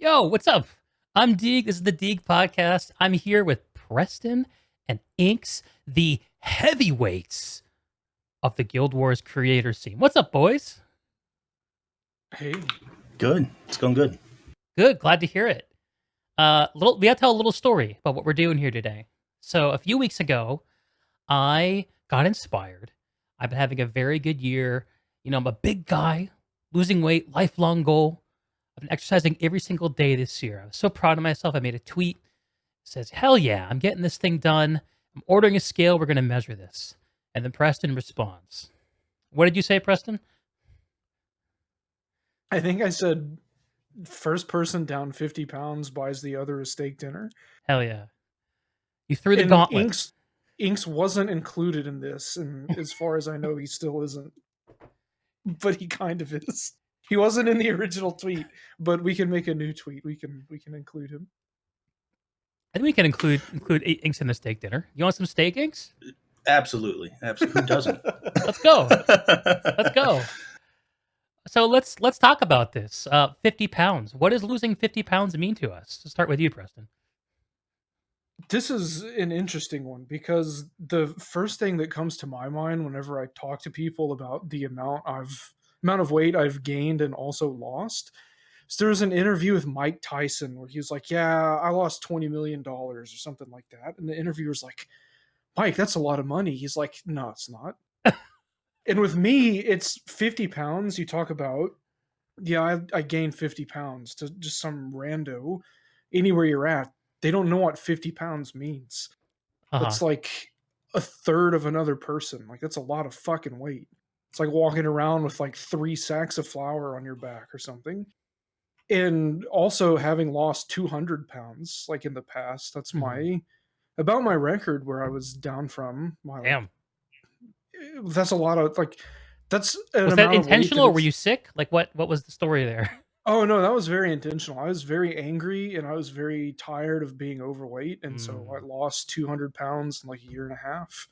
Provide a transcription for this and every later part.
Yo, what's up? I'm Deeg. This is the Deeg Podcast. I'm here with Preston and Inks, the heavyweights of the Guild Wars creator scene. What's up, boys? Hey. Good. It's going good. Good. Glad to hear it. We have to tell a little story about what we're doing here today. So a few weeks ago, I got inspired. I've been having a very good year. You know, I'm a big guy, losing weight, lifelong goal. I've been exercising every single day this year. I was so proud of myself. I made a tweet. It says, hell yeah, I'm getting this thing done. I'm ordering a scale. We're going to measure this. And then Preston responds. What did you say, Preston? I think I said first person down 50 pounds buys the other a steak dinner. Hell yeah. You threw the gauntlet. Inks wasn't included in this, and as far as I know, he still isn't. But he kind of is. He wasn't in the original tweet, but we can make a new tweet. We can include him. I think we can include Inks in the steak dinner. You want some steak, Inks? Absolutely. Who doesn't? Let's go. Let's go. So let's talk about this. 50 pounds. What does losing 50 pounds mean to us? Let's start with you, Preston. This is an interesting one because the first thing that comes to my mind whenever I talk to people about the amount of weight I've gained and also lost. So there was an interview with Mike Tyson where he was like, yeah, I lost $20 million or something like that. And the interviewer's like, Mike, that's a lot of money. He's like, no, it's not. And with me, it's 50 pounds. You talk about, yeah, I gained 50 pounds to just some rando anywhere you're at. They don't know what 50 pounds means. That's like a third of another person. Like, that's a lot of fucking weight. It's like walking around with like 3 sacks of flour on your back or something. And also having lost 200 pounds, like in the past, that's about my record where I was down from. Damn. That's a lot of, like, that's an was amount that of weight intentional or were you sick? Like, what was the story there? Oh, no, that was very intentional. I was very angry and I was very tired of being overweight. And so I lost 200 pounds in like a year and a half.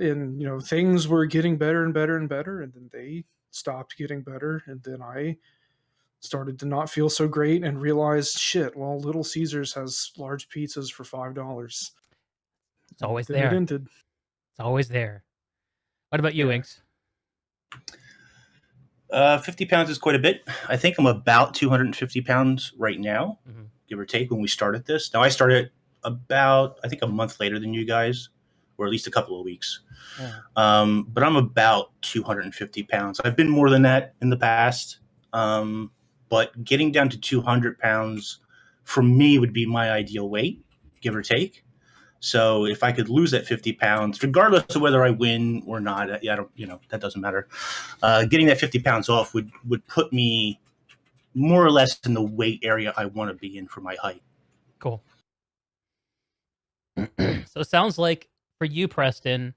And, you know, things were getting better and better and better. And then they stopped getting better. And then I started to not feel so great and realized, shit, well, Little Caesars has large pizzas for $5. It's always then there. It ended. It's always there. What about you, Inks? 50 pounds is quite a bit. I think I'm about 250 pounds right now, give or take, when we started this. Now, I started about, I think, a month later than you guys, or at least a couple of weeks. Yeah. But I'm about 250 pounds. I've been more than that in the past. But getting down to 200 pounds, for me, would be my ideal weight, give or take. So if I could lose that 50 pounds, regardless of whether I win or not, I don't, that doesn't matter. Getting that 50 pounds off would put me more or less in the weight area I want to be in for my height. Cool. So it sounds like for you, Preston,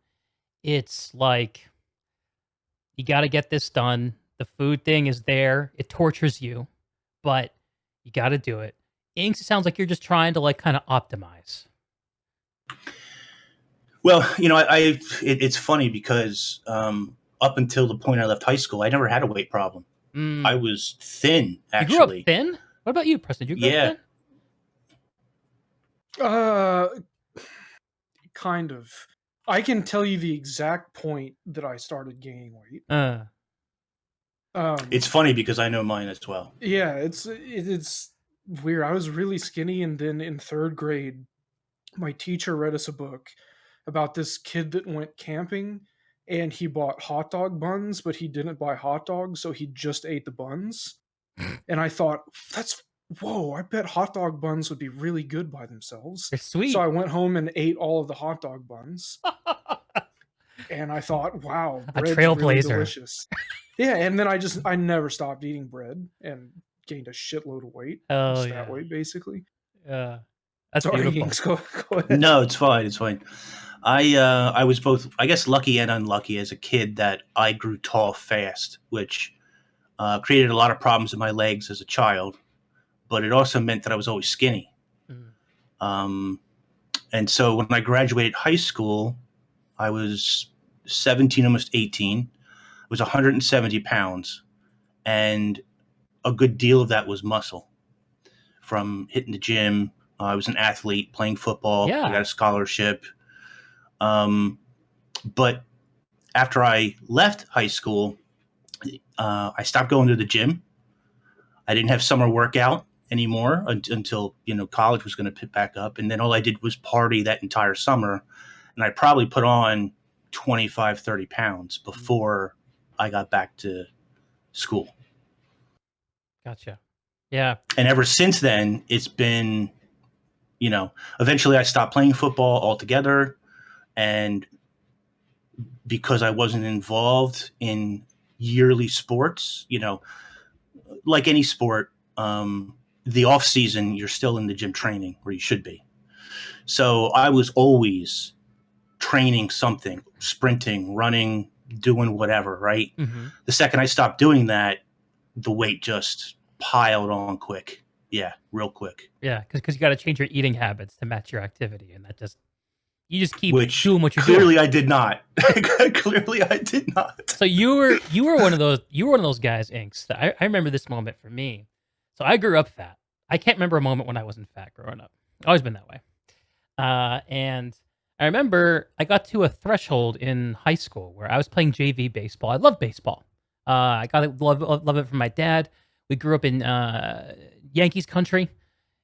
it's like you got to get this done. The food thing is there. It tortures you, but you got to do it. Inks, it sounds like you're just trying to like kind of optimize. Well, it's funny because up until the point I left high school, I never had a weight problem. I was thin, actually. You grew up thin? What about you, Preston? You grew up thin? Kind of. I can tell you the exact point that I started gaining weight. It's funny because I know mine as well. Yeah, it's weird. I was really skinny, and then in 3rd grade, my teacher read us a book about this kid that went camping and he bought hot dog buns, but he didn't buy hot dogs, so he just ate the buns. And I thought, whoa, I bet hot dog buns would be really good by themselves. They're sweet. So I went home and ate all of the hot dog buns. And I thought, wow, bread's a trailblazer. Really delicious. Yeah, and then I never stopped eating bread and gained a shitload of weight. Oh, that way, basically. Yeah. That's Sorry, beautiful. Inks, go ahead. No, it's fine. I was both, I guess, lucky and unlucky as a kid that I grew tall fast, which created a lot of problems in my legs as a child, but it also meant that I was always skinny. And so when I graduated high school, I was 17, almost 18. I was 170 pounds, and a good deal of that was muscle. from hitting the gym. I was an athlete playing football. I got a scholarship. But after I left high school, I stopped going to the gym. I didn't have summer workout anymore until, college was going to pick back up. And then all I did was party that entire summer. And I probably put on 25, 30 pounds before I got back to school. Gotcha. Yeah. And ever since then, it's been, eventually I stopped playing football altogether. And because I wasn't involved in yearly sports, like any sport, the off season, you're still in the gym training, where you should be. So I was always training something, sprinting, running, doing whatever, right? Mm-hmm. The second I stopped doing that, the weight just piled on quick. Yeah, real quick. Yeah, because you got to change your eating habits to match your activity, and you just keep doing what you're clearly doing. I did not. Clearly I did not. So you were one of those guys, Inks. That I remember this moment for me. So I grew up fat. I can't remember a moment when I wasn't fat growing up. Always been that way. And I remember I got to a threshold in high school where I was playing JV baseball. I love baseball. I got to love it from my dad. We grew up in Yankees country,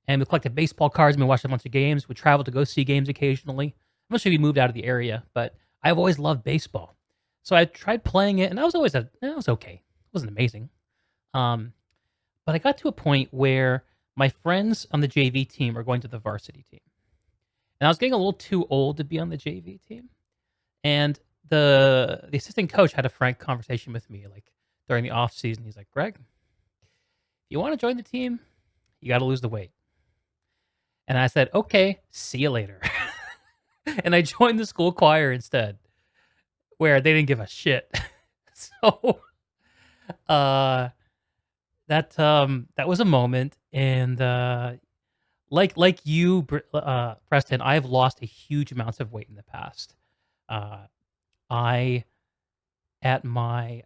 and we collected baseball cards, and we watched a bunch of games. We traveled to go see games occasionally. I'm not sure if we moved out of the area, but I've always loved baseball. So I tried playing it, and I was okay. It wasn't amazing. But I got to a point where my friends on the JV team were going to the varsity team. And I was getting a little too old to be on the JV team. And the assistant coach had a frank conversation with me, like during the off season. He's like, Greg, if you want to join the team, you got to lose the weight. And I said, okay, see you later. And I joined the school choir instead, where they didn't give a shit. So that was a moment. And like you, Preston, I've lost a huge amounts of weight in the past. I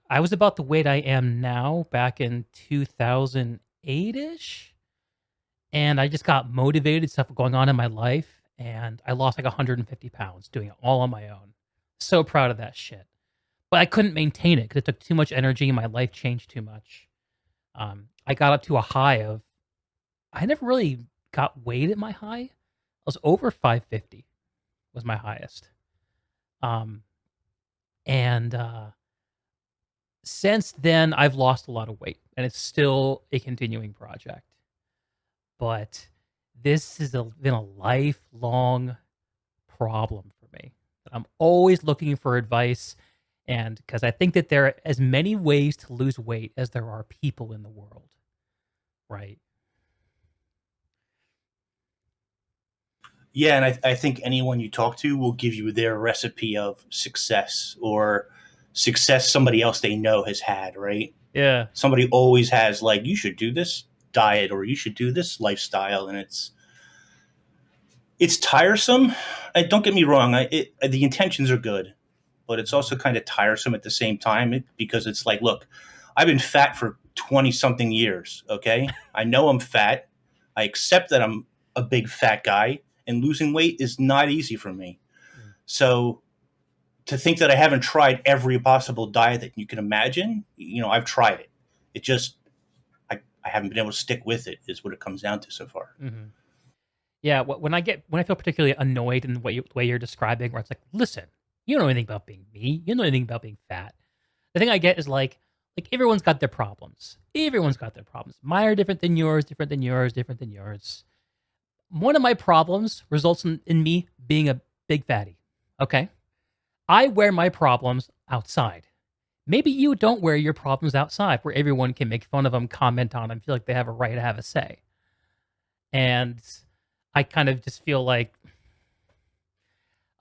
was about the weight I am now back in 2008-ish. And I just got motivated, stuff going on in my life, and I lost like 150 pounds doing it all on my own. So proud of that shit. But I couldn't maintain it because it took too much energy and my life changed too much. I got up to a high of, I never really got weighed at my high. I was over 550 was my highest. And since then, I've lost a lot of weight, and it's still a continuing project. But this has been a lifelong problem for me. I'm always looking for advice, and because I think that there are as many ways to lose weight as there are people in the world, right? Yeah, and I think anyone you talk to will give you their recipe of success, or success somebody else they know has had, right? Yeah. Somebody always has, like, you should do this diet, or you should do this lifestyle, and it's tiresome. Don't get me wrong, the intentions are good, but it's also kind of tiresome at the same time, because it's like, look, I've been fat for 20 something years. Okay. I know I'm fat. I accept that I'm a big fat guy, and losing weight is not easy for me. So to think that I haven't tried every possible diet that you can imagine, I've tried it. It just, I haven't been able to stick with it, is what it comes down to so far. Mm-hmm. Yeah, when I feel particularly annoyed in the way you're describing, where it's like, listen, you don't know anything about being me. You don't know anything about being fat. The thing I get is like everyone's got their problems. Everyone's got their problems. Mine are different than yours, different than yours, different than yours. One of my problems results in me being a big fatty. Okay? I wear my problems outside. Maybe you don't wear your problems outside, where everyone can make fun of them, comment on them, feel like they have a right to have a say. And I kind of just feel like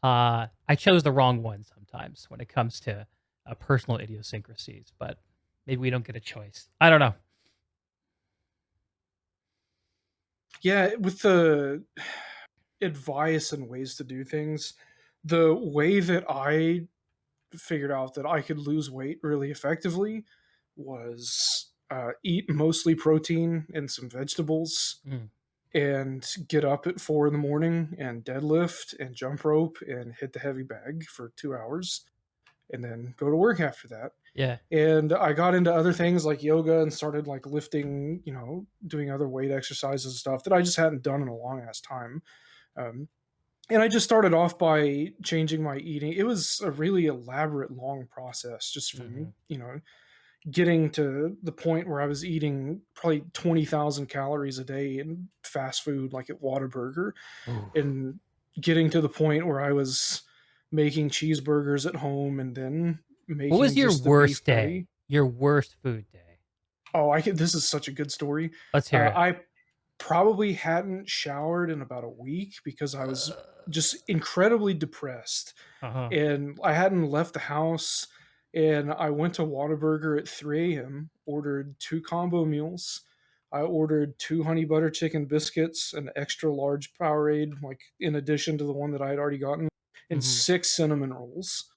I chose the wrong one sometimes when it comes to personal idiosyncrasies, but maybe we don't get a choice. I don't know. Yeah, with the advice and ways to do things, the way that I figured out that I could lose weight really effectively was eat mostly protein and some vegetables. and get up at 4 in the morning and deadlift and jump rope and hit the heavy bag for 2 hours and then go to work after that. Yeah. And I got into other things like yoga and started like lifting, doing other weight exercises and stuff that I just hadn't done in a long ass time. Um, and I just started off by changing my eating. It was a really elaborate, long process just from, getting to the point where I was eating probably 20,000 calories a day in fast food, like at Whataburger, Ooh. and getting to the point where I was making cheeseburgers at home and then making What was your just the worst beef day? patty. Your worst food day? Oh, this is such a good story. Let's hear it. I probably hadn't showered in about a week because I was just incredibly depressed. Uh-huh. And I hadn't left the house, and I went to Whataburger at 3 a.m., ordered 2 combo meals. I ordered 2 honey butter chicken biscuits, an extra large Powerade, like in addition to the one that I had already gotten, and 6 cinnamon rolls.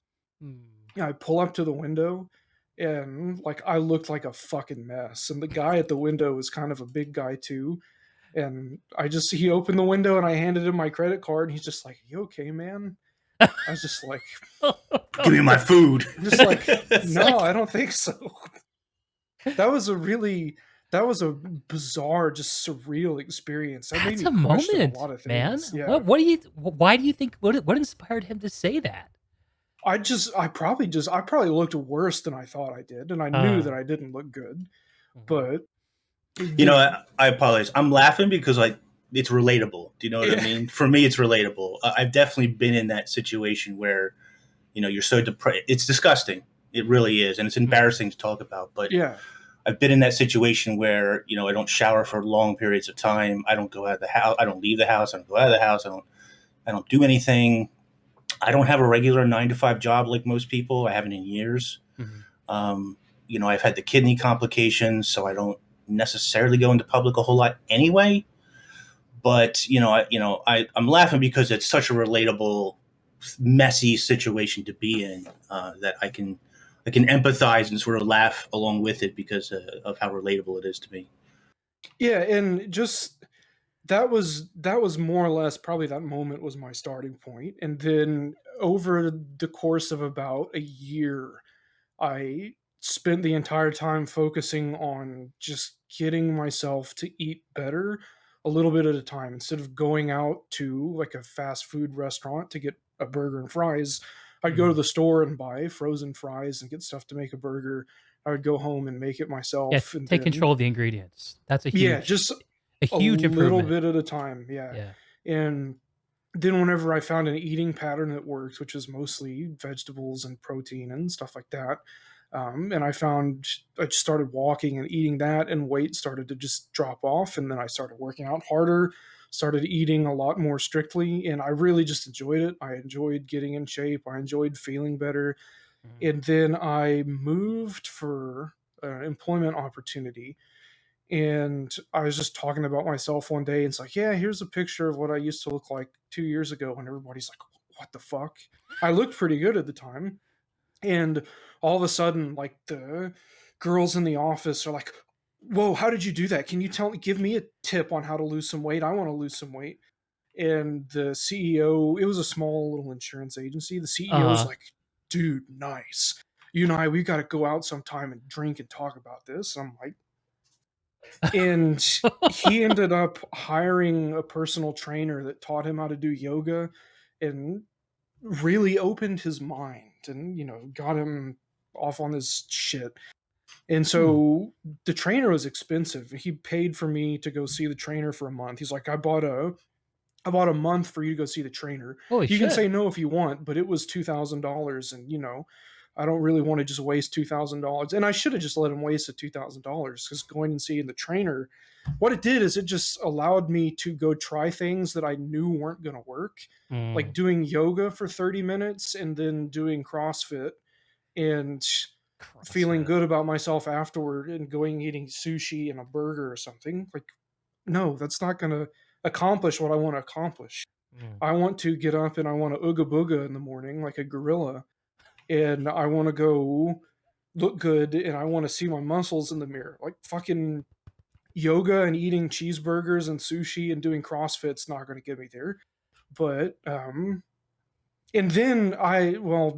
I pull up to the window, and like I looked like a fucking mess. And the guy at the window was kind of a big guy too. And he opened the window and I handed him my credit card. And he's just like, "You okay, man?" I was just like, "Give me my food." Just like, no, I don't think so. That was a bizarre, just surreal experience. That That's made me a question moment, a lot of man. things. Yeah. Why do you think, what inspired him to say that? I probably looked worse than I thought I did. And I knew that I didn't look good, but I apologize. I'm laughing because it's relatable. Do you know what I mean? For me, it's relatable. I've definitely been in that situation where, you're so depressed. It's disgusting. It really is. And it's embarrassing to talk about. But yeah, I've been in that situation where, I don't shower for long periods of time. I don't go out of the house. I don't leave the house. I don't go out of the house. I don't do anything. I don't have a regular 9-to-5 job like most people. I haven't in years. I've had the kidney complications, so I don't necessarily go into public a whole lot anyway. But I'm laughing because it's such a relatable, messy situation to be in that I can empathize and sort of laugh along with it because of how relatable it is to me. Yeah, and just that was more or less probably that moment was my starting point. And then over the course of about a year, I spent the entire time focusing on just getting myself to eat better a little bit at a time. Instead of going out to like a fast food restaurant to get a burger and fries, I'd go to the store and buy frozen fries and get stuff to make a burger. I would go home and make it myself. Yeah, and take control of the ingredients. That's a huge little improvement. bit at a time. Yeah. And then whenever I found an eating pattern that worked, which is mostly vegetables and protein and stuff like that, and I just started walking and eating that, and weight started to just drop off. And then I started working out harder, started eating a lot more strictly, and I really just enjoyed it. I enjoyed getting in shape. I enjoyed feeling better. And then I moved for an employment opportunity. And I was just talking about myself one day, and it's like, yeah, here's a picture of what I used to look like 2 years ago. And everybody's like, what the fuck? I looked pretty good at the time. And all of a sudden, like the girls in the office are like, whoa, how did you do that? Can you give me a tip on how to lose some weight? I want to lose some weight. And the CEO, it was a small little insurance agency. The CEO was like, dude, nice. You and we got to go out sometime and drink and talk about this. And I'm like, and he ended up hiring a personal trainer that taught him how to do yoga and really opened his mind and, got him off on this shit. And so the trainer was expensive. He paid for me to go see the trainer for a month. He's like, I bought a month for you to go see the trainer. Holy You shit. can say no if you want, but it was $2,000. And, I don't really want to just waste $2,000. And I should have just let him waste the $2,000 because going and seeing the trainer, what it did is it just allowed me to go try things that I knew weren't going to work, like doing yoga for 30 minutes and then doing CrossFit and feeling good about myself afterward and going eating sushi and a burger or something. Like, no, that's not going to accomplish what I want to accomplish. I want to get up and I want to ooga booga in the morning like a gorilla. And I want to go look good and I want to see my muscles in the mirror. Like fucking yoga and eating cheeseburgers and sushi and doing CrossFit's not going to get me there. But and then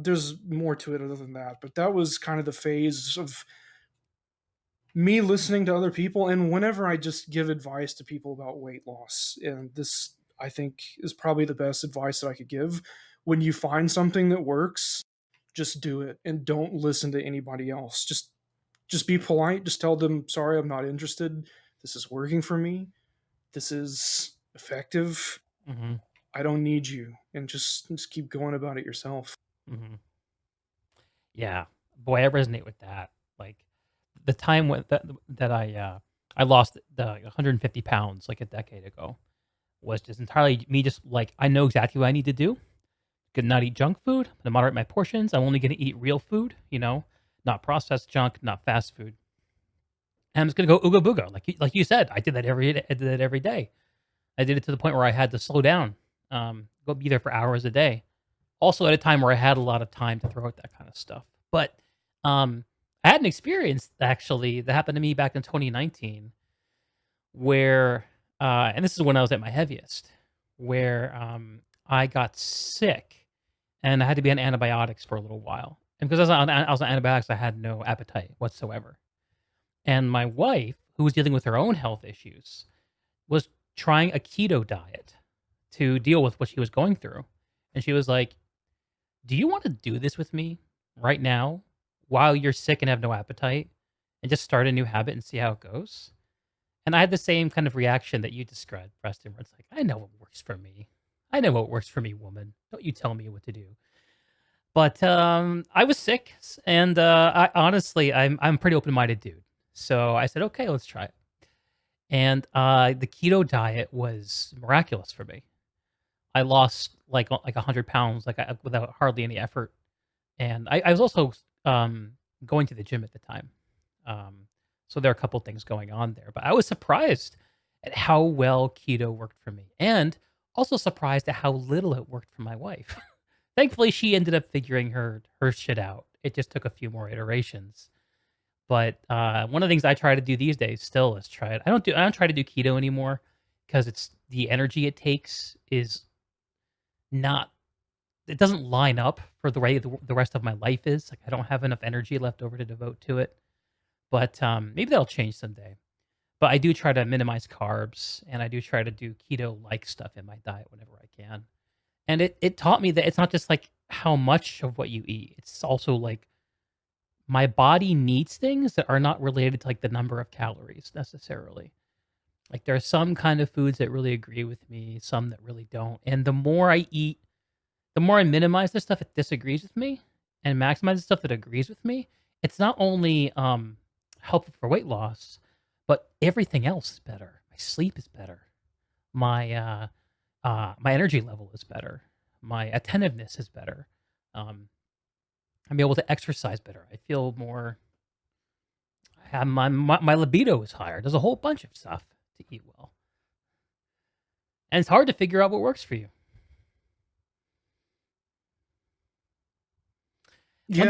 there's more to it other than that, but that was kind of the phase of me listening to other people, and whenever I just give advice to people about weight loss, and this I think is probably the best advice that I could give. When you find something that works, just do it and don't listen to anybody else. Just be polite, just tell them, sorry, I'm not interested. This is working for me. This is effective. Mm-hmm. I don't need you, and just keep going about it yourself. Mm-hmm. Yeah, boy, I resonate with that. Like the time when that I lost the 150 pounds like a decade ago was just entirely me. Just like I know exactly what I need to do. Gonna not eat junk food. I'm gonna moderate my portions. I'm only gonna eat real food. Not processed junk, not fast food. And I'm just gonna go ooga booga, like you said. I did that every day. I did that every day. I did it to the point where I had to slow down, go be there for hours a day. Also, at a time where I had a lot of time to throw out that kind of stuff. But I had an experience actually that happened to me back in 2019, where, and this is when I was at my heaviest, where I got sick and I had to be on antibiotics for a little while. And because I was on antibiotics, I had no appetite whatsoever. And my wife, who was dealing with her own health issues, was trying a keto diet to deal with what she was going through. And she was like, do you want to do this with me right now while you're sick and have no appetite and just start a new habit and see how it goes? And I had the same kind of reaction that you described, Preston, where it's like, I know what works for me. I know what works for me, woman. Don't you tell me what to do. But I was sick, and I honestly, I'm a pretty open-minded dude. So I said, okay, let's try it. And the keto diet was miraculous for me. I lost like 100 pounds, without hardly any effort. And I was also going to the gym at the time. So there are a couple things going on there. But I was surprised at how well keto worked for me, and also surprised at how little it worked for my wife. Thankfully, she ended up figuring her shit out. It just took a few more iterations. But one of the things I try to do these days still is try it. I don't try to do keto anymore because it's the energy it takes is not. It doesn't line up for the way the rest of my life is. Like I don't have enough energy left over to devote to it. But maybe that'll change someday. But I do try to minimize carbs, and I do try to do keto-like stuff in my diet whenever I can. And it taught me that it's not just like how much of what you eat. It's also like my body needs things that are not related to like the number of calories necessarily. Like there are some kind of foods that really agree with me, some that really don't. And the more I eat, the more I minimize the stuff that disagrees with me and maximize the stuff that agrees with me, it's not only helpful for weight loss, but everything else is better. My sleep is better. My energy level is better. My attentiveness is better. I'm able to exercise better. I feel more. My libido is higher. There's a whole bunch of stuff to eat well, and it's hard to figure out what works for you. Yeah,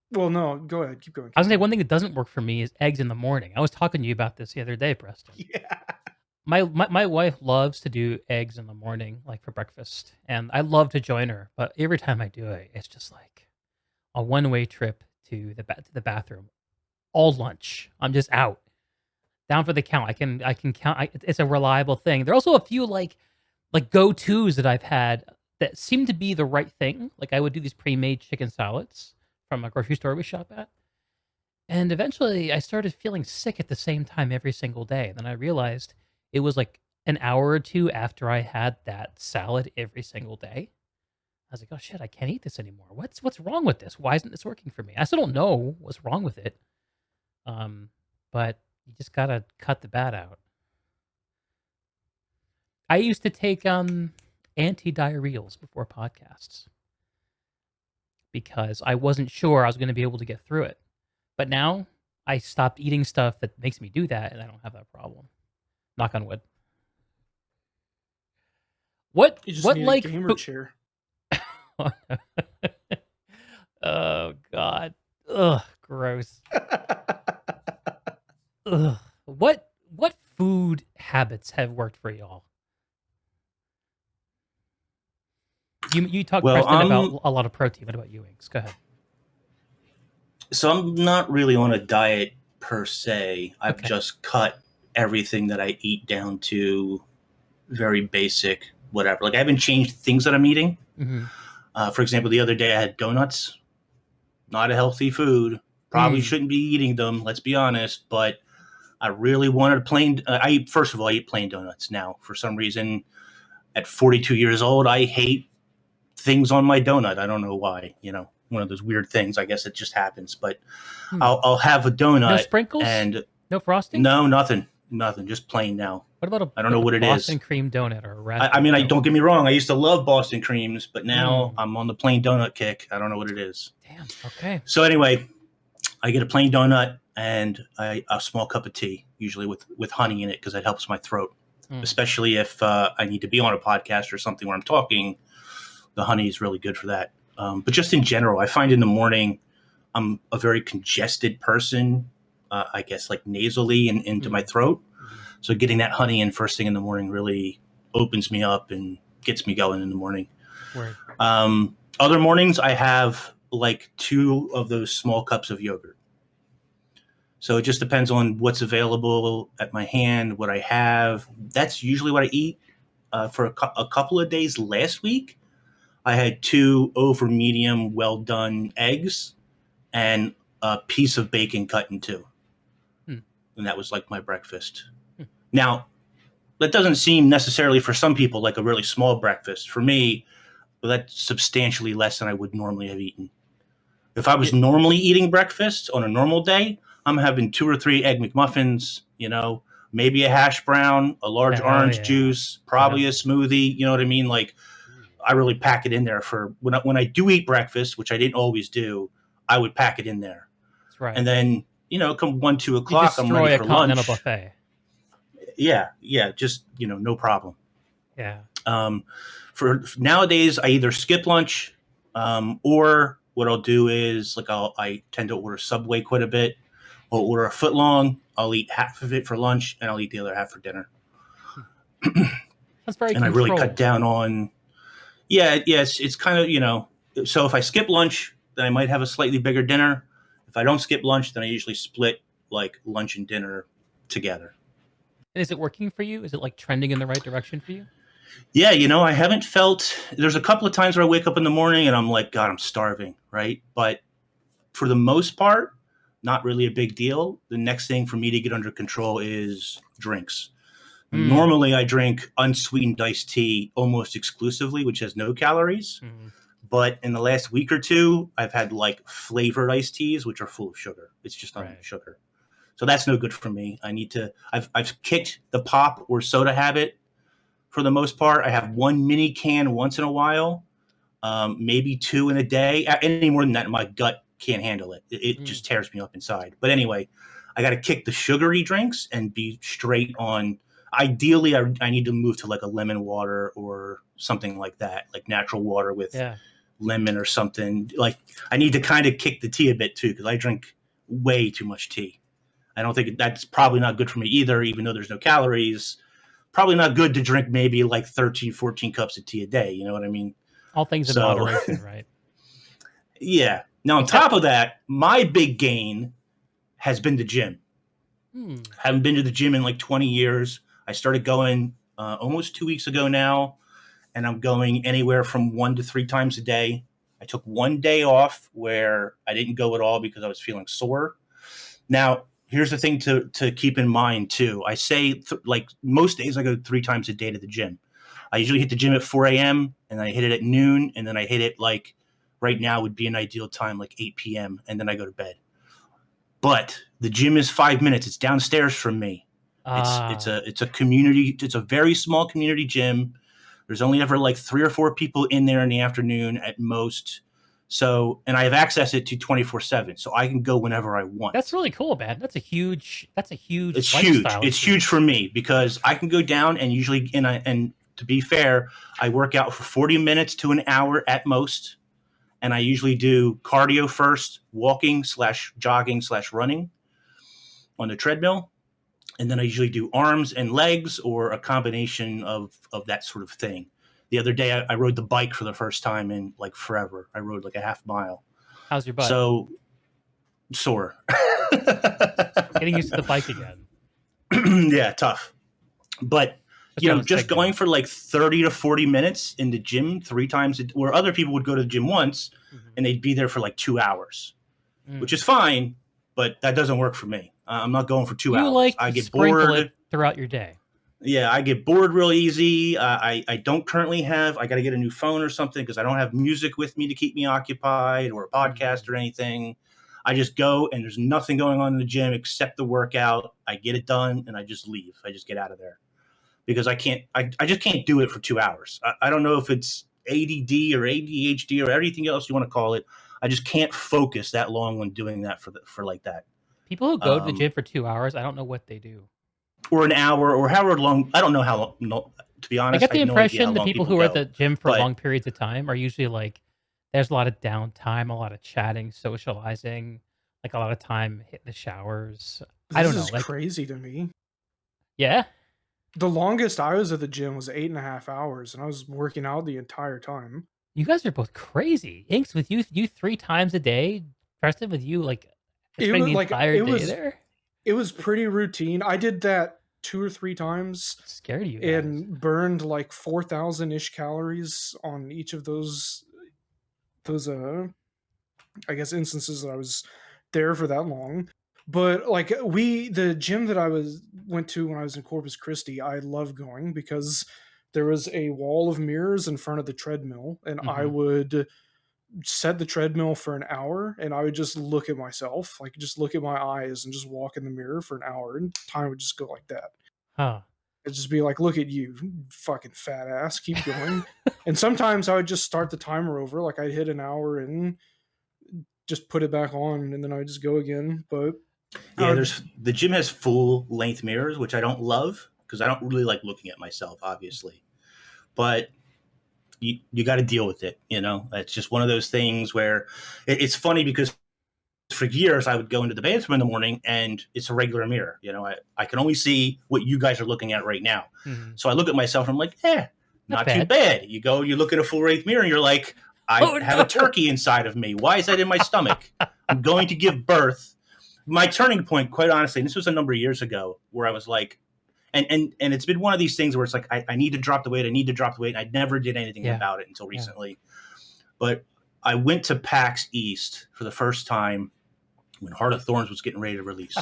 no, go ahead, keep going. I was gonna say one thing that doesn't work for me is eggs in the morning. I was talking to you about this the other day, Preston. Yeah. My wife loves to do eggs in the morning, like for breakfast, and I love to join her. But every time I do it, it's just like a one-way trip to the bathroom. All lunch, I'm just out, down for the count. I can count. It's a reliable thing. There are also a few like go-tos that I've had that seem to be the right thing. Like I would do these pre-made chicken salads from a grocery store we shop at, and eventually I started feeling sick at the same time every single day. Then I realized it was like an hour or two after I had that salad every single day. I was like, "Oh shit, I can't eat this anymore. What's wrong with this? Why isn't this working for me?" I still don't know what's wrong with it. But you just gotta cut the bad out. I used to take anti-diarrheals before podcasts because I wasn't sure I was going to be able to get through it. But now I stopped eating stuff that makes me do that, and I don't have that problem. Knock on wood. What? You just what need like? a gamer chair. Oh God. Ugh. Gross. Ugh. What food habits have worked for y'all? You talked, Well, Preston, about a lot of protein. What about you, Inks? Go ahead. So I'm not really on a diet per se. I've Okay. just cut everything that I eat down to very basic, whatever. Like I haven't changed things that I'm eating. For example, the other day I had donuts. Not a healthy food. Probably shouldn't be eating them. Let's be honest. But I really wanted plain. First of all, I eat plain donuts now. For some reason, at 42 years old, I hate things on my donut. I don't know why. One of those weird things. I guess it just happens. But I'll have a donut. No sprinkles? And no frosting? No, nothing. Just plain now. What about I don't know what it is. Boston cream donut or a raspberry? I mean, don't get me wrong. I used to love Boston creams, but now I'm on the plain donut kick. I don't know what it is. Damn. Okay. So anyway, I get a plain donut and a small cup of tea, usually with honey in it, because it helps my throat, especially if I need to be on a podcast or something where I'm talking. The honey is really good for that. But just in general, I find in the morning I'm a very congested person, I guess like nasally and into my throat. So getting that honey in first thing in the morning really opens me up and gets me going in the morning. Word. Other mornings I have like 2 of those small cups of yogurt. So it just depends on what's available at my hand, what I have. That's usually what I eat. For a couple of days last week, I had 2 over medium well done eggs and a piece of bacon cut in 2. And that was like my breakfast. Now, that doesn't seem necessarily for some people like a really small breakfast. For me, that's substantially less than I would normally have eaten. If I was normally eating breakfast on a normal day, I'm having 2 or 3 egg McMuffins, maybe a hash brown, a large orange juice, probably a smoothie. You know what I mean? Like, I really pack it in there for when I do eat breakfast, which I didn't always do. I would pack it in there. That's right. And then, come 1, 2 o'clock, I'm ready for lunch. Continental buffet. Yeah, just no problem. Yeah. For nowadays, I either skip lunch, or what I'll do is I tend to order Subway quite a bit. I'll order a foot long. I'll eat half of it for lunch, and I'll eat the other half for dinner. That's very. And I really cut down on. Yeah, it's kind of So if I skip lunch, then I might have a slightly bigger dinner. If I don't skip lunch, then I usually split like lunch and dinner together. And is it working for you? Is it like trending in the right direction for you? Yeah, I haven't felt. There's a couple of times where I wake up in the morning and I'm like, God, I'm starving, right? But for the most part, not really a big deal. The next thing for me to get under control is drinks. Normally, I drink unsweetened iced tea almost exclusively, which has no calories. But in the last week or 2, I've had like flavored iced teas, which are full of sugar. It's just not sugar. So that's no good for me. I've kicked the pop or soda habit for the most part. I have 1 mini can once in a while, maybe 2 in a day. Any more than that, my gut can't handle it. It just tears me up inside. But anyway, I got to kick the sugary drinks and be straight on. Ideally, I need to move to like a lemon water or something like that, like natural water with lemon or something. Like I need to kind of kick the tea a bit too, because I drink way too much tea. I don't think that's probably not good for me either, even though there's no calories. Probably not good to drink maybe like 13, 14 cups of tea a day. You know what I mean? All things in moderation, right? Yeah. Now, on top of that, my big gain has been the gym. Haven't been to the gym in like 20 years. I started going almost 2 weeks ago now, and I'm going anywhere from 1 to 3 times a day. I took 1 day off where I didn't go at all because I was feeling sore. Now, here's the thing to keep in mind, too. I say, like, most days I go 3 times a day to the gym. I usually hit the gym at 4 a.m., and I hit it at noon, and then I hit it, like, right now would be an ideal time, like 8 p.m., and then I go to bed. But the gym is 5 minutes. It's downstairs from me. It's a community. It's a very small community gym. There's only ever like 3 or 4 people in there in the afternoon at most. So, and I have access to it 24/7, so I can go whenever I want. That's really cool, man. That's a huge. It's huge. It's huge for me because I can go down and usually, and to be fair, I work out for 40 minutes to an hour at most. And I usually do cardio first, walking / jogging / running on the treadmill. And then I usually do arms and legs or a combination of that sort of thing. The other day I rode the bike for the first time in like forever. I rode like a half mile. How's your butt? So sore. Getting used to the bike again. Yeah, tough. But just going for like 30 to 40 minutes in the gym 3 times, where other people would go to the gym once and they'd be there for like 2 hours, which is fine, but that doesn't work for me. I'm not going for 2 hours. I get bored throughout your day. Yeah, I get bored real easy. I don't currently have, I got to get a new phone or something because I don't have music with me to keep me occupied or a podcast or anything. I just go and there's nothing going on in the gym except the workout. I get it done and I just leave. I just get out of there because I just can't do it for 2 hours. I don't know if it's ADD or ADHD or everything else you want to call it. I just can't focus that long when doing that for like that. People who go to the gym for 2 hours, I don't know what they do. Or an hour or however long. I don't know how long. No, to be honest, I get the impression the people who are at the gym for but long periods of time are usually like, there's a lot of downtime, a lot of chatting, socializing, like a lot of time hitting the showers. I don't know. This is crazy to me. Yeah. The longest I was at the gym was 8.5 hours, and I was working out the entire time. You guys are both crazy. Inks, with you 3 times a day. Preston, with you spending the entire day there. It was pretty routine. I did that 2 or 3 times. Scared of you guys. And burned like 4,000-ish calories on each of those I guess instances that I was there for that long. But like the gym that I went to when I was in Corpus Christi, I love going because there was a wall of mirrors in front of the treadmill, and I would set the treadmill for an hour, and I would just look at myself, like just look at my eyes and just walk in the mirror for an hour, and time would just go like that. Huh. It'd just be like, look at you, fucking fat ass, keep going. And sometimes I would just start the timer over, like I'd hit an hour and just put it back on, and then I would just go again. But yeah, the gym has full length mirrors, which I don't love because I don't really like looking at myself, obviously. But you got to deal with it. It's just one of those things where it's funny because for years I would go into the bathroom in the morning and it's a regular mirror. I can only see what you guys are looking at right now. So I look at myself and I'm like, not too bad. You go, you look at a full length mirror and you're like, I have a turkey inside of me. Why is that in my stomach? I'm going to give birth. My turning point, quite honestly, and this was a number of years ago, where I was like, and it's been one of these things where it's like, I need to drop the weight. And I never did anything about it until recently. But I went to PAX East for the first time when Heart of Thorns was getting ready to release.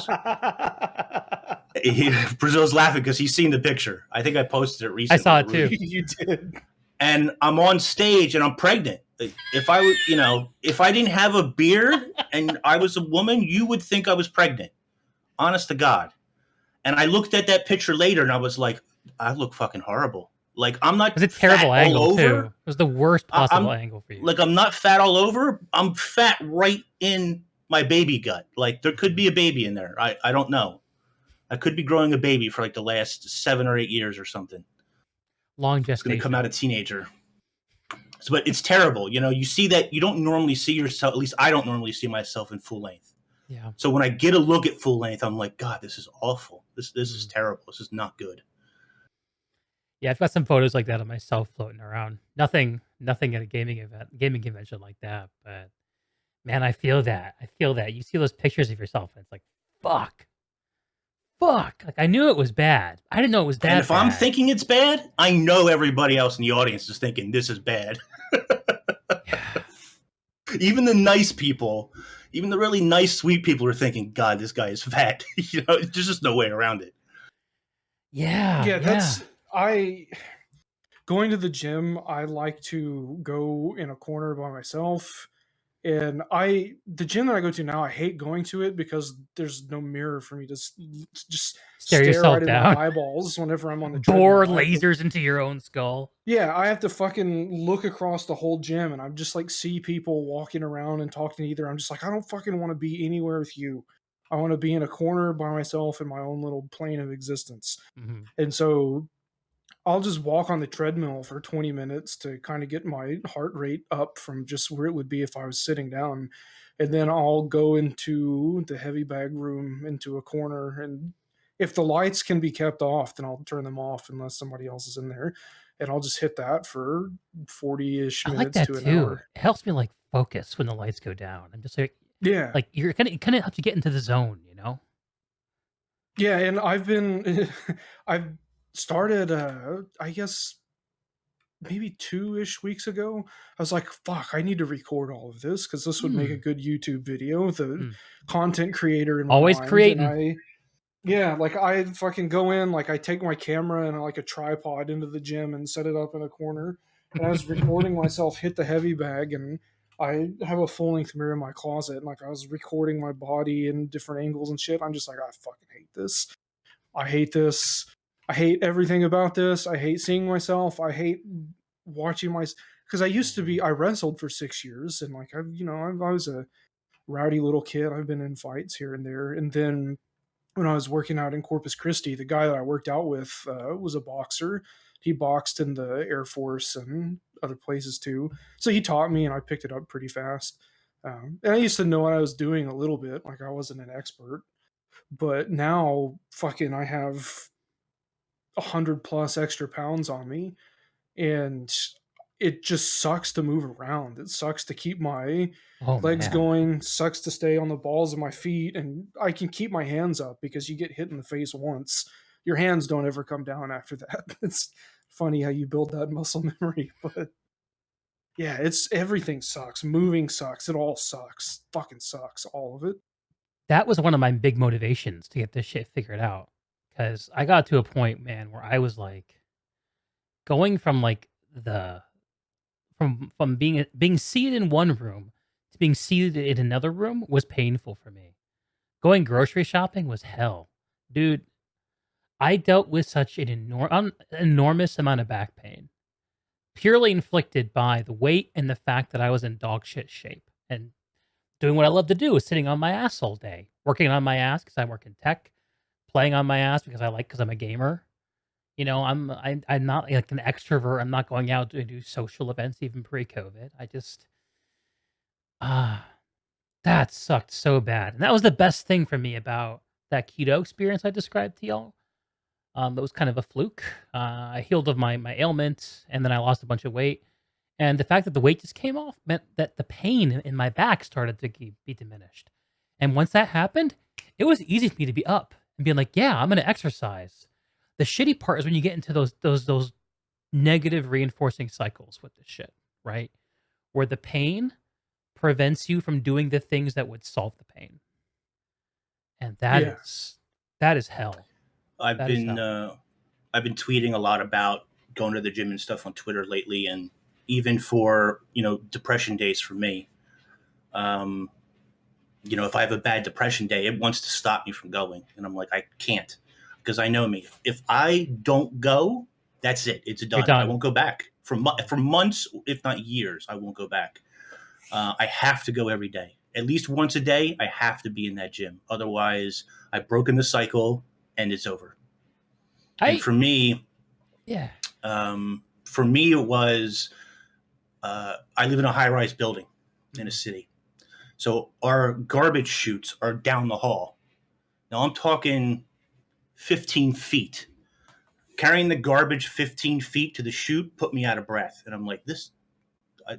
Brazil's laughing because he's seen the picture. I think I posted it recently. I saw it too. You did. And I'm on stage and I'm pregnant. If I was, if I didn't have a beard and I was a woman, you would think I was pregnant. Honest to God. And I looked at that picture later and I was like, I look fucking horrible. Like, I'm not. It was a terrible angle too. It was the worst possible angle for you. Like, I'm not fat all over. I'm fat right in my baby gut. Like, there could be a baby in there. I don't know. I could be growing a baby for like the last 7 or 8 years or something. Long gestation. It's going to come out a teenager. So, but it's terrible. You see that you don't normally see yourself. At least I don't normally see myself in full length. Yeah. So when I get a look at full length, I'm like, God, this is awful. This is terrible. This is not good. Yeah, I've got some photos like that of myself floating around. Nothing at a gaming convention like that. But man, I feel that. You see those pictures of yourself, and it's like, fuck. Like, I knew it was bad. I didn't know it was that. And if I'm thinking it's bad, I know everybody else in the audience is thinking this is bad. Even the nice people, even the really nice, sweet people are thinking, God, this guy is fat. There's just no way around it. Yeah. That's going to the gym. I like to go in a corner by myself. And the gym that I go to now, I hate going to it because there's no mirror for me to just stare yourself right down. In my eyeballs whenever I'm on the bore lasers into your own skull. Yeah, I have to fucking look across the whole gym, and I'm just like see people walking around and talking to either. I'm just like, I don't fucking want to be anywhere with you. I want to be in a corner by myself in my own little plane of existence. And so I'll just walk on the treadmill for 20 minutes to kind of get my heart rate up from just where it would be if I was sitting down. And then I'll go into the heavy bag room into a corner and if the lights can be kept off, then I'll turn them off unless somebody else is in there, and I'll just hit that for 40-ish I like minutes that to an too. hour. It helps me like focus when the lights go down. I'm just Yeah. like you're kind of helps you get into the zone, you know? Yeah, and I've been I've started I guess maybe 2-ish weeks ago. I was like, fuck, I need to record all of this because this would make a Hmm. good YouTube video. The Hmm. content creator in my Always mind, and creating. I fucking go in, like I take my camera and like a tripod into the gym and set it up in a corner. And I was recording myself hit the heavy bag, and I have a full length mirror in my closet, and like I was recording my body in different angles and shit. I'm just like, I fucking hate this. I hate this. I hate everything about this. I hate seeing myself. I hate watching my, because I wrestled for 6 years, and like I was a rowdy little kid. I've been in fights here and there, and then when I was working out in Corpus Christi, the guy that I worked out with was a boxer. He boxed in the Air Force and other places too. So he taught me, and I picked it up pretty fast. And I used to know what I was doing a little bit. Like I wasn't an expert, but now fucking I have 100+ extra pounds on me, and it just sucks to move around. It sucks to keep my Oh legs man. going, sucks to stay on the balls of my feet, and I can keep my hands up because you get hit in the face once. Your hands don't ever come down after that. It's funny how you build that muscle memory, but yeah, it's everything sucks. Moving sucks. It all sucks. Fucking sucks. All of it. That was one of my big motivations to get this shit figured out. Cause I got to a point, man, where I was like going from like the from being seated in one room to being seated in another room was painful for me. Going grocery shopping was hell. Dude, I dealt with such an enormous amount of back pain, purely inflicted by the weight and the fact that I was in dog shit shape and doing what I love to do is sitting on my ass all day, working on my ass because I work in tech, playing on my ass because I'm a gamer. You know, I'm not like an extrovert. I'm not going out to do social events even pre-COVID. I just ah that sucked so bad. And that was the best thing for me about that keto experience I described to y'all. That was kind of a fluke. I healed of my ailment, and then I lost a bunch of weight. And the fact that the weight just came off meant that the pain in my back started to be diminished. And once that happened, it was easy for me to be up and being like, "Yeah, I'm going to exercise." The shitty part is when you get into those negative reinforcing cycles with this shit, right? Where the pain prevents you from doing the things that would solve the pain, and Yeah. that is hell. I've That is been hell. uh, I've been tweeting a lot about going to the gym and stuff on Twitter lately, and even for depression days for me. Um, if I have a bad depression day, it wants to stop me from going, and I'm like, I can't, because I know me. If I don't go, that's it. It's You're done. I done. won't go back for months, if not years. I won't go back. I have to go every day, at least once a day. I have to be in that gym. Otherwise, I've broken the cycle, and it's over. And I yeah. for me, it was I live in a high-rise building in a city, so our garbage chutes are down the hall. Now I'm talking 15 feet. Carrying the garbage 15 feet to the chute put me out of breath, and I'm like, this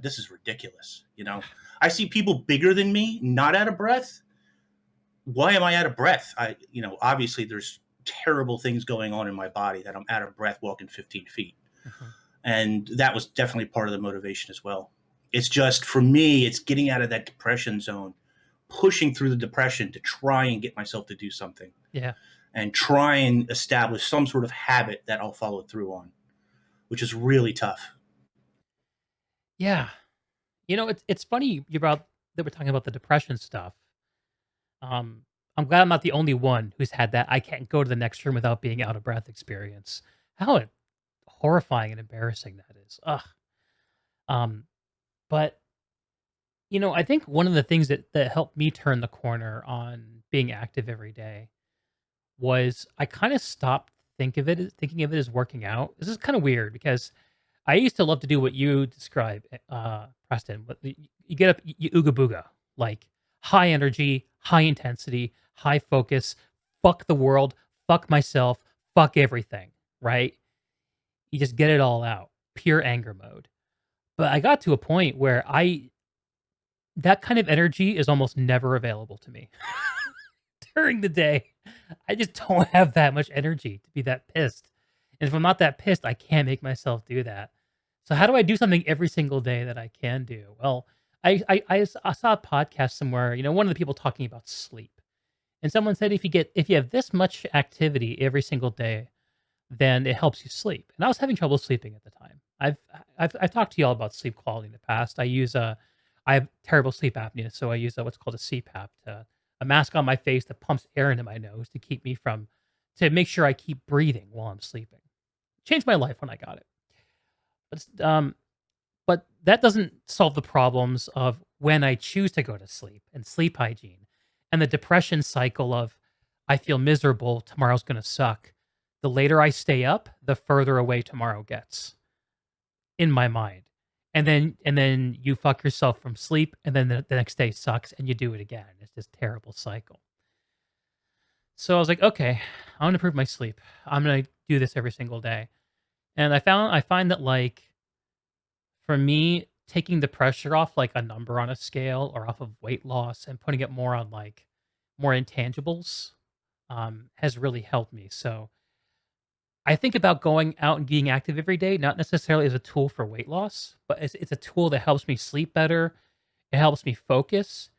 is ridiculous. I see people bigger than me not out of breath. Why am I out of breath? Obviously there's terrible things going on in my body that I'm out of breath walking 15 feet. Mhm. And that was definitely part of the motivation as well. It's just, for me, it's getting out of that depression zone, pushing through the depression to try and get myself to do something Yeah. and try and establish some sort of habit that I'll follow through on, which is really tough. Yeah. You know, it's funny you brought that we're talking about the depression stuff. Um, I'm glad I'm not the only one who's had that I can't go to the next room without being out of breath experience. How horrifying and embarrassing that is. Ugh. Um, but I think one of the things that helped me turn the corner on being active every day was I kind of stopped thinking of it as working out. This is kind of weird because I used to love to do what you describe, Preston. But you get up, you ooga booga, like high energy, high intensity, high focus, fuck the world, fuck myself, fuck everything, right? You just get it all out, pure anger mode. But I got to a point where that kind of energy is almost never available to me during the day. I just don't have that much energy to be that pissed. And if I'm not that pissed, I can't make myself do that. So how do I do something every single day that I can do? Well, I saw a podcast somewhere, one of the people talking about sleep. And someone said if you have this much activity every single day, then it helps you sleep. And I was having trouble sleeping at the time. I've talked to y'all about sleep quality in the past. I have terrible sleep apnea, so I use what's called a CPAP, a mask on my face that pumps air into my nose to make sure I keep breathing while I'm sleeping. Changed my life when I got it. But that doesn't solve the problems of when I choose to go to sleep and sleep hygiene and the depression cycle of I feel miserable, tomorrow's going to suck. The later I stay up, the further away tomorrow gets in my mind. And then you fuck yourself from sleep, and then the next day sucks and you do it again. It's this terrible cycle. So I was like, okay, I'm going to improve my sleep. I'm going to do this every single day. And I find that, like, for me, taking the pressure off like a number on a scale or off of weight loss and putting it more on like more intangibles has really helped me. So I think about going out and being active every day, not necessarily as a tool for weight loss, but it's a tool that helps me sleep better. It helps me focus.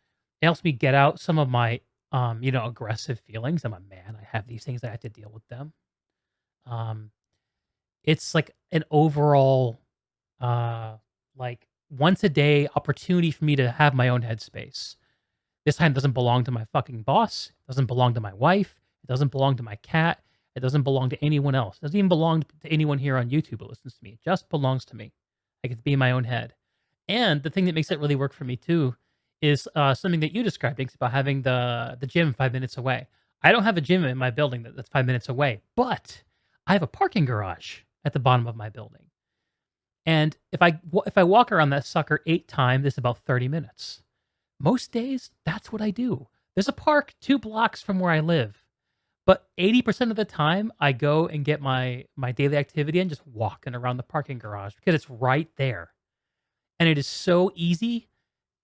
It helps me get out some of my, aggressive feelings. I'm a man. I have these things. I have to deal with them. It's like an overall, like once a day opportunity for me to have my own headspace. This time doesn't belong to my fucking boss. It doesn't belong to my wife. It doesn't belong to my cat. It doesn't belong to anyone else. It doesn't even belong to anyone here on YouTube who listens to me. It just belongs to me. I get to be in my own head. And the thing that makes it really work for me too is something that you described, Inks, about having the gym 5 minutes away. I don't have a gym in my building that's 5 minutes away, but I have a parking garage at the bottom of my building. And if I walk around that sucker 8 times, it's about 30 minutes. Most days, that's what I do. There's a park 2 blocks from where I live. But 80% of the time, I go and get my daily activity and just walking around the parking garage because it's right there. And it is so easy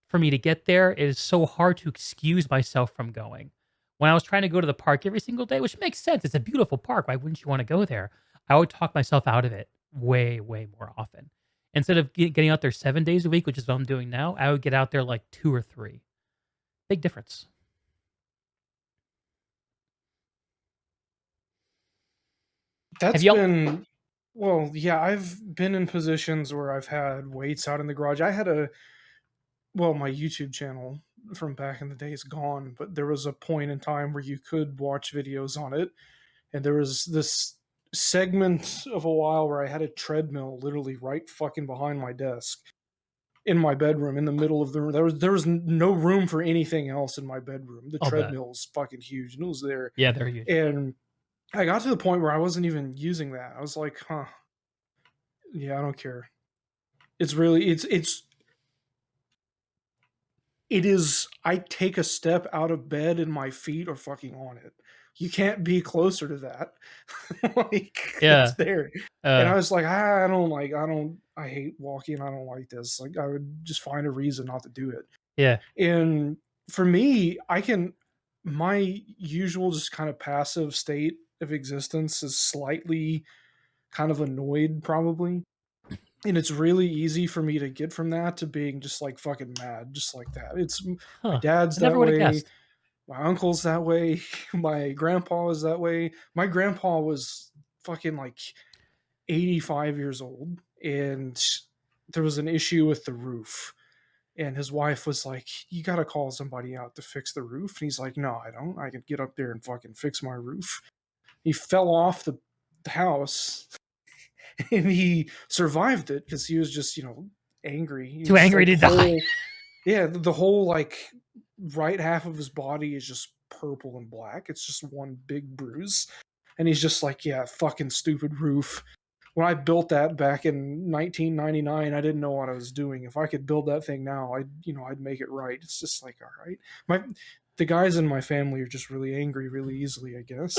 for me to get there. It is so hard to excuse myself from going. When I was trying to go to the park every single day, which makes sense, it's a beautiful park. Why wouldn't you want to go there? I would talk myself out of it way, way more often. Instead of getting out there 7 days a week, which is what I'm doing now, I would get out there like 2 or 3. Big difference. That's been, well, yeah, I've been in positions where I've had weights out in the garage. I had my YouTube channel from back in the day is gone, but there was a point in time where you could watch videos on it. And there was this segment of a while where I had a treadmill literally right fucking behind my desk in my bedroom, in the middle of the room. There was no room for anything else in my bedroom. The treadmill was fucking huge, and it was there. Yeah, they're huge. And I got to the point where I wasn't even using that. I was like, yeah, I don't care. It's really, it is, I take a step out of bed and my feet are fucking on it. You can't be closer to that. Yeah. It's there. And I was like, I hate walking. I don't like this. Like, I would just find a reason not to do it. Yeah. And for me, my usual just kind of passive state of existence is slightly kind of annoyed, probably. And it's really easy for me to get from that to being just like fucking mad, just like that. It's my dad's that way. My uncle's that way. My grandpa is that way. My grandpa was fucking like 85 years old, and there was an issue with the roof. And his wife was like, you got to call somebody out to fix the roof. And he's like, no, I don't. I can get up there and fucking fix my roof. He fell off the house and he survived it because he was just, angry. Too angry to die. Yeah, the whole like right half of his body is just purple and black. It's just one big bruise. And he's just like, yeah, fucking stupid roof. When I built that back in 1999, I didn't know what I was doing. If I could build that thing now, I'd make it right. It's just like, all right. The guys in my family are just really angry really easily, I guess.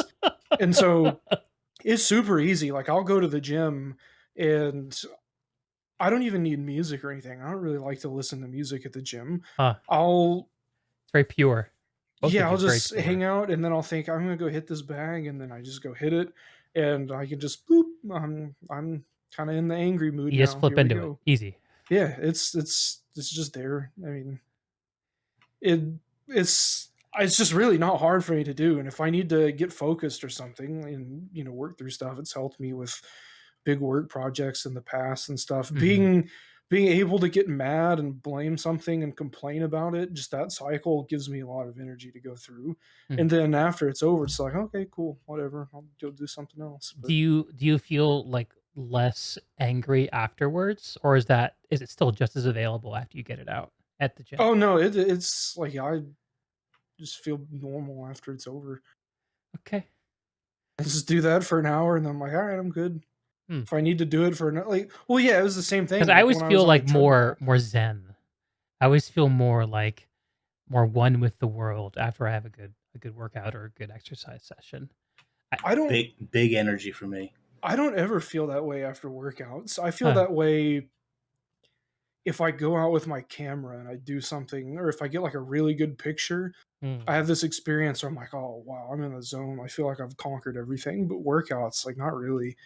And so it's super easy. Like I'll go to the gym and I don't even need music or anything. I don't really like to listen to music at the gym. Huh. I'll It's very pure. Both of I'll you very just pure. hang out and then I'll think I'm gonna go hit this bag and then I just go hit it and I can just boop. I'm kind of in the angry mood You now. just flip Here we into it. go. Easy. Yeah, it's just there. I mean, it it's just really not hard for me to do. And if I need to get focused or something and work through stuff, it's helped me with big work projects in the past and stuff. Being able to get mad and blame something and complain about it, just that cycle gives me a lot of energy to go through. And then after it's over, it's like, okay, cool, whatever, I'll go do something else. But Do you feel like less angry afterwards, or is it still just as available after you get it out at the gym? oh no, it's like I just feel normal after it's over. Okay. I just do that for an hour and then I'm like, all right, I'm good. Hmm. If I need to do it for well, yeah, it was the same thing. Because I like, always when feel was on the like treadmill. more zen. I always feel more like more one with the world after I have a good workout or a good exercise session. I don't Big energy for me. I don't ever feel that way after workouts. I feel Huh. that way if I go out with my camera and I do something, or if I get like a really good picture. I have this experience where I'm like, oh wow, I'm in the zone. I feel like I've conquered everything. But workouts, like, not really.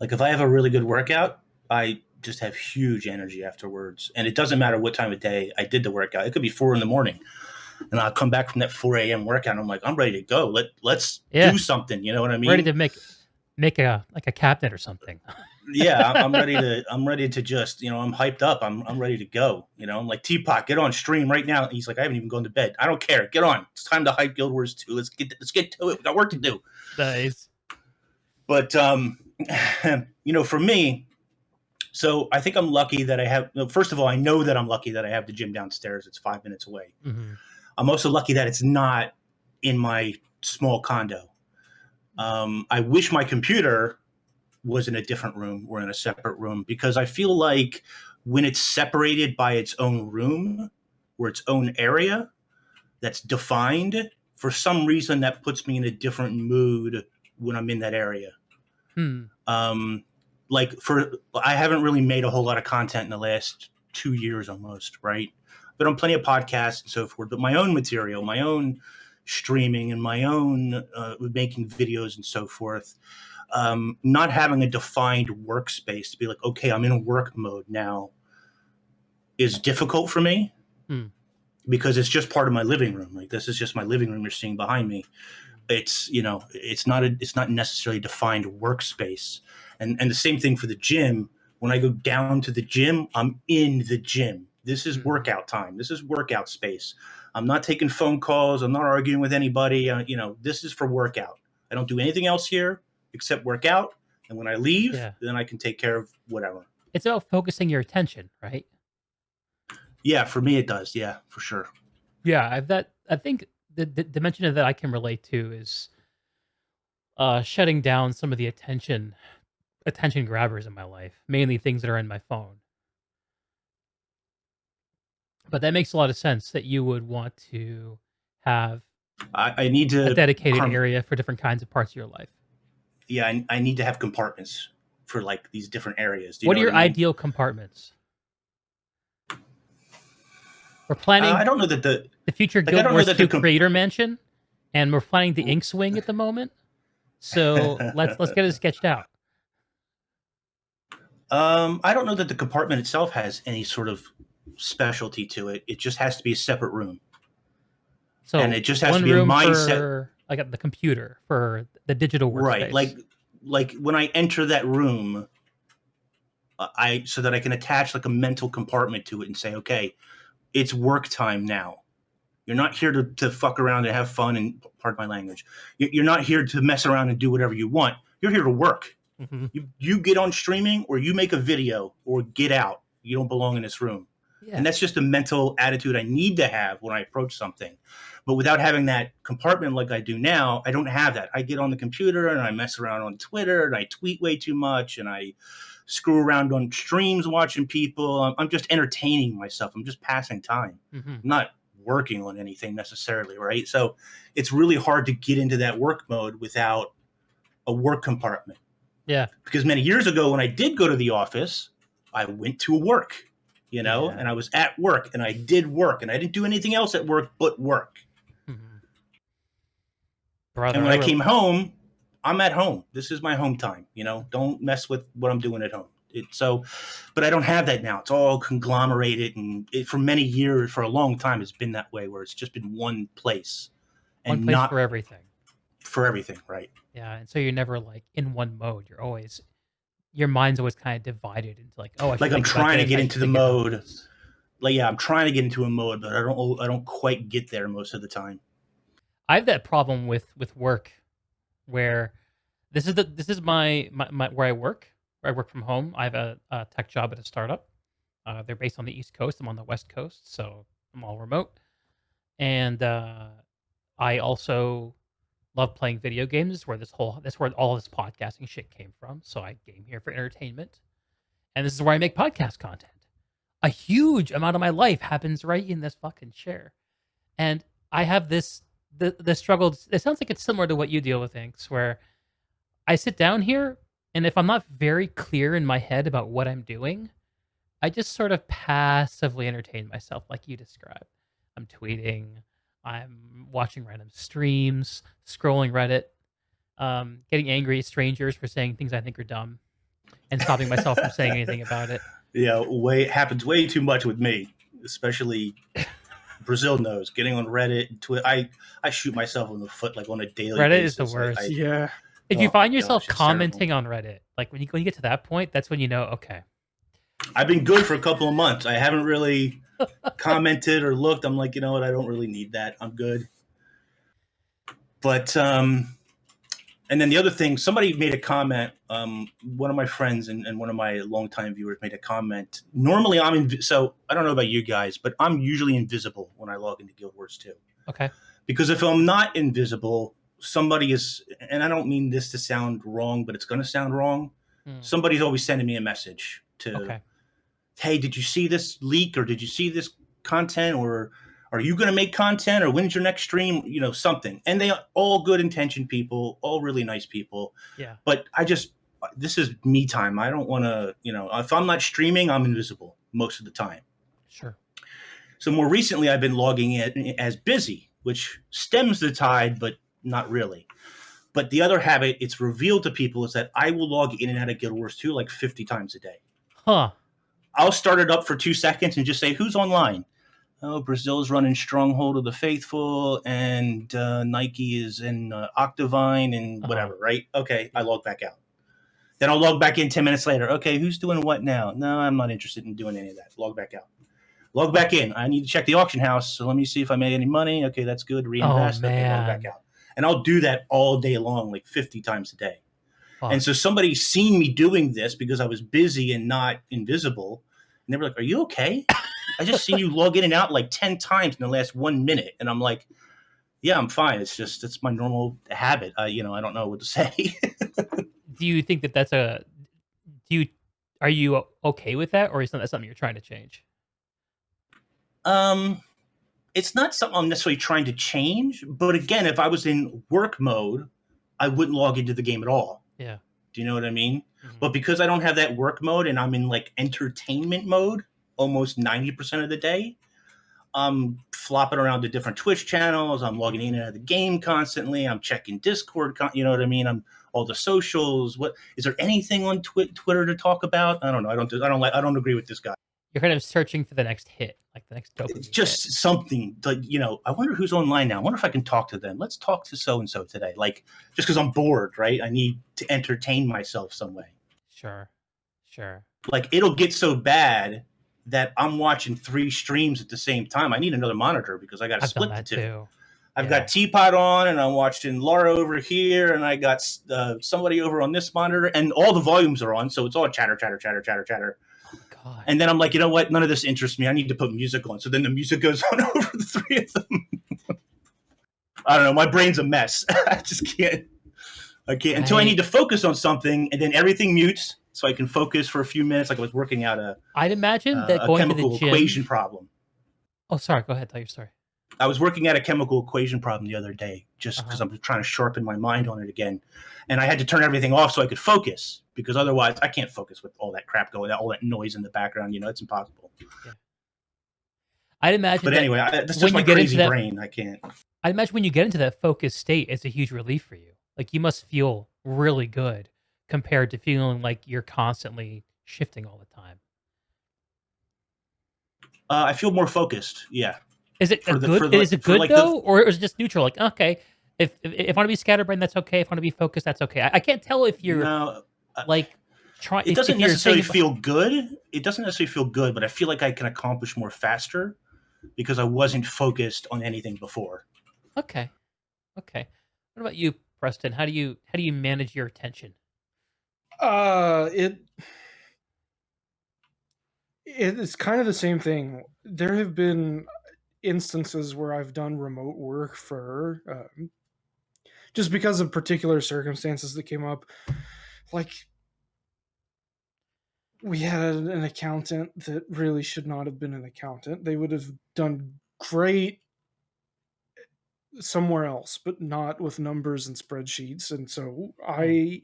Like if I have a really good workout, I just have huge energy afterwards. And it doesn't matter what time of day I did the workout. It could be 4 a.m. and I'll come back from that 4 a.m. workout and I'm like, I'm ready to go. Let's do something. You know what I mean? Ready to make a cabinet or something. Yeah, I'm ready to just, I'm hyped up. I'm ready to go. I'm like, Teapot, get on stream right now. And he's like, I haven't even gone to bed. I don't care. Get on. It's time to hype Guild Wars 2. Let's get to it. We got work to do. Nice. But for me, so I think I'm lucky that I have. First of all, I know that I'm lucky that I have the gym downstairs. It's 5 minutes away. Mm-hmm. I'm also lucky that it's not in my small condo. I wish my computer was in a different room or in a separate room, because I feel like when it's separated by its own room or its own area that's defined, for some reason that puts me in a different mood when I'm in that area. I haven't really made a whole lot of content in the last 2 years almost, right? But on plenty of podcasts and so forth, but my own material, my own streaming and my own making videos and so forth. Not having a defined workspace to be like, okay, I'm in work mode now is difficult for me because it's just part of my living room. Like, this is just my living room you're seeing behind me. It's, it's not necessarily a defined workspace. And the same thing for the gym. When I go down to the gym, I'm in the gym. This is workout time. This is workout space. I'm not taking phone calls. I'm not arguing with anybody. This is for workout. I don't do anything else here except work out, and when I leave, then I can take care of whatever. It's about focusing your attention, right? Yeah, for me it does. Yeah, for sure. Yeah, I think the dimension of that I can relate to is shutting down some of the attention grabbers in my life, mainly things that are in my phone. But that makes a lot of sense that you would want to have I need to a dedicated area for different kinds of parts of your life. Yeah, I need to have compartments for like these different areas. What are your ideal compartments? We're planning. I don't know that the future Guild Wars 2 creator mansion, and we're planning the Inks wing at the moment. So let's get it sketched out. I don't know that the compartment itself has any sort of specialty to it. It just has to be a separate room. So, and it just has to be a mindset. For, like, the computer for the digital workspace. Right, like when I enter that room, so that I can attach like a mental compartment to it and say, okay, it's work time now. You're not here to fuck around and have fun and, pardon my language, you're not here to mess around and do whatever you want. You're here to work. Mm-hmm. You get on streaming or you make a video or get out. You don't belong in this room. Yeah. And that's just a mental attitude I need to have when I approach something. But without having that compartment like I do now, I don't have that. I get on the computer and I mess around on Twitter and I tweet way too much and I screw around on streams watching people. I'm just entertaining myself. I'm just passing time. Mm-hmm. I'm not working on anything necessarily, right? So it's really hard to get into that work mode without a work compartment. Yeah. Because many years ago, when I did go to the office, I went to work, and I was at work and I did work and I didn't do anything else at work but work. Mm-hmm. Brother, and when I came home, I'm at home. This is my home time. Don't mess with what I'm doing at home. But I don't have that now. It's all conglomerated, and for many years, for a long time, it's been that way, where it's just been one place, and one place not for everything. For everything, right? Yeah, and so you're never like in one mode. Your mind's always kind of divided into like, oh, I'm trying to get into the mode. I'm trying to get into a mode, but I don't quite get there most of the time. I have that problem with work, where this is my where I work. Where I work from home. I have a tech job at a startup. They're based on the East Coast. I'm on the West Coast, so I'm all remote. And I also love playing video games. That's where all this podcasting shit came from. So I game here for entertainment, and this is where I make podcast content. A huge amount of my life happens right in this fucking chair, and I have the struggle. It sounds like it's similar to what you deal with, Inks, where I sit down here, and if I'm not very clear in my head about what I'm doing, I just sort of passively entertain myself like you described. I'm tweeting, I'm watching random streams, scrolling Reddit, getting angry at strangers for saying things I think are dumb, and stopping myself from saying anything about it. Yeah, happens way too much with me, especially Brazil knows. Getting on Reddit and Twitter, I shoot myself in the foot like on a daily Reddit basis. is the worst. Yeah. If you find yourself commenting on Reddit, like when you get to that point, that's when you know, okay. I've been good for a couple of months. I haven't really commented or looked. I'm like, you know what? I don't really need that. I'm good. But and then the other thing, somebody made a comment. One of my friends and one of my longtime viewers made a comment. Normally, so I don't know about you guys, but I'm usually invisible when I log into Guild Wars 2. Okay. Because if I'm not invisible, somebody is, and I don't mean this to sound wrong, but it's going to sound wrong. Somebody's always sending me a message to, hey, did you see this leak, or did you see this content, or are you going to make content, or when's your next stream? Something. And they are all good intentioned people, all really nice people. Yeah. But this is me time. I don't want to, if I'm not streaming, I'm invisible most of the time. Sure. So more recently, I've been logging in as busy, which stems the tide, but not really. But the other habit it's revealed to people is that I will log in and out of Guild Wars 2 like 50 times a day. Huh. I'll start it up for 2 seconds and just say, who's online? Oh, Brazil's running Stronghold of the Faithful, and Nike is in Octavine and whatever, right? Okay, I log back out. Then I'll log back in 10 minutes later. Okay, who's doing what now? No, I'm not interested in doing any of that. Log back out. Log back in. I need to check the auction house, so let me see if I made any money. Okay, that's good. Reinvest. Okay, log back out. And I'll do that all day long, like 50 times a day. Fuck. And so somebody's seen me doing this because I was busy and not invisible. And they were like, are you okay? I just seen you log in and out like 10 times in the last 1 minute. And I'm like, yeah, I'm fine. It's my normal habit. I don't know what to say. Do you think are you okay with that, or is that something you're trying to change? It's not something I'm necessarily trying to change, but again, if I was in work mode, I wouldn't log into the game at all. Yeah. Do you know what I mean? Mm-hmm. But because I don't have that work mode and I'm in like entertainment mode almost 90% of the day, I'm flopping around to different Twitch channels. I'm logging in and out of the game constantly. I'm checking Discord. You know what I mean? I'm all the socials. What is there anything on Twitter to talk about? I don't know. I don't agree with this guy. You're kind of searching for the next hit, like the next dopamine. It's just hit. Something like, I wonder who's online now. I wonder if I can talk to them. Let's talk to so-and-so today. Like, just because I'm bored, right? I need to entertain myself some way. Sure. Like, it'll get so bad that I'm watching 3 streams at the same time. I need another monitor because I got to split the two. Too. I've got Teapot on, and I'm watching Laura over here, and I got somebody over on this monitor, and all the volumes are on, so it's all chatter. God. And then I'm like, you know what? None of this interests me. I need to put music on. So then the music goes on over the 3 of them. I don't know. My brain's a mess. I just can't. I can't until I need to focus on something, and then everything mutes so I can focus for a few minutes. Like I was working out I'd imagine that going to the gym, equation problem. Oh, sorry. Go ahead. Tell your story. I was working at a chemical equation problem the other day just because I'm trying to sharpen my mind on it again. And I had to turn everything off so I could focus, because otherwise I can't focus with all that crap going on, all that noise in the background. It's impossible. Yeah. I'd imagine But that anyway, that's just when my you get into crazy that, brain. I can't. I'd imagine when you get into that focused state, it's a huge relief for you. Like, you must feel really good compared to feeling like you're constantly shifting all the time. I feel more focused. Yeah. Is it good though, or is it just neutral? Like, okay, if I want to be scatterbrained, that's okay. If I want to be focused, that's okay. I can't tell if you're like trying. It doesn't necessarily feel good. It doesn't necessarily feel good, but I feel like I can accomplish more faster because I wasn't focused on anything before. Okay. What about you, Preston? How do you manage your attention? It's kind of the same thing. There have been instances where I've done remote work for just because of particular circumstances that came up. Like, we had an accountant that really should not have been an accountant. They would have done great somewhere else, but not with numbers and spreadsheets. And so I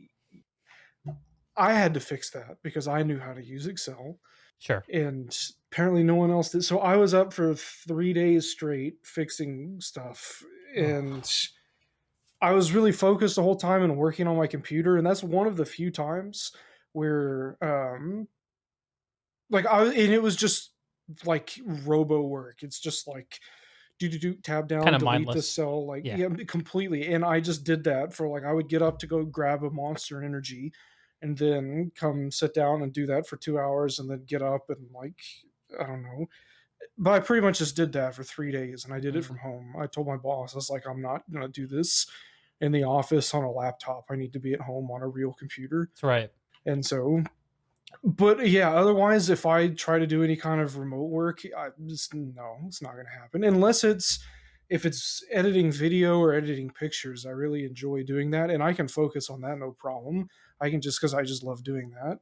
had to fix that because I knew how to use Excel. Sure. And apparently no one else did. So I was up for 3 days straight fixing stuff. And I was really focused the whole time and working on my computer. And that's one of the few times where, and it was just like robo work. It's just like, tab down, kind of delete mindless. this cell, completely. And I just did that for I would get up to go grab a Monster Energy and then come sit down and do that for 2 hours and then get up and I don't know. But I pretty much just did that for 3 days and I did it from home. I told my boss, I was like, I'm not going to do this in the office on a laptop. I need to be at home on a real computer. That's right. And so, but yeah, otherwise, if I try to do any kind of remote work, it's not going to happen unless if it's editing video or editing pictures. I really enjoy doing that, and I can focus on that no problem. I can because I just love doing that.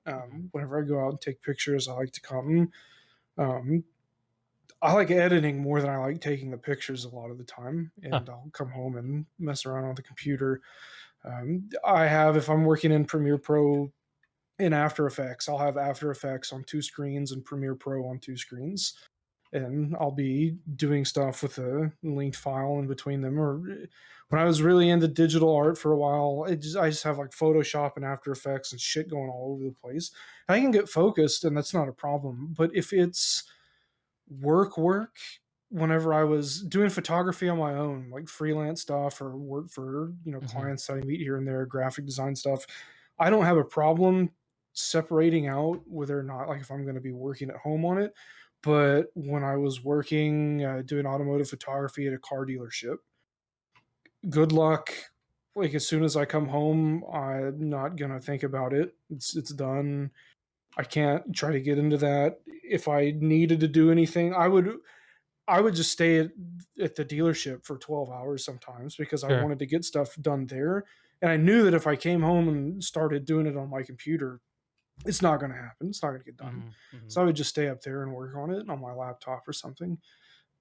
Whenever I go out and take pictures, I like to come. I like editing more than I like taking the pictures a lot of the time, and I'll come home and mess around on the computer. If I'm working in Premiere Pro in After Effects, I'll have After Effects on 2 screens and Premiere Pro on 2 screens. And I'll be doing stuff with a linked file in between them. Or when I was really into digital art for a while, I just have Photoshop and After Effects and shit going all over the place. I can get focused, and that's not a problem. But if it's work, whenever I was doing photography on my own, like freelance stuff or work for clients that I meet here and there, graphic design stuff, I don't have a problem separating out whether or not if I'm going to be working at home on it. But when I was working doing automotive photography at a car dealership, good luck. As soon as I come home, I'm not gonna think about it. It's done. I can't try to get into that. If I needed to do anything, I would just stay at the dealership for 12 hours sometimes because I wanted to get stuff done there. And I knew that if I came home and started doing it on my computer, it's not going to happen. It's not going to get done. So I would just stay up there and work on it on my laptop or something.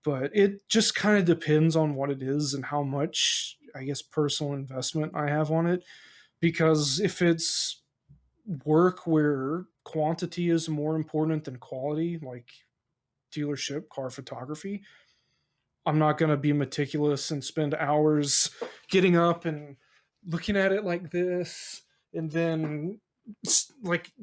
But it just kind of depends on what it is and how much, I guess, personal investment I have on it. Because if it's work where quantity is more important than quality, like dealership car photography, I'm not going to be meticulous and spend hours getting up and looking at it like this and then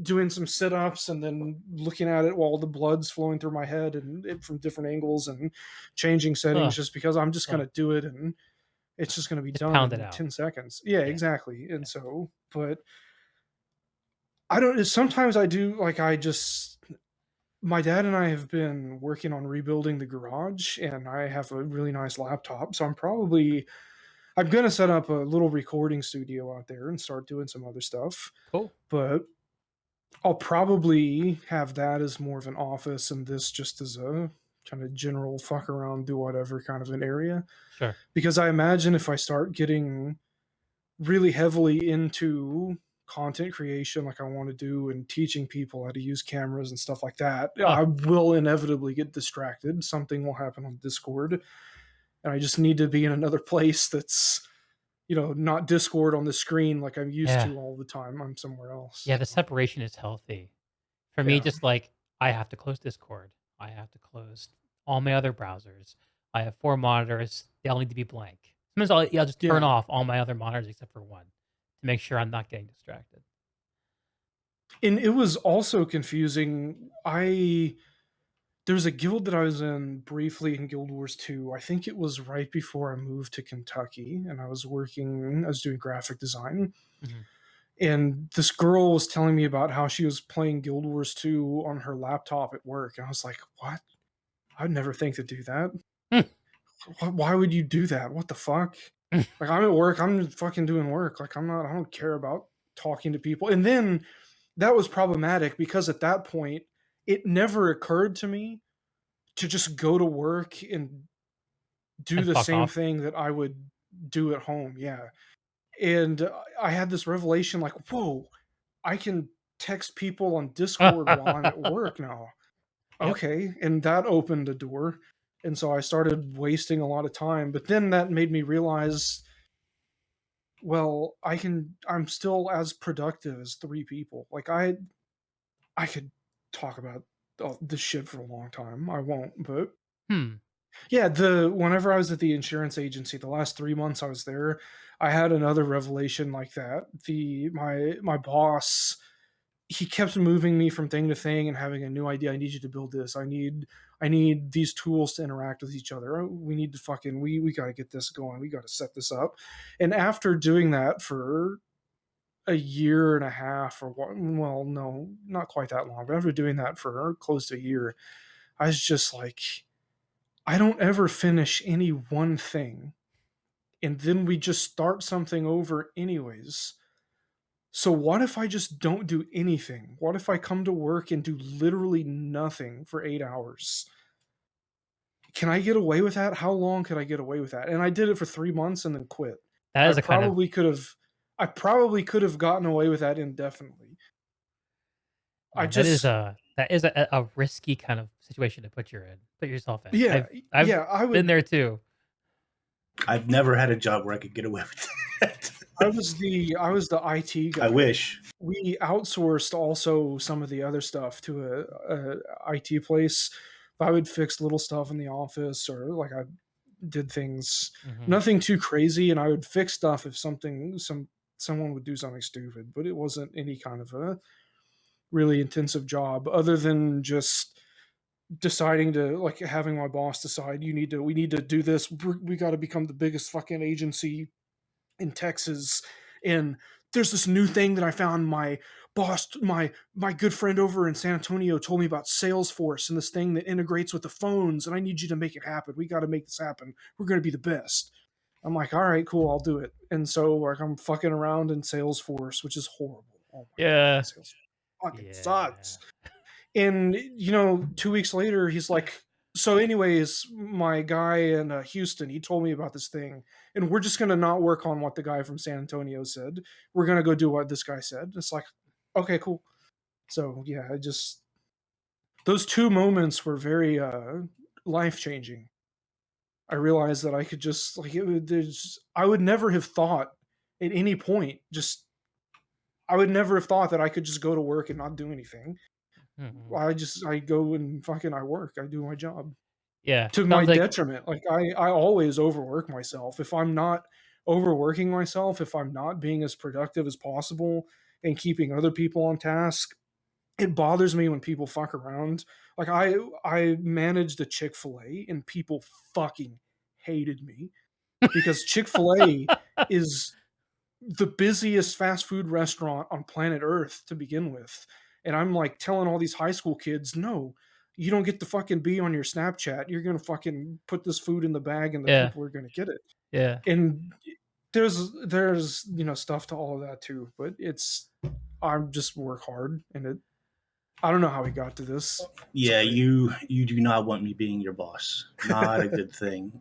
doing some sit-ups and then looking at it while the blood's flowing through my head and from different angles and changing settings just because I'm just going to do it and it's just going to be done in 10 seconds. Yeah, exactly. And so, but sometimes I do, my dad and I have been working on rebuilding the garage and I have a really nice laptop. So I'm going to set up a little recording studio out there and start doing some other stuff. Cool. But I'll probably have that as more of an office and this just as a kind of general fuck around, do whatever kind of an area. Sure. Because I imagine if I start getting really heavily into content creation like I want to do and teaching people how to use cameras and stuff like that, I will inevitably get distracted. Something will happen on Discord and I just need to be in another place that's, not Discord on the screen like I'm used Yeah. to all the time. I'm somewhere else. Yeah, the separation is healthy. For me, Yeah. just like I have to close Discord. I have to close all my other browsers. I have 4 monitors. They all need to be blank. Sometimes I'll just turn Yeah. off all my other monitors except for one to make sure I'm not getting distracted. And it was also confusing. There was a guild that I was in briefly in Guild Wars 2. I think it was right before I moved to Kentucky, and I was doing graphic design. Mhm. And this girl was telling me about how she was playing Guild Wars 2 on her laptop at work. And I was like, what? I'd never think to do that. Hmm. Why would you do that? What the fuck? Like, I'm at work. I'm fucking doing work. Like, I don't care about talking to people. And then that was problematic because at that point, it never occurred to me to just go to work and do And the fuck same off. thing that I would do at home. Yeah. And I had this revelation like, whoa, I can text people on Discord while I'm at work now. Yep. Okay. And that opened a door. And so I started wasting a lot of time. But then that made me realize, well, I'm still as productive as 3 people. Like I could talk about this shit for a long time. I won't, but Hmm. yeah, whenever I was at the insurance agency, the last 3 months I was there, I had another revelation like that. My boss, he kept moving me from thing to thing and having a new idea. I need you to build this. I need these tools to interact with each other. We need to fucking we got to get this going. We got to set this up. And after doing that for a year and a half or what, well, no, not quite that long, but after doing that for close to a year, I was just like, I don't ever finish any one thing. And then we just start something over anyways. So what if I just don't do anything? What if I come to work and do literally nothing for 8 hours? Can I get away with that? How long could I get away with that? And I did it for 3 months and then quit. That I is a kind of probably could have I probably could have gotten away with that indefinitely. I yeah, that is just a risky kind of situation to put yourself in. yeah, I've yeah, I been would there too. I've never had a job where I could get away with that. I was the IT guy. I wish. We outsourced also some of the other stuff to a IT place. I would fix little stuff in the office, or like I did things, Mhm. nothing too crazy, and I would fix stuff if someone would do something stupid, but it wasn't any kind of a really intensive job other than just deciding to, like, having my boss decide we need to do this. We got to become the biggest fucking agency in Texas, and there's this new thing that I found. My boss, my good friend over in San Antonio, told me about Salesforce and this thing that integrates with the phones, and I need you to make it happen. We got to make this happen. We're going to be the best. I'm like, all right, cool, I'll do it. And so, like, I'm fucking around in Salesforce, which is horrible. Oh my Yeah. god, Salesforce fucking Yeah. sucks. And 2 weeks later, he's like, so anyways, my guy in Houston, he told me about this thing, and we're just gonna not work on what the guy from San Antonio said. We're gonna go do what this guy said. It's like, okay, cool. So yeah, those 2 moments were very life changing. I realized that I could just, like, I would never have thought at any point, just I would never have thought that I could just go to work and not do anything. Mhm. I go and fucking I work. I do my job Yeah. to my Sounds like detriment. Like, I always overwork myself. If I'm not overworking myself, if I'm not being as productive as possible and keeping other people on task, it bothers me when people fuck around. Like, I managed a Chick-fil-A and people fucking hated me because Chick-fil-A is the busiest fast food restaurant on planet Earth to begin with. And I'm like telling all these high school kids, no, you don't get to fucking be on your Snapchat. You're going to fucking put this food in the bag and the yeah. people are going to get it. Yeah. And there's stuff to all of that too, but I'm just work hard, and I don't know how we got to this. Yeah, Sorry. you do not want me being your boss. Not a good thing.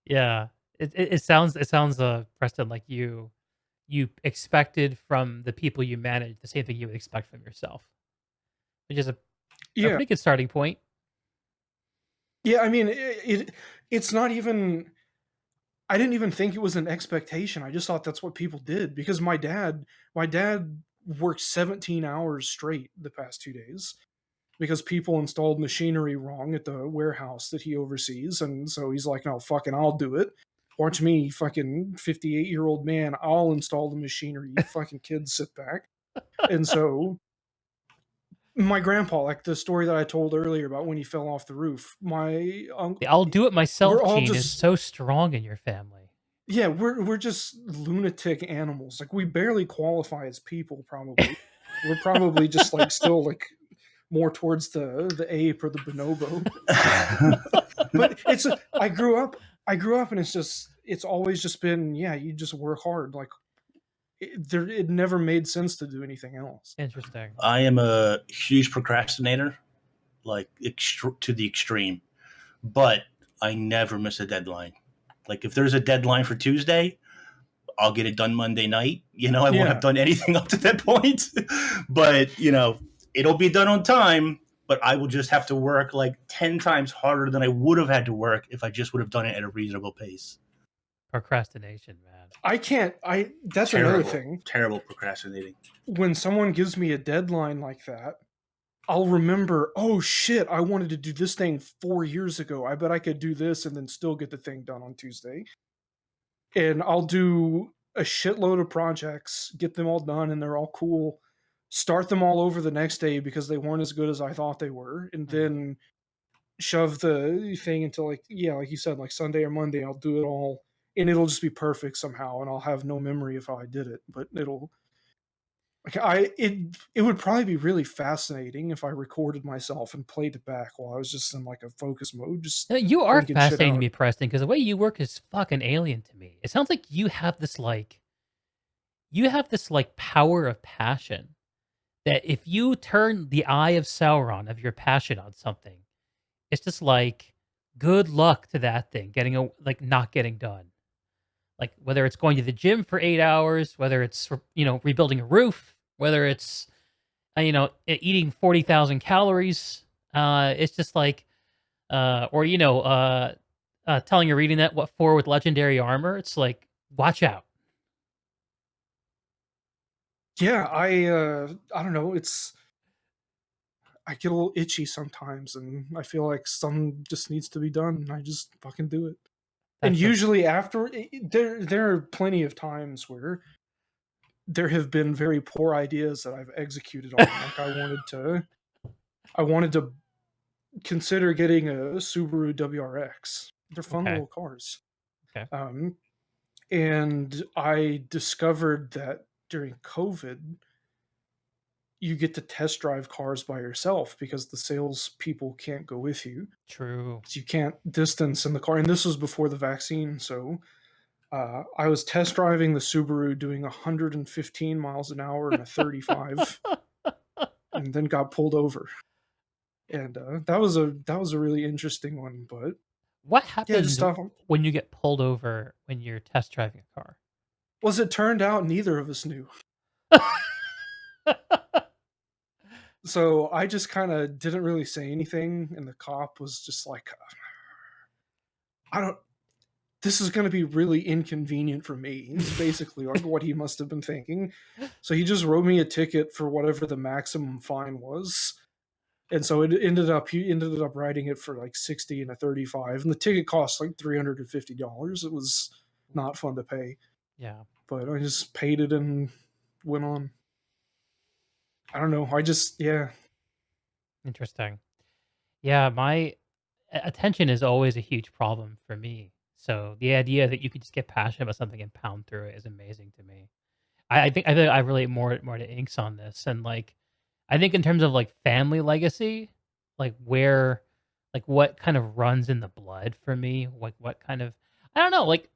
Yeah. It sounds Preston, like you expected from the people you manage the same thing you would expect from yourself, which is a Yeah. pretty good starting point. Yeah, I mean, it's not even. I didn't even think it was an expectation. I just thought that's what people did because my dad worked 17 hours straight the past 2 days because people installed machinery wrong at the warehouse that he oversees, and so he's like, "No, fucking, I'll do it. Watch me, fucking 58-year-old man. I'll install the machinery. You fucking kids sit back." And so my grandpa, like the story that I told earlier about when he fell off the roof, my The uncle, I'll do it myself we're all gene is just so strong in your family. yeah, we're just lunatic animals. Like we barely qualify as people. Probably we're probably just like still like more towards the ape or the bonobo. But it's I grew up, and it's always just been, yeah, you just work hard. Like it never made sense to do anything else. Interesting. I am a huge procrastinator, like to the extreme, but I never miss a deadline. Like if there's a deadline for Tuesday, I'll get it done Monday night. I won't Yeah, have done anything up to that point, but it'll be done on time. But I will just have to work like 10 times harder than I would have had to work if I just would have done it at a reasonable pace. Procrastination, man. I can't. I That's another Terrible, thing. terrible procrastinating. When someone gives me a deadline like that, I'll remember, oh shit, I wanted to do this thing 4 years ago. I bet I could do this and then still get the thing done on Tuesday. And I'll do a shitload of projects, get them all done, and they're all cool. Start them all over the next day because they weren't as good as I thought they were, and then shove the thing until like, yeah, like you said, like Sunday or Monday, I'll do it all, and it'll just be perfect somehow, and I'll have no memory of how I did it, but it'll like it would probably be really fascinating if I recorded myself and played it back while I was just in like a focus mode, just No, you are cranking shit fascinating to out. me, Preston, because the way you work is fucking alien to me. It sounds like you have this power of passion that if you turn the eye of Sauron of your passion on something, it's just like good luck to that thing not getting done. Like whether it's going to the gym for 8 hours, whether it's rebuilding a roof, whether it's eating 40,000 calories. It's just like or telling your reading that what for with legendary armor. It's like watch out. Yeah, I don't know, I get a little itchy sometimes, and I feel like some just needs to be done, and I just fucking do it. And That's a usually after, there are plenty of times where there have been very poor ideas that I've executed on. Like I wanted to consider getting a Subaru WRX. They're fun okay. little cars. Okay. And I discovered that during COVID, you get to test drive cars by yourself because the sales people can't go with you. True. You can't distance in the car. And this was before the vaccine. So I was test driving the Subaru doing 115 miles an hour in a 35 and then got pulled over. And that was a really interesting one. But What yeah, just happens stuff. when you get pulled over when you're test driving a car? Was it turned out neither of us knew. So I just kind of didn't really say anything. And the cop was just like, I don't, this is going to be really inconvenient for me. It's basically like what he must have been thinking. So he just wrote me a ticket for whatever the maximum fine was. And so he ended up writing it for like 60 and a 35. And the ticket cost like $350. It was not fun to pay. Yeah. But I just paid it and went on. I don't know. Yeah. Interesting. Yeah, my attention is always a huge problem for me. So the idea that you could just get passionate about something and pound through it is amazing to me. I think I relate more to Inks on this, and like I think in terms of like family legacy, like what kind of runs in the blood for me, like what kind of I don't know, like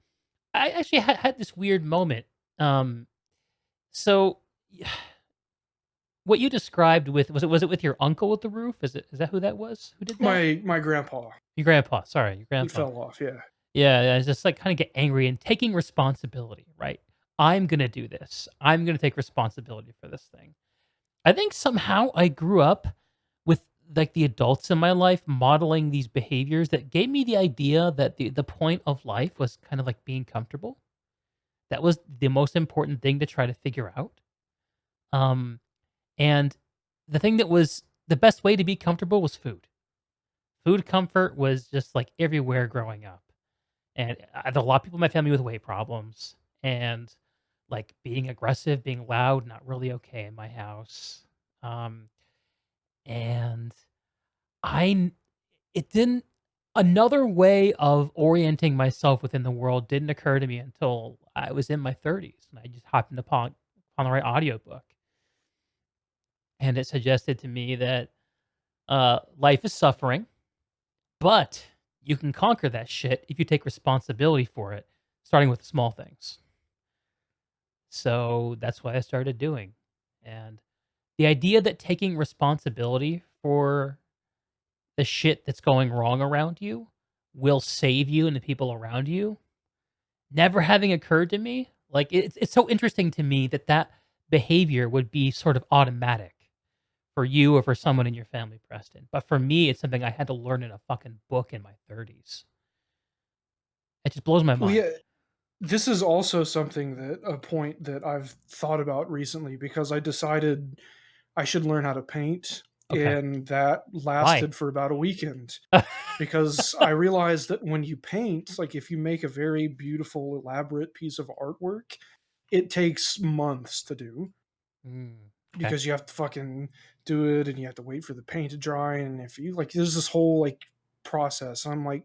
I actually had this weird moment. Um, so what you described with was it with your uncle with the roof? Is that who that was? Who did that? My grandpa, Your grandpa. Sorry, your he grandpa. fell off. Yeah. Yeah, yeah, it's just like kind of get angry and taking responsibility, right? I'm gonna do this. I'm gonna take responsibility for this thing. I think somehow I grew up with like the adults in my life modeling these behaviors that gave me the idea that the point of life was kind of like being comfortable. That was the most important thing to try to figure out. Um, and the thing that was the best way to be comfortable was food. Food comfort was just like everywhere growing up. And I had a lot of people in my family with weight problems and like being aggressive, being loud, not really okay in my house. Um, and I, n- it didn't, another way of orienting myself within the world didn't occur to me until I was in my 30s and I just happened upon the right audiobook. And it suggested to me that life is suffering, but you can conquer that shit if you take responsibility for it, starting with small things. So that's what I started doing. And the idea that taking responsibility for the shit that's going wrong around you will save you and the people around you never having occurred to me. Like it's so interesting to me that that behavior would be sort of automatic for you or for someone in your family, Preston. But for me, it's something I had to learn in a fucking book in my 30s. It just blows my Well, mind. yeah, this is also something that a point that I've thought about recently because I decided I should learn how to paint, Okay. and that Why? lasted for about a weekend because I realized that when you paint, like if you make a very beautiful, elaborate piece of artwork, it takes months to do Okay. because you have to fucking do it and you have to wait for the paint to dry. And if you like, there's this whole like process. I'm like,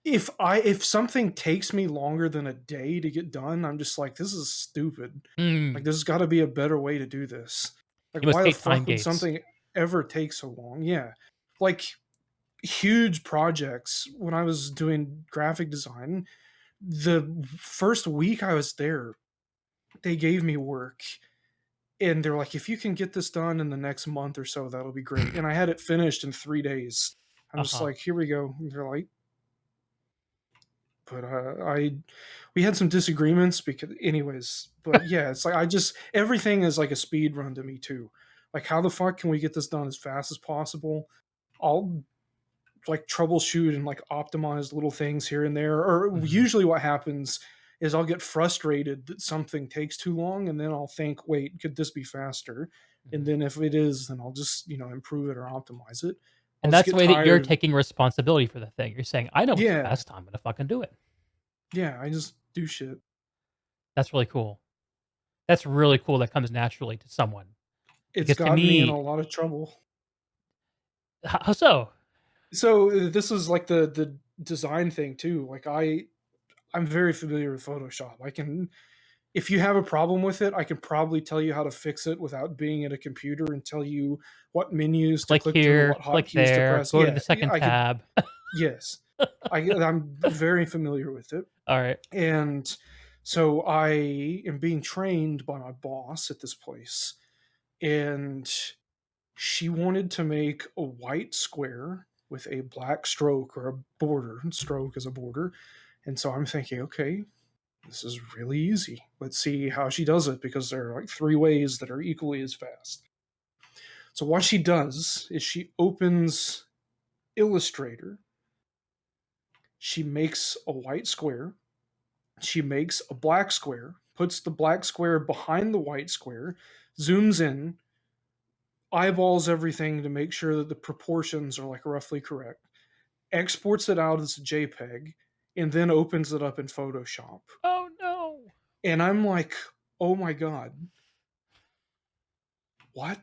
if something takes me longer than a day to get done, I'm just like, this is stupid. Like, Mm. there's got to be a better way to do this. Like, You must why the hate time fuck would gates. something ever take so long? Yeah, like huge projects. When I was doing graphic design, the first week I was there, they gave me work. And they're like, if you can get this done in the next month or so, that'll be great. And I had it finished in 3 days. I'm just Uh-huh. like, here we go. And they're like, but I we had some disagreements because anyways, but yeah, it's like I just everything is like a speed run to me too. Like how the fuck can we get this done as fast as possible? I'll like troubleshoot and like optimize little things here and there. Or Mhm. usually what happens is I'll get frustrated that something takes too long and then I'll think, wait, could this be faster? And Mhm. then if it is, then I'll just, improve it or optimize it. I'll And just that's the get way that you're tired. taking responsibility for the thing. You're saying, "I know what's Yeah. best. I'm gonna fucking do it." Yeah, I just do shit. That's really cool. That's really cool that comes naturally to someone. It's Because to gotten me in a me, lot of trouble. how so? So this is like the design thing too. Like I'm very familiar with Photoshop. I can if you have a problem with it, I can probably tell you how to fix it without being at a computer and tell you what menus to Click click through, here, what click hotkeys to there, press. go to Yeah, the second I could. tab. Yes, I'm very familiar with it, Alright. and so I am being trained by my boss at this place, and she wanted to make a white square with a black stroke or a border. Stroke is a border. And so I'm thinking, okay, this is really easy. Let's see how she does it because there are like three ways that are equally as fast. So what she does is she opens Illustrator, she makes a white square, she makes a black square, puts the black square behind the white square, zooms in, eyeballs everything to make sure that the proportions are like roughly correct, exports it out as a JPEG, and then opens it up in Photoshop. Oh, no. And I'm like, oh my God, what?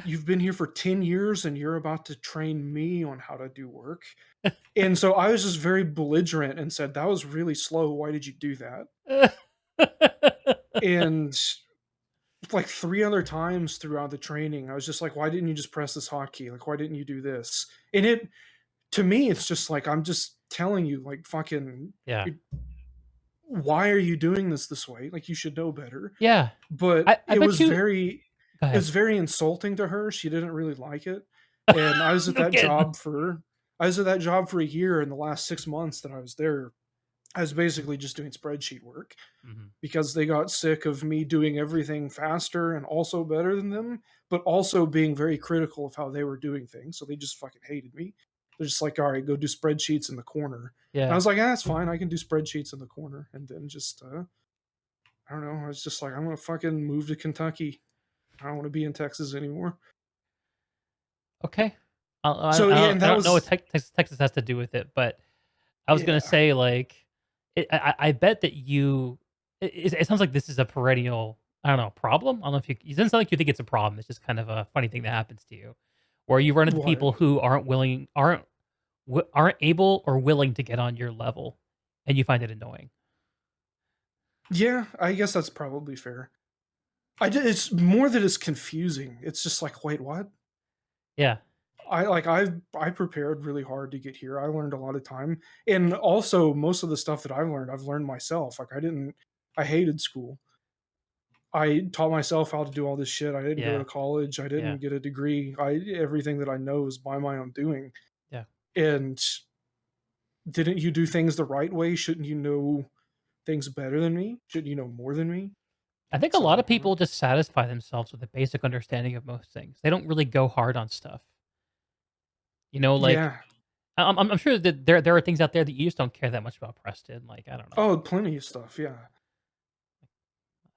You've been here for 10 years and you're about to train me on how to do work. And so I was just very belligerent and said, that was really slow. Why did you do that? And like three other times throughout the training, I was just like, why didn't you just press this hotkey? Like, why didn't you do this? And it, to me, it's just like, I'm just telling you, like, fucking, Yeah. why are you doing this way? Like, you should know better. Yeah. But I bet you go it ahead. was very insulting to her. She didn't really like it. And No kidding. I was at that job for a year. In the last 6 months that I was there, I was basically just doing spreadsheet work Mhm. because they got sick of me doing everything faster and also better than them, but also being very critical of how they were doing things. So they just fucking hated me. They're just like, all right, go do spreadsheets in the corner. And I Yeah. was like, that's fine. I can do spreadsheets in the corner. And then just, I don't know. I was just like, I'm going to fucking move to Kentucky. I don't want to be in Texas anymore. Okay. So yeah, and I that don't know what was, Texas has to do with it, but I was gonna yeah. say, like, I bet that it sounds like this is a perennial, I don't know, problem? I don't know if it doesn't sound like you think it's a problem, it's just kind of a funny thing that happens to you, where you run into What? people who aren't able or willing to get on your level, and you find it annoying. Yeah, I guess that's probably fair. It's more that it's confusing. It's just like, wait, what? Yeah. I prepared really hard to get here. I learned a lot of time, and also most of the stuff that I've learned myself. Like I hated school. I taught myself how to do all this shit. I didn't go Yeah. to college. I Yeah. didn't get a degree. Everything that I know is by my own doing. Yeah. And didn't you do things the right way? Shouldn't you know things better than me? Shouldn't you know more than me? I think a lot So of people just satisfy themselves with a basic understanding of most things. They don't really go hard on stuff. You know, like, yeah. I'm sure that there are things out there that you just don't care that much about, Preston, like, I don't know. Oh, plenty of stuff. Yeah.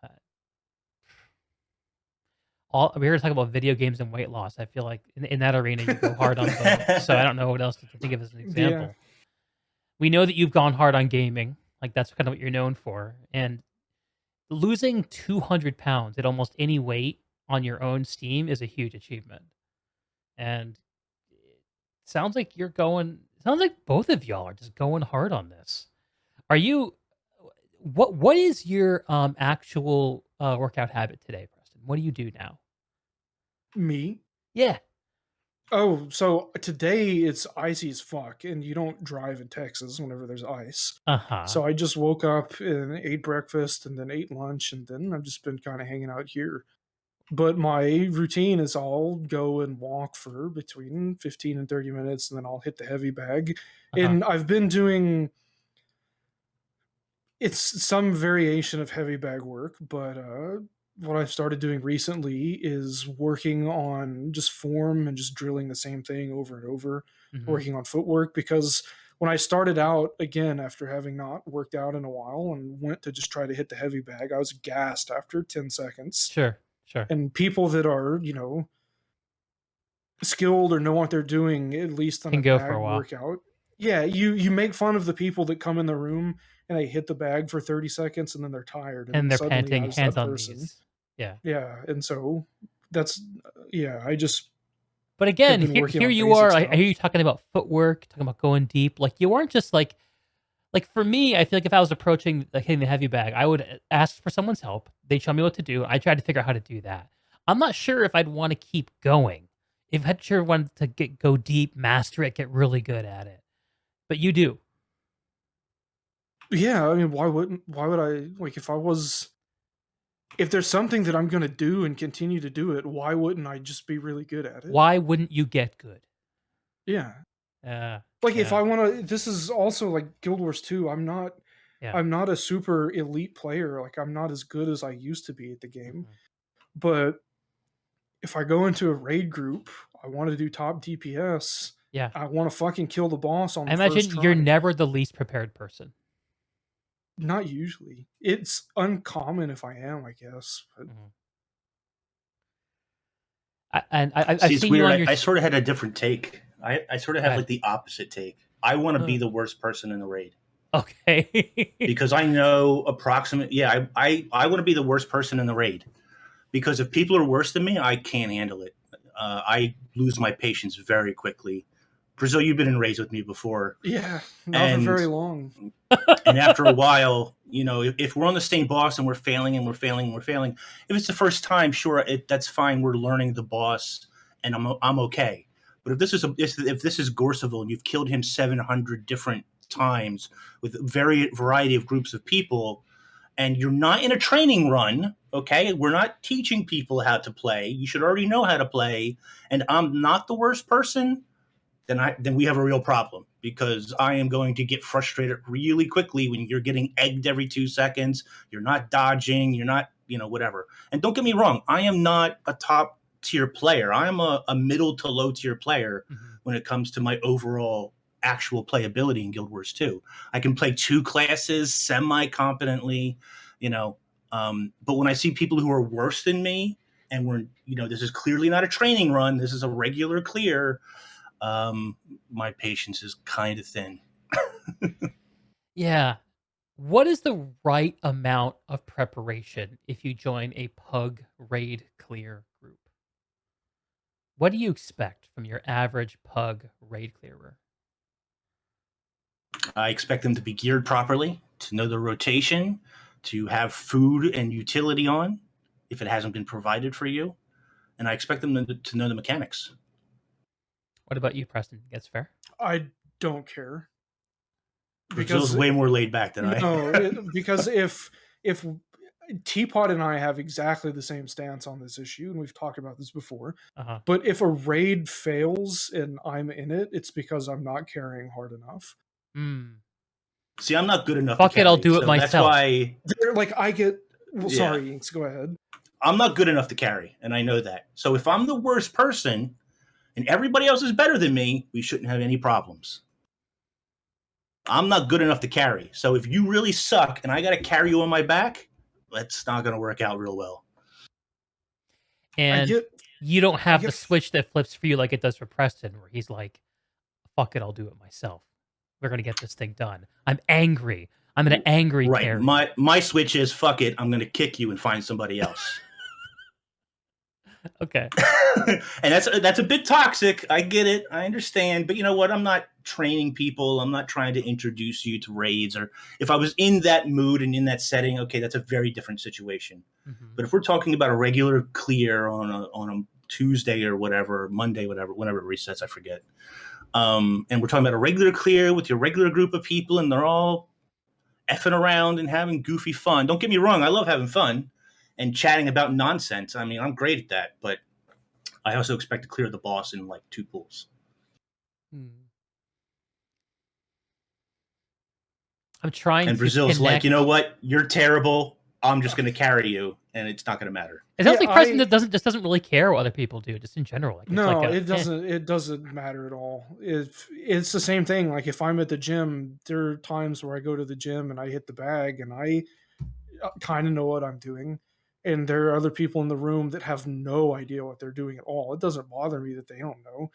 Uh, all we were talking about video games and weight loss. I feel like in that arena, you go hard on both. So I don't know what else to think of as an Yeah. example. We know that you've gone hard on gaming, like that's kind of what you're known for. And losing 200 pounds at almost any weight on your own steam is a huge achievement. And it sounds like both of y'all are just going hard on this. Are you? What is your actual workout habit today, Preston? What do you do now? Me. Yeah. Oh, so today it's icy as fuck, and you don't drive in Texas whenever there's ice. Uh huh. So I just woke up and ate breakfast and then ate lunch, and then I've just been kind of hanging out here. But my routine is I'll go and walk for between 15 and 30 minutes, and then I'll hit the heavy bag. Uh huh. And I've been doing it's some variation of heavy bag work, but what I've started doing recently is working on just form and just drilling the same thing over and over, Hmm. working on footwork. Because when I started out, again, after having not worked out in a while and went to just try to hit the heavy bag, I was gassed after 10 seconds. Sure. Sure. And people that are, skilled or know what they're doing, at least on Can a go for bag a while, workout, yeah, you make fun of the people that come in the room and they hit the bag for 30 seconds and then they're tired, and then and they're suddenly I panting, was hands that on person. knees. Yeah. Yeah, and so that's yeah, I just But have again, been working here on you basic are. I stuff. hear you talking about footwork, talking about going deep. Like you aren't just like for me. I feel like if I was approaching like hitting the heavy bag, I would ask for someone's help. They'd show me what to do. I tried to figure out how to do that. I'm not sure if I'd want to keep going. If I'd sure wanted to go deep, master it, get really good at it. But you do. Yeah, I mean, why would I, like, if there's something that I'm going to do and continue to do it, why wouldn't I just be really good at it? Why wouldn't you get good? Yeah. Uh, Like if yeah. I want to, this is also like Guild Wars 2. Yeah. I'm not a super elite player. Like I'm not as good as I used to be at the game. Mhm. But if I go into a raid group, I want to do top DPS. Yeah. I want to fucking kill the boss on I the first imagine you're try. never the least prepared person. Not usually. It's uncommon if I am, I guess. But Mhm. I've See, it's seen you weird. on I, your. I sort of had a different take. I sort of Go have ahead. like the opposite take. I want to be Uh, the worst person in the raid okay. because I know approximate. Yeah, I want to be the worst person in the raid because if people are worse than me, I can't handle it. I lose my patience very quickly. Brazil, you've been in raids with me before, yeah, not for and very long. and after a while, if we're on the same boss and we're failing and we're failing and we're failing, if it's the first time, sure, that's fine. We're learning the boss, and I'm okay. But if this is Gorseville and you've killed him 700 different times with a variety of groups of people, and you're not in a training run, okay, we're not teaching people how to play. You should already know how to play, and I'm not the worst person. then we have a real problem, because I am going to get frustrated really quickly when you're getting egged every 2 seconds. You're not dodging. You're not, whatever. And don't get me wrong. I am not a top tier player. I am a middle to low tier player when it comes to my overall actual playability in Guild Wars 2. I can play 2 classes semi-competently, but when I see people who are worse than me, and this is clearly not a training run, this is a regular clear, my patience is kind of thin. Yeah. What is the right amount of preparation if you join a pug raid clear group? What do you expect from your average pug raid clearer? I expect them to be geared properly, to know the rotation, to have food and utility on if it hasn't been provided for you, and I expect them to know the mechanics. What about you, Preston? That's fair? I don't care. Brazil's way more laid back than I. No, because if Teapot and I have exactly the same stance on this issue, and we've talked about this before. But if a raid fails and I'm in it, it's because I'm not carrying hard enough. See, I'm not good enough. Fuck it, I'll do it myself. That's why. I get. Well, sorry, Inks, go ahead. I'm not good enough to carry, and I know that. So if I'm the worst person, and everybody else is better than me, we shouldn't have any problems. I'm not good enough to carry. So if you really suck and I got to carry you on my back, that's not going to work out real well. And you don't have the switch that flips for you like it does for Preston, where he's like, fuck it, I'll do it myself. We're going to get this thing done. I'm angry. I'm an angry carry. My switch is, fuck it, I'm going to kick you and find somebody else. Okay. And that's a bit toxic. I get it. I understand. But you know what? I'm not training people. I'm not trying to introduce you to raids. Or if I was in that mood and in that setting, okay, that's a very different situation. But if we're talking about a regular clear on a Tuesday or whatever, Monday, whatever, whenever it resets, I forget. And we're talking about a regular clear with your regular group of people, and they're all effing around and having goofy fun. Don't get me wrong. I love having fun and chatting about nonsense. I mean, I'm great at that, but I also expect to clear the boss in like 2 pulls. I'm trying and to Brazil's connect. Like, you know what? You're terrible. I'm just going to carry you, and it's not going to matter. It sounds like Preston doesn't really care what other people do, just in general. Like, it doesn't. It doesn't matter at all. It's the same thing. Like if I'm at the gym, there are times where I go to the gym and I hit the bag and I kind of know what I'm doing. And there are other people in the room that have no idea what they're doing at all. It doesn't bother me that they don't know.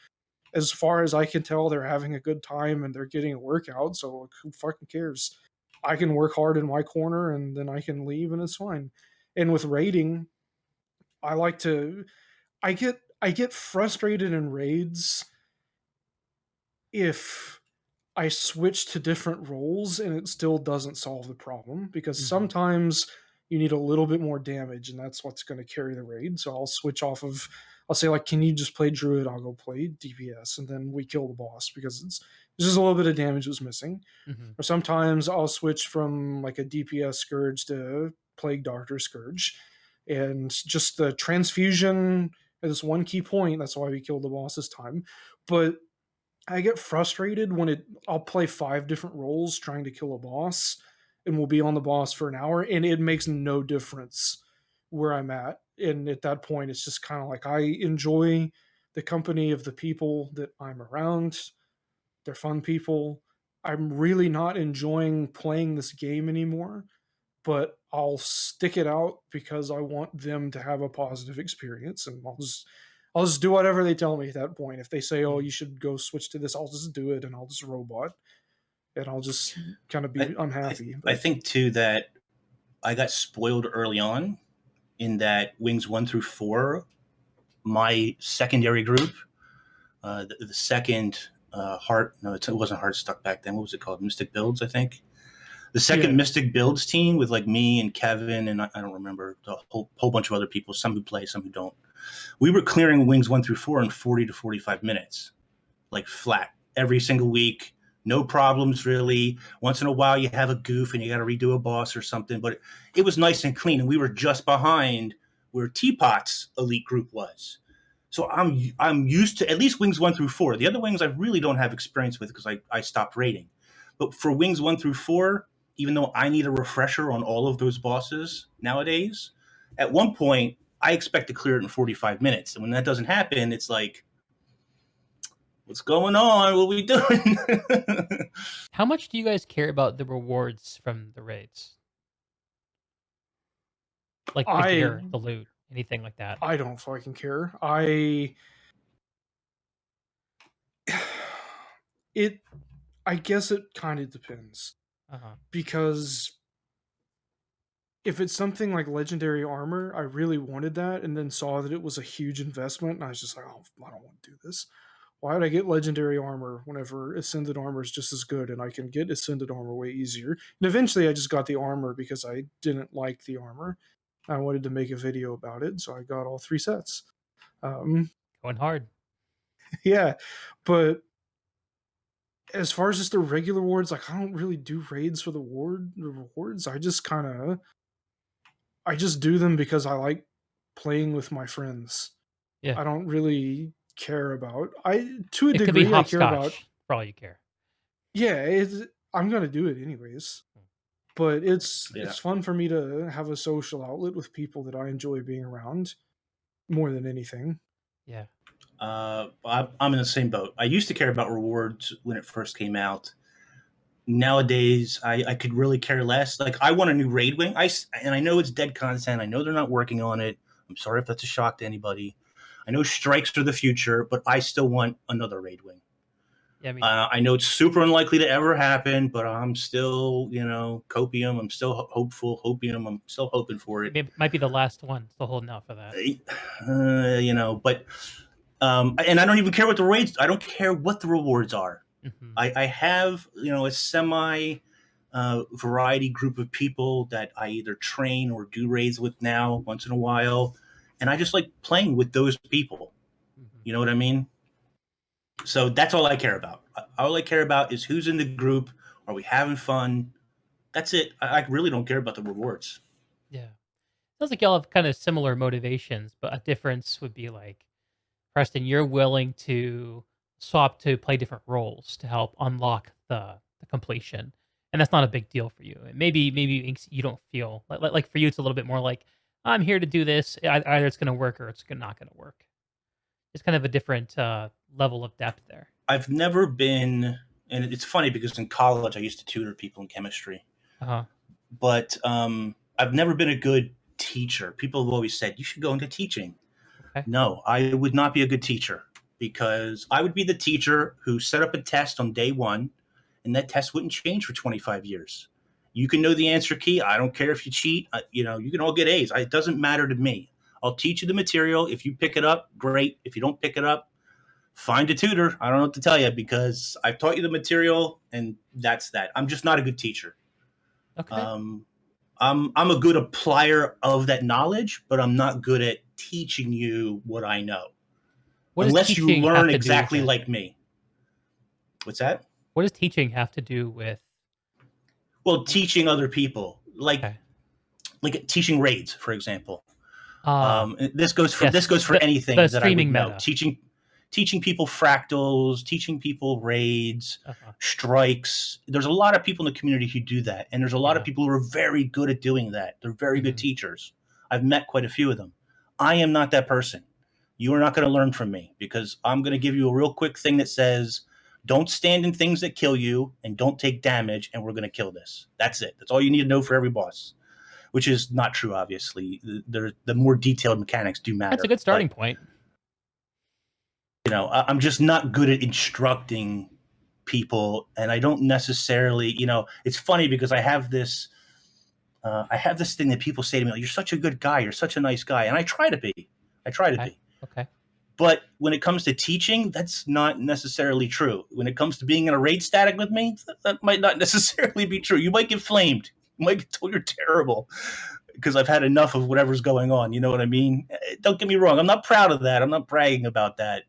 As far as I can tell, they're having a good time and they're getting a workout. So who fucking cares? I can work hard in my corner and then I can leave and it's fine. And with raiding, I get frustrated in raids if I switch to different roles and it still doesn't solve the problem, because sometimes you need a little bit more damage and that's what's going to carry the raid. So I'll switch off of, I'll say like, can you just play Druid? I'll go play DPS and then we kill the boss because it's just a little bit of damage was missing. Or sometimes I'll switch from like a DPS Scourge to Plague Doctor Scourge, and just the transfusion is one key point. That's why we killed the boss this time. But I get frustrated when I'll play 5 different roles trying to kill a boss, and we'll be on the boss for an hour, and it makes no difference where I'm at. And at that point, it's just kind of like I enjoy the company of the people that I'm around. They're fun people. I'm really not enjoying playing this game anymore, but I'll stick it out because I want them to have a positive experience, and I'll just do whatever they tell me at that point. If they say, oh, you should go switch to this, I'll just do it, and I'll just robot, and I'll just kind of be unhappy. I think, too, that I got spoiled early on in that Wings 1 through 4, my secondary group, the second it wasn't Heartstuck back then. What was it called? Mystic Builds, I think. The second Mystic Builds team with like me and Kevin and I don't remember, the whole bunch of other people, some who play, some who don't. We were clearing Wings 1 through 4 in 40 to 45 minutes, like flat, every single week. No problems, really. Once in a while, you have a goof and you got to redo a boss or something, but it was nice and clean. And we were just behind where Teapot's elite group was. So I'm used to at least wings 1 through 4. The other wings I really don't have experience with because I stopped raiding. But for wings 1 through 4, even though I need a refresher on all of those bosses nowadays, at one point I expect to clear it in 45 minutes. And when that doesn't happen, it's like, what's going on? What are we doing? How much do you guys care about the rewards from the raids? Like the gear, the loot, anything like that? I don't fucking care. I guess it kind of depends. Because if it's something like legendary armor, I really wanted that and then saw that it was a huge investment and I was just like, oh, I don't want to do this. Why would I get legendary armor whenever ascended armor is just as good and I can get ascended armor way easier? And eventually I just got the armor because I didn't like the armor. I wanted to make a video about it, so I got all 3 sets. Going hard. Yeah, but as far as just the regular rewards, like I don't really do raids for the rewards. I just do them because I like playing with my friends. Yeah. I don't really care about. To a It could be degree, I care about. hopscotch for all you care. Yeah, I'm gonna do it anyways. But it's fun for me to have a social outlet with people that I enjoy being around more than anything. Yeah. I'm in the same boat. I used to care about rewards when it first came out. Nowadays, I could really care less. Like, I want a new raid wing. And I know it's dead content. I know they're not working on it. I'm sorry if that's a shock to anybody. I know strikes are the future, but I still want another raid wing. Yeah, I know it's super unlikely to ever happen, but I'm still, copium. I'm still hopeful. Hopium. I'm still hoping for it. It might be the last one. Still holding out for that. But and I don't even care what the raids. I don't care what the rewards are. Mm-hmm. I have a semi variety group of people that I either train or do raids with now once in a while, and I just like playing with those people. Mm-hmm. You know what I mean? So that's all I care about. All I care about is who's in the group. Are we having fun? That's it. I really don't care about the rewards. Yeah. Sounds like y'all have kind of similar motivations, but a difference would be like, Preston, you're willing to swap to play different roles to help unlock the completion. And that's not a big deal for you. Maybe you don't feel like for you, it's a little bit more like, I'm here to do this. Either it's going to work or it's not going to work. It's kind of a different level of depth there. I've never been, and it's funny because in college I used to tutor people in chemistry. But I've never been a good teacher. People have always said, you should go into teaching. Okay. No, I would not be a good teacher because I would be the teacher who set up a test on day 1 and that test wouldn't change for 25 years. You can know the answer key. I don't care if you cheat. You can all get A's. It doesn't matter to me. I'll teach you the material. If you pick it up, great. If you don't pick it up, find a tutor. I don't know what to tell you because I've taught you the material and that's that. I'm just not a good teacher. Okay. I'm a good applier of that knowledge, but I'm not good at teaching you what I know. Unless you learn exactly like me. What's that? What does teaching have to do with? Well, teaching other people, like teaching raids, for example. This goes for anything that I would know. Teaching people fractals, teaching people raids, strikes. There's a lot of people in the community who do that. And there's a lot of people who are very good at doing that. They're very good teachers. I've met quite a few of them. I am not that person. You are not going to learn from me because I'm going to give you a real quick thing that says, don't stand in things that kill you and don't take damage. And we're going to kill this. That's it. That's all you need to know for every boss, which is not true. Obviously, the more detailed mechanics do matter. That's a good starting point. I'm just not good at instructing people, and I don't necessarily, it's funny because I have this thing that people say to me, you're such a good guy, you're such a nice guy, and I try to be. Okay. But when it comes to teaching, that's not necessarily true. When it comes to being in a raid static with me, that might not necessarily be true. You might get flamed. You might get told you're terrible because I've had enough of whatever's going on. You know what I mean? Don't get me wrong. I'm not proud of that. I'm not bragging about that.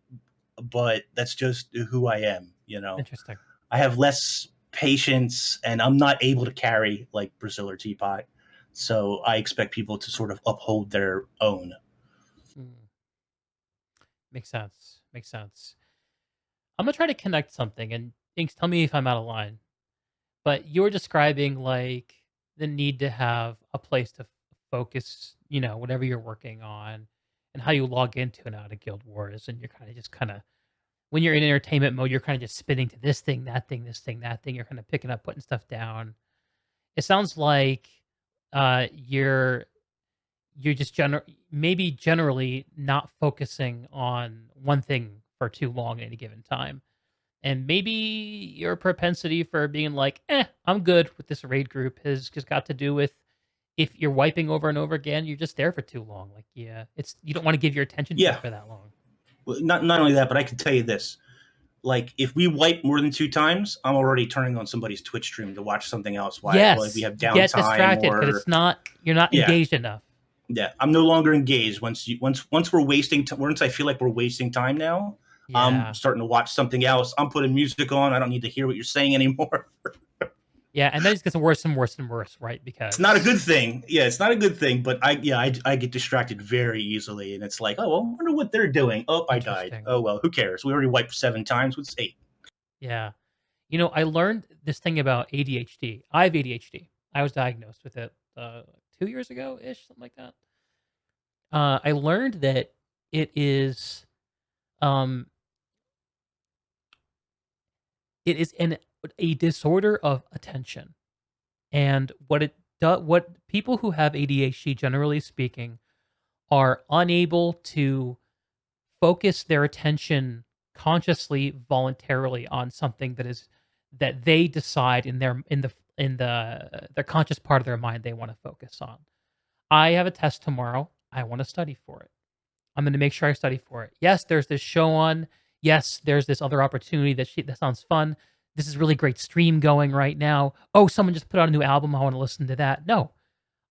But that's just who I am, Interesting. I have less patience and I'm not able to carry like Brazil or Teapot. So I expect people to sort of uphold their own. Makes sense. Makes sense. I'm gonna try to connect something, and Inks, tell me if I'm out of line. But you're describing like the need to have a place to focus, whatever you're working on, and how you log into and out of Guild Wars, and you're kind of when you're in entertainment mode, you're kind of just spinning to this thing, that thing, this thing, that thing. You're kind of picking up, putting stuff down. It sounds like you're just maybe generally not focusing on one thing for too long at any given time. And maybe your propensity for being like, I'm good with this raid group has just got to do with if you're wiping over and over again, you're just there for too long. Like, yeah, you don't want to give your attention to Yeah. it for that long. Well, not only that, but I can tell you this. Like, if we wipe more than 2 times, I'm already turning on somebody's Twitch stream to watch something else. Yes, if we have get downtime distracted because you're not Yeah. engaged enough. Yeah, I'm no longer engaged. Once we're wasting once I feel like we're wasting time now, Yeah. I'm starting to watch something else. I'm putting music on. I don't need to hear what you're saying anymore. Yeah, and then it gets worse and worse and worse, right? Because It's not a good thing. Yeah, it's not a good thing. But I get distracted very easily, and it's like, oh, well, I wonder what they're doing. Oh, I died. Interesting. Oh well, who cares? We already wiped 7 times. What's 8? Yeah. I learned this thing about ADHD. I have ADHD. I was diagnosed with it 2 years ago-ish, something like that. I learned that it is um it is a disorder of attention. And what people who have ADHD, generally speaking, are unable to focus their attention consciously, voluntarily on something that they decide in their conscious part of their mind they want to focus on. I have a test tomorrow. I want to study for it. I'm going to make sure I study for it. Yes, there's this show on. Yes, there's this other opportunity that sounds fun. This is really great stream going right now. Oh, someone just put out a new album. I want to listen to that. No,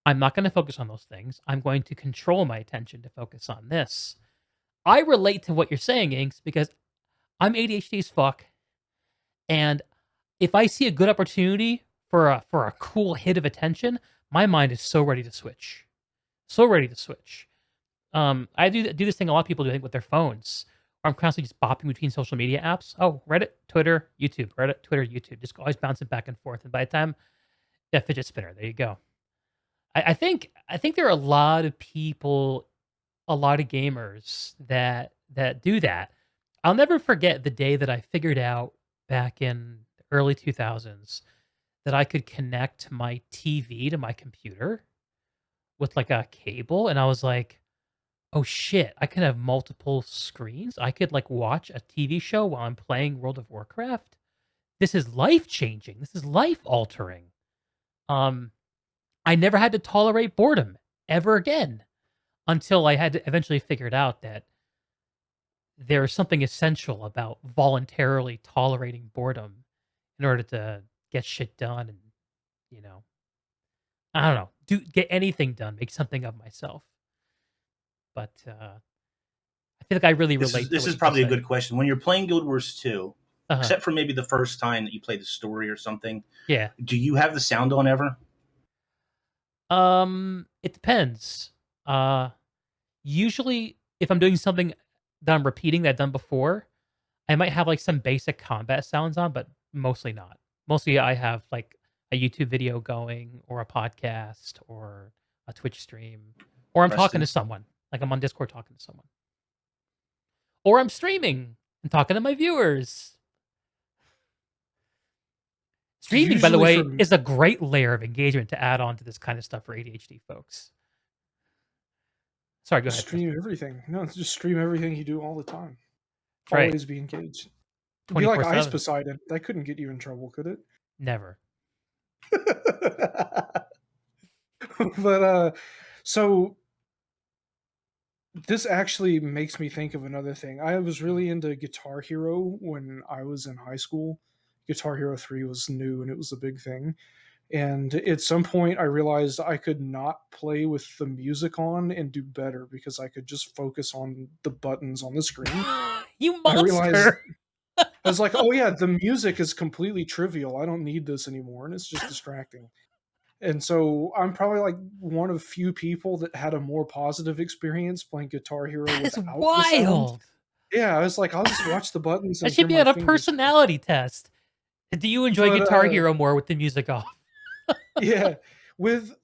I'm not going to focus on those things. I'm going to control my attention to focus on this. I relate to what you're saying, Inks, because I'm ADHD as fuck. And if I see a good opportunity for a cool hit of attention, my mind is so ready to switch. So ready to switch. I do this thing a lot of people do, I think, with their phones. I'm constantly just bopping between social media apps. Oh, Reddit, Twitter, YouTube, Reddit, Twitter, YouTube. Just always bouncing back and forth. And by the time, yeah, fidget spinner. There you go. I think there are a lot of people, a lot of gamers that do that. I'll never forget the day that I figured out back in the early 2000s that I could connect my TV to my computer with like a cable, and I was like, oh shit, I can have multiple screens. I could like watch a TV show while I'm playing World of Warcraft. This is life changing. This is life altering. I never had to tolerate boredom ever again until I had to eventually figured out that there's something essential about voluntarily tolerating boredom in order to get shit done and, I don't know, get anything done, make something of myself. But I feel like I really relate. This is probably a good question. When you're playing Guild Wars 2, except for maybe the first time that you play the story or something, yeah, do you have the sound on ever? It depends. Usually, if I'm doing something that I'm repeating that I've done before, I might have like some basic combat sounds on, but mostly not. Mostly, I have like a YouTube video going, or a podcast, or a Twitch stream, or I'm talking to someone. Like I'm on Discord talking to someone. Or I'm streaming and talking to my viewers. Streaming, by the way, is a great layer of engagement to add on to this kind of stuff for ADHD folks. Sorry, go ahead. Stream everything. No, just stream everything you do all the time. Right. Always be engaged. It'd be like Ice Poseidon. That couldn't get you in trouble, could it? Never. But so this actually makes me think of another thing. I was really into Guitar Hero when I was in high school. Guitar Hero 3 was new and it was a big thing. And at some point I realized I could not play with the music on and do better because I could just focus on the buttons on the screen. You monster! I was like, oh yeah, the music is completely trivial. I don't need this anymore, and it's just distracting. And so I'm probably like one of few people that had a more positive experience playing Guitar Hero. That is wild. Yeah, I was like, I'll just watch the buttons That and hear should be my on a fingers. personality test. Do you enjoy But Guitar Hero more with the music off? yeah, with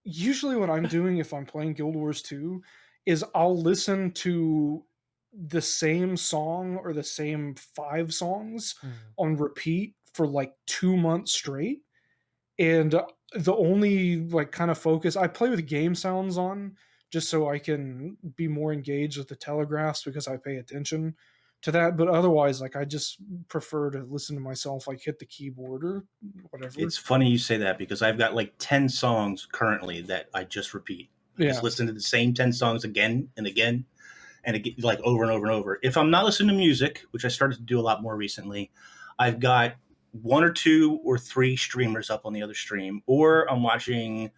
usually what I'm doing if I'm playing Guild Wars 2 is I'll listen to the same song or the same 5 songs Mm. on repeat for like 2 months straight. And the only like kind of focus I play with game sounds on just so I can be more engaged with the telegraphs because I pay attention to that. But otherwise, like I just prefer to listen to myself like hit the keyboard or whatever. It's funny you say that because I've got like 10 songs currently that I just repeat. I Yeah. just listen to the same 10 songs again and again and again, like over and over and over. If I'm not listening to music, which I started to do a lot more recently, I've got 1 or 2 or 3 streamers up on the other stream, or I'm watching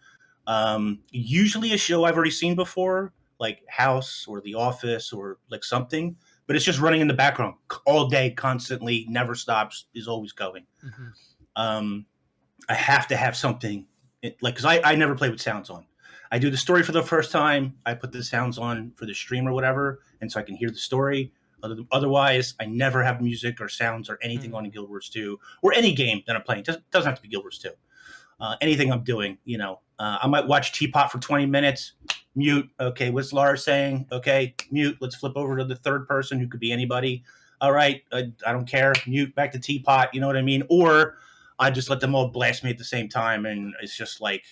usually a show I've already seen before, like House or The Office or like something, but it's just running in the background all day, constantly, never stops, is always going. Mm-hmm. I have to have something like, because I never play with sounds on. I do the story for the first time. I put the sounds on for the stream or whatever, and so I can hear the story. Otherwise, I never have music or sounds or anything on in Guild Wars 2 or any game that I'm playing. It doesn't have to be Guild Wars 2. Anything I'm doing, I might watch Teapot for 20 minutes, mute. Okay, what's Laura saying? Okay, mute. Let's flip over to the third person who could be anybody. All right, I don't care. Mute, back to Teapot. You know what I mean? Or I just let them all blast me at the same time, and it's just like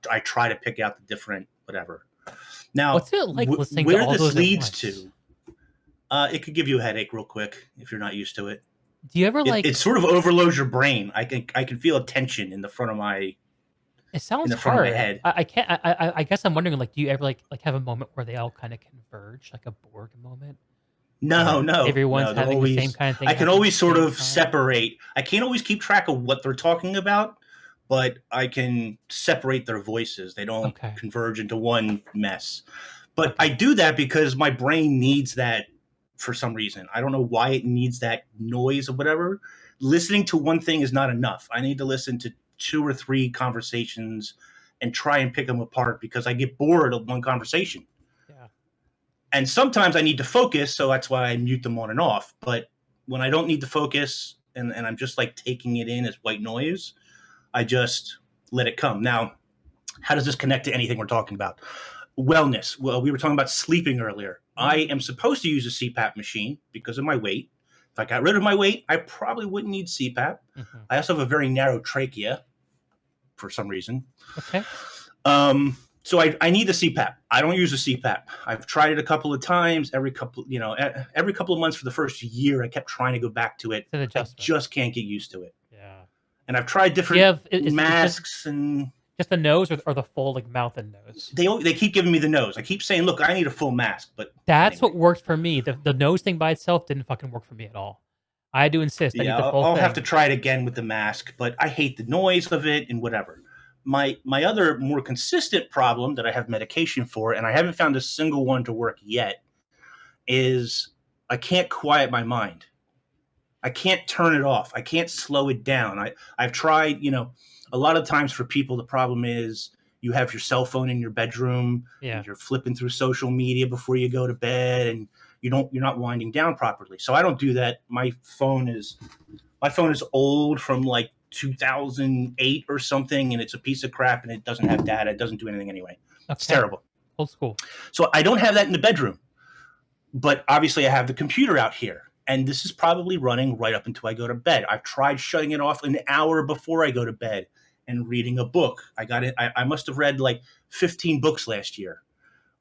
I try to pick out the different whatever. Now, what's it like listening where to all this those leads at once? to, it could give you a headache real quick if you're not used to it. Do you ever like? It sort of overloads your brain. I can feel a tension in the front of my It sounds in the front of hard. my head. I can't. I guess I'm wondering. Like, do you ever like have a moment where they all kind of converge, like a Borg moment? No, Where no, everyone's no. They're having the same always. kind of thing I can happen at always the sort same of time? separate. I can't always keep track of what they're talking about, but I can separate their voices. They don't Okay. converge into one mess. But Okay. I do that because my brain needs that for some reason. I don't know why it needs that noise or whatever. Listening to one thing is not enough. I need to listen to 2 or 3 conversations and try and pick them apart because I get bored of one conversation. Yeah. And sometimes I need to focus, so that's why I mute them on and off. But when I don't need to focus and I'm just like taking it in as white noise, I just let it come. Now, how does this connect to anything we're talking about? Wellness. Well, we were talking about sleeping earlier. I am supposed to use a CPAP machine because of my weight. If I got rid of my weight, I probably wouldn't need CPAP. Mm-hmm. I also have a very narrow trachea for some reason. Okay. So I need the CPAP. I don't use a CPAP. I've tried it a couple of times. Every couple of months for the first year, I kept trying to go back to it. It's an I adjustment. just can't get used to it. Yeah. And I've tried Do you different have masks, and just the nose or the full like mouth and nose? they keep giving me the nose. I keep saying, "Look, I need a full mask." But That's anyway. what worked for me. The nose thing by itself didn't fucking work for me at all. I had to insist. I need the full I'll thing. have to try it again with the mask, but I hate the noise of it and whatever. My other more consistent problem that I have medication for, and I haven't found a single one to work yet, is I can't quiet my mind. I can't turn it off. I can't slow it down. I've tried, a lot of times for people, the problem is you have your cell phone in your bedroom and you're flipping through social media before you go to bed and you're not winding down properly. So I don't do that. My phone is old from like 2008 or something, and it's a piece of crap and it doesn't have data. It doesn't do anything anyway. Okay. It's terrible. Old school. So I don't have that in the bedroom, but obviously I have the computer out here. And this is probably running right up until I go to bed. I've tried shutting it off an hour before I go to bed and reading a book. I must have read like 15 books last year.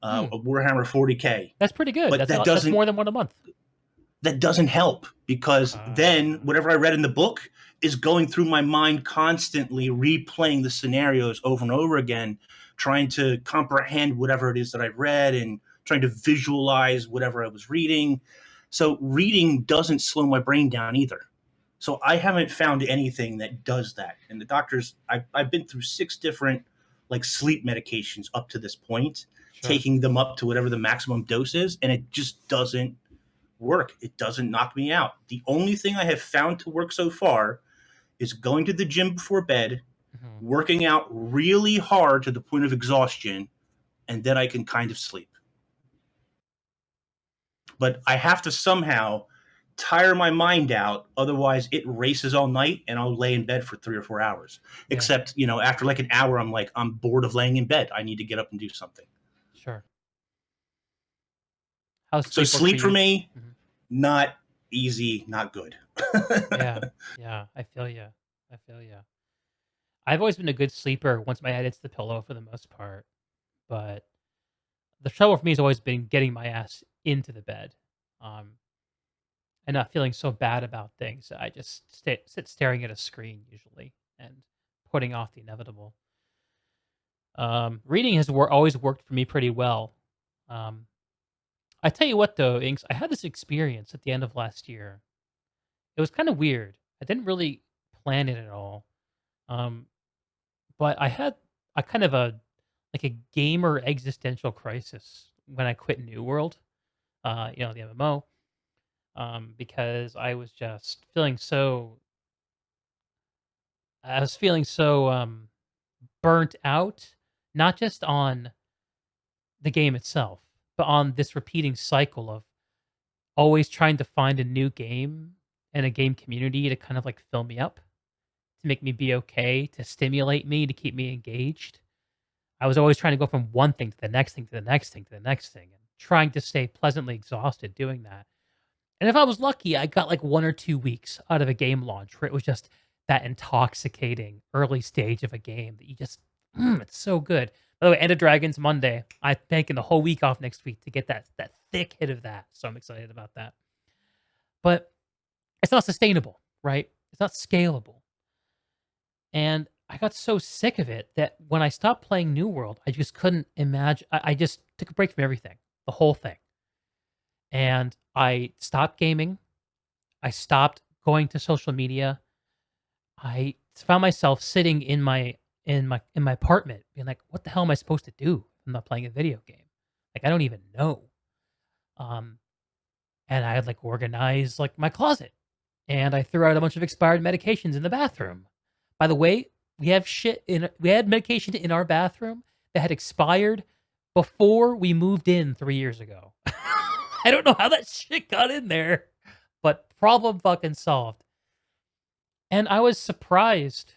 Warhammer 40K. That's pretty good. But that's more than one a month. That doesn't help because then whatever I read in the book is going through my mind constantly, replaying the scenarios over and over again, trying to comprehend whatever it is that I've read and trying to visualize whatever I was reading. So reading doesn't slow my brain down either. So I haven't found anything that does that. And the doctors, I've been through 6 different like sleep medications up to this point, taking them up to whatever the maximum dose is, and it just doesn't work. It doesn't knock me out. The only thing I have found to work so far is going to the gym before bed, working out really hard to the point of exhaustion, and then I can kind of sleep. but I have to somehow tire my mind out. Otherwise, it races all night, and I'll lay in bed for 3 or 4 hours. Yeah. Except, after like an hour, I'm bored of laying in bed. I need to get up and do something. Sure. How's So sleep for you? me, not easy, not good. Yeah. I feel you. I've always been a good sleeper once my head hits the pillow for the most part, but the trouble for me has always been getting my ass into the bed, um, and not feeling so bad about things. I just sit staring at a screen usually and putting off the inevitable. Reading has always worked for me pretty well. Um, I tell you what, though, Inks, I had this experience at the end of last year. It was kind of weird. I didn't really plan it at all. Um, but I had a kind of a gamer existential crisis when I quit New World, the MMO, because I was feeling so burnt out, not just on the game itself, but on this repeating cycle of always trying to find a new game and a game community to kind of like fill me up, to make me be okay, to stimulate me, to keep me engaged. I was always trying to go from one thing to the next thing to the next thing to the next thing, and trying to stay pleasantly exhausted doing that. And if I was lucky, I got like 1 or 2 weeks out of a game launch where it was just that intoxicating early stage of a game that you just, it's so good. By the way, End of Dragons Monday. I'm taking the whole week off next week to get that thick hit of that. So I'm excited about that. But it's not sustainable, right? It's not scalable. And I got so sick of it that when I stopped playing New World, I just couldn't imagine. I just took a break from everything, the whole thing. And I stopped gaming. I stopped going to social media. I found myself sitting in my apartment being like, what the hell am I supposed to do? I'm not playing a video game. Like I don't even know. Um and I had like organized like my closet, and I threw out a bunch of expired medications in the bathroom. By the way, we had medication in our bathroom that had expired before we moved in 3 years ago. I don't know how that shit got in there, but problem fucking solved. And I was surprised.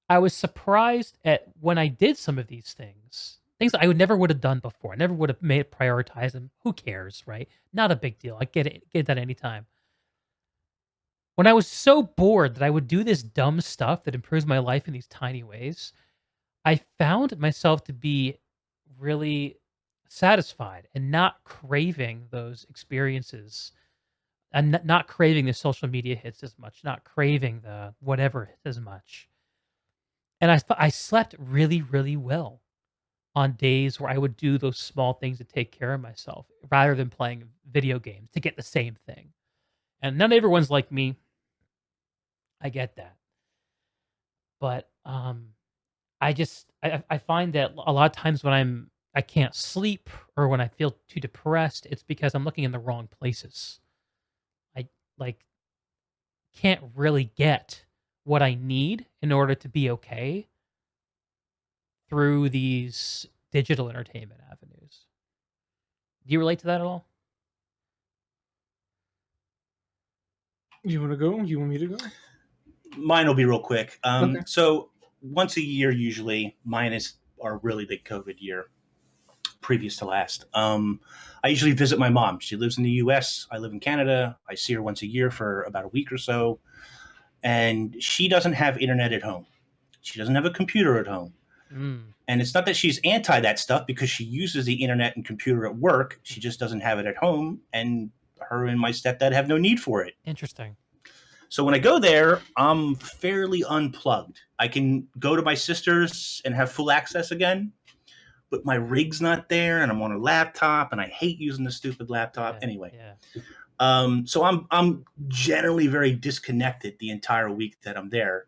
I was surprised at when I did some of these things that I would have done before. I never would have made prioritize them. Who cares, right? Not a big deal. I get that anytime. When I was so bored that I would do this dumb stuff that improves my life in these tiny ways, I found myself to be really satisfied and not craving those experiences, and not craving the social media hits as much, not craving the whatever hits as much. And I slept really, really well on days where I would do those small things to take care of myself rather than playing video games to get the same thing. And not everyone's like me. I get that. But I find that a lot of times when I can't sleep or when I feel too depressed, it's because I'm looking in the wrong places. I like can't really get what I need in order to be okay through these digital entertainment avenues. Do you relate to that at all? You want to go? You want me to go? Mine will be real quick. Okay. So once a year, usually, mine is our really big COVID year, previous to last. I usually visit my mom. She lives in the U.S. I live in Canada. I see her once a year for about a week or so, and she doesn't have internet at home. She doesn't have a computer at home. And it's not that she's anti that stuff, because she uses the internet and computer at work. She just doesn't have it at home, and her and my stepdad have no need for it. Interesting. So when I go there, I'm fairly unplugged. I can go to my sister's and have full access again, but my rig's not there, and I'm on a laptop, and I hate using the stupid laptop. Anyway, so I'm generally very disconnected the entire week that I'm there.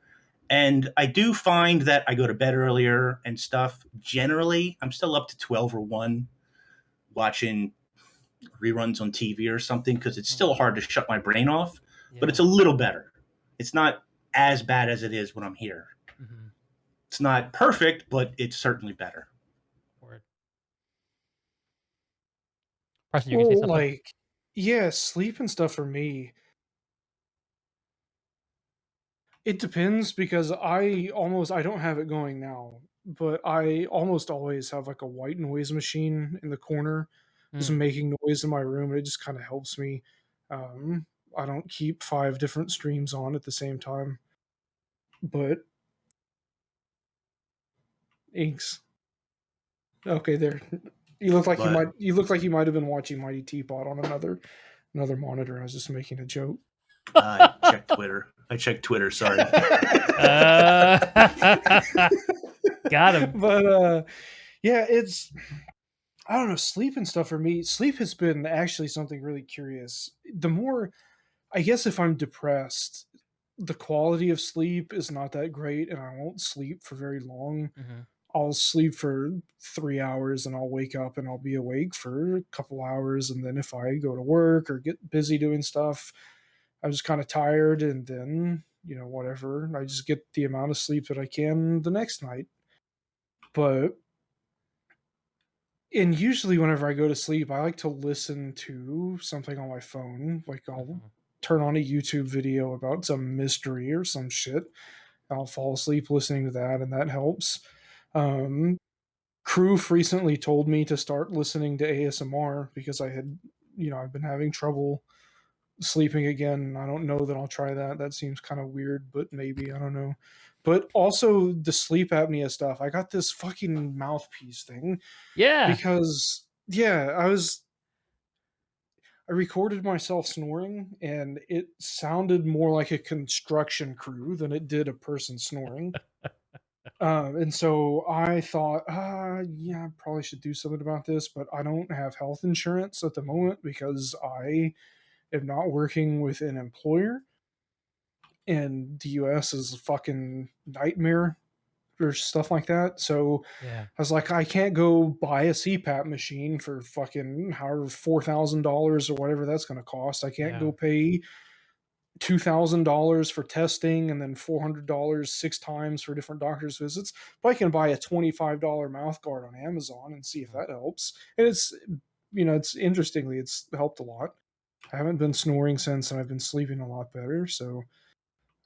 And I do find that I go to bed earlier and stuff. Generally, I'm still up to 12 or 1 watching reruns on TV or something, because it's still hard to shut my brain off, but it's a little better. It's not as bad as it is when I'm here. Mm-hmm. It's not perfect, but it's certainly better. Word. Preston, you can say Well, something? like, yeah, sleep and stuff for me, it depends because I don't have it going now, but I almost always have like a white noise machine in the corner just Mm. making noise in my room, and it just kind of helps me. Um, I don't keep 5 different streams on at the same time, but inks. Okay, there. But You look like you might have been watching Mighty Teapot on another monitor. I was just making a joke. I checked Twitter. Sorry. Got him. But yeah, it's I don't know, sleep and stuff for me. Sleep has been actually something really curious. The more I guess if I'm depressed, the quality of sleep is not that great and I won't sleep for very long. Mhm. I'll sleep for 3 hours and I'll wake up and I'll be awake for a couple hours. And then if I go to work or get busy doing stuff, I'm just kind of tired. And then, whatever, I just get the amount of sleep that I can the next night. But, and usually whenever I go to sleep, I like to listen to something on my phone. Like I'll Mhm. turn on a YouTube video about some mystery or some shit. I'll fall asleep listening to that, and that helps. Um, Kroof recently told me to start listening to ASMR because I've been having trouble sleeping again. I don't know that I'll try that. That seems kind of weird, but maybe, I don't know. But also the sleep apnea stuff. I got this fucking mouthpiece thing Yeah. because yeah, I recorded myself snoring and it sounded more like a construction crew than it did a person snoring. And so I thought, yeah, I probably should do something about this, but I don't have health insurance at the moment because I am not working with an employer, and the US is a fucking nightmare or stuff like that. So Yeah. I was like, I can't go buy a CPAP machine for fucking however $4,000 or whatever that's going to cost. I can't Yeah. go pay $2,000 for testing and then $400 6 times for different doctor's visits. But I can buy a $25 mouth guard on Amazon and see if Mhm. that helps. And it's interestingly, it's helped a lot. I haven't been snoring since, and I've been sleeping a lot better. So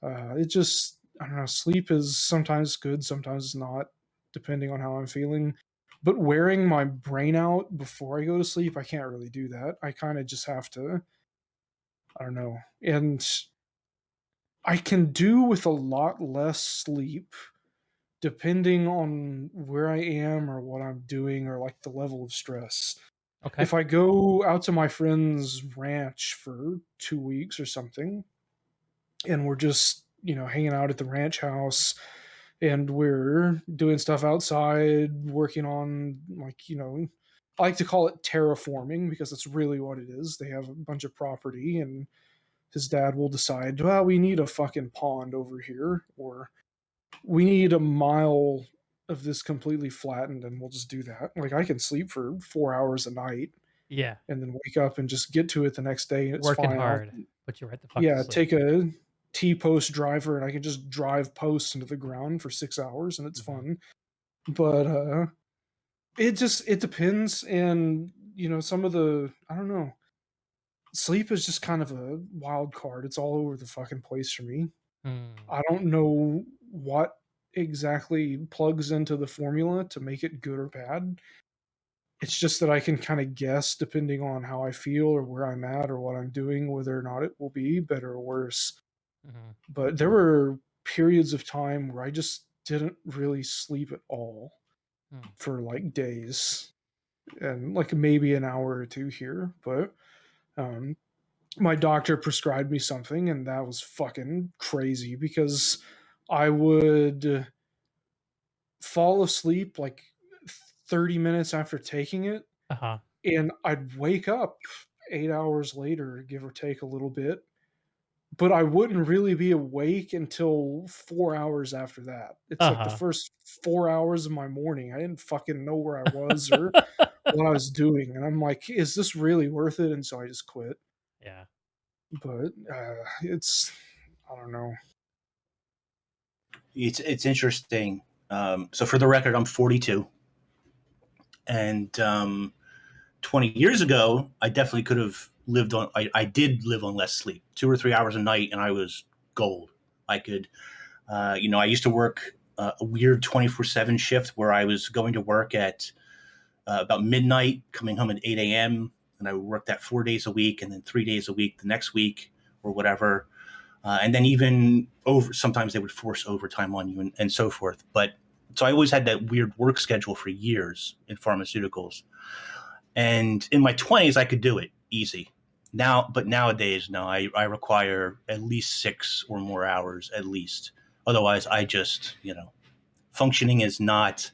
it just, I don't know, sleep is sometimes good, sometimes it's not, depending on how I'm feeling. But wearing my brain out before I go to sleep, I can't really do that. I kind of just have to, I don't know. And I can do with a lot less sleep depending on where I am or what I'm doing or like the level of stress. Okay. If I go out to my friend's ranch for 2 weeks or something, and we're just, hanging out at the ranch house and we're doing stuff outside, working on, like, I like to call it terraforming because that's really what it is. They have a bunch of property, and his dad will decide, well, we need a fucking pond over here, or we need a mile of this completely flattened, and we'll just do that. Like, I can sleep for 4 hours a night Yeah. and then wake up and just get to it the next day, and it's Working fine. hard. Put you right the fuck to Yeah, sleep. take a T post driver and I can just drive posts into the ground for 6 hours and it's Mhm. fun. But it depends. And some of the, I don't know, sleep is just kind of a wild card. It's all over the fucking place for me. Mm. I don't know what exactly plugs into the formula to make it good or bad. It's just that I can kind of guess, depending on how I feel or where I'm at or what I'm doing, whether or not it will be better or worse. Mhm. But there were periods of time where I just didn't really sleep at all Mm. for like days, and like maybe an hour or two here. But um, my doctor prescribed me something, and that was fucking crazy because I would fall asleep like 30 minutes after taking it, Uh-huh. and I'd wake up 8 hours later, give or take a little bit, but I wouldn't really be awake until 4 hours after that. It's like the Uh-huh. first 4 hours of my morning. I didn't fucking know where I was or what I was doing, and I'm like, "Is this really worth it?" And so I just quit. Yeah. But, it's I don't know. It's interesting. So for the record, I'm 42, and 20 years ago, I definitely could have lived on, I did live on less sleep, 2 or 3 hours a night, and I was gold. I could, I used to work a weird 24/7 shift where I was going to work at about midnight, coming home at 8 a.m., and I would work that 4 days a week and then 3 days a week the next week or whatever. And then even sometimes they would force overtime on you and so forth. But so I always had that weird work schedule for years in pharmaceuticals. And in my 20s, I could do it easy. But nowadays, no, I require at least 6 or more hours at least. Otherwise, I just, functioning is not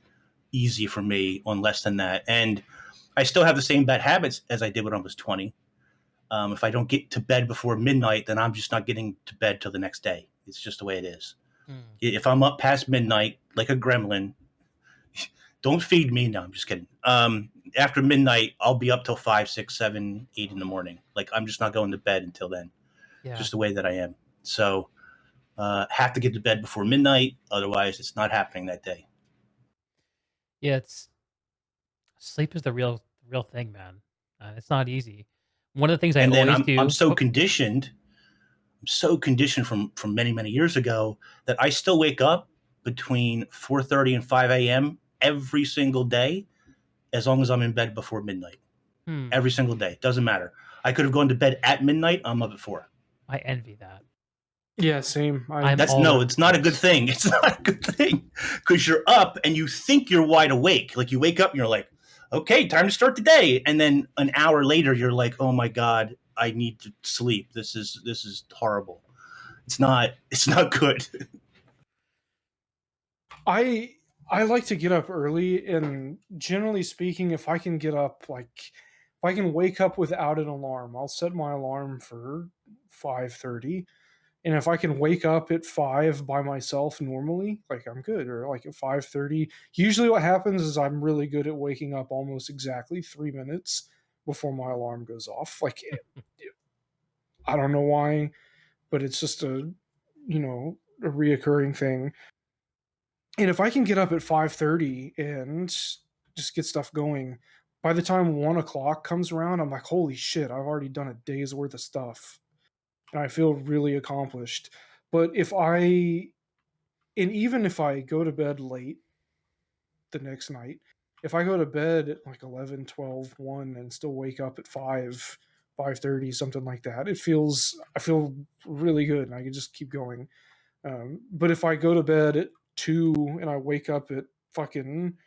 easy for me on less than that. And I still have the same bad habits as I did when I was 20. If I don't get to bed before midnight, then I'm just not getting to bed till the next day. It's just the way it is. If I'm up past midnight, like a gremlin, don't feed me. No, I'm just kidding. After midnight, I'll be up till 5, 6, 7, 8 in the morning. Like, I'm just not going to bed until then. Yeah. Just the way that I am. So have to get to bed before midnight. Otherwise, it's not happening that day. Yeah, sleep is the real thing, man. It's not easy. One of the things I always do. I'm so conditioned. I'm so conditioned from many, many years ago that I still wake up between 4:30 and 5 a.m. every single day, as long as I'm in bed before midnight. Every single day. Doesn't matter. I could have gone to bed at midnight. I'm up at 4. I envy that. Yeah, same. It's not a good thing. It's not a good thing because you're up and you think you're wide awake. Like, you wake up and you're like, okay, time to start the day. And then an hour later, you're like, oh my God, I need to sleep. This is horrible. It's not good. I like to get up early, and generally speaking, if I can get up, like if I can wake up without an alarm, I'll set my alarm for 5:30. And if I can wake up at 5 by myself normally, like, I'm good. Or like at 5:30. Usually what happens is I'm really good at waking up almost exactly 3 minutes before my alarm goes off. Like, I don't know why, but it's just a reoccurring thing. And if I can get up at 5:30 and just get stuff going, by the time 1 o'clock comes around, I'm like, holy shit, I've already done a day's worth of stuff. And I feel really accomplished. But even if I go to bed late the next night, if I go to bed at like 11, 12, 1 and still wake up at 5, 5:30, something like that, I feel really good and I can just keep going. But if I go to bed at 2 and I wake up at fucking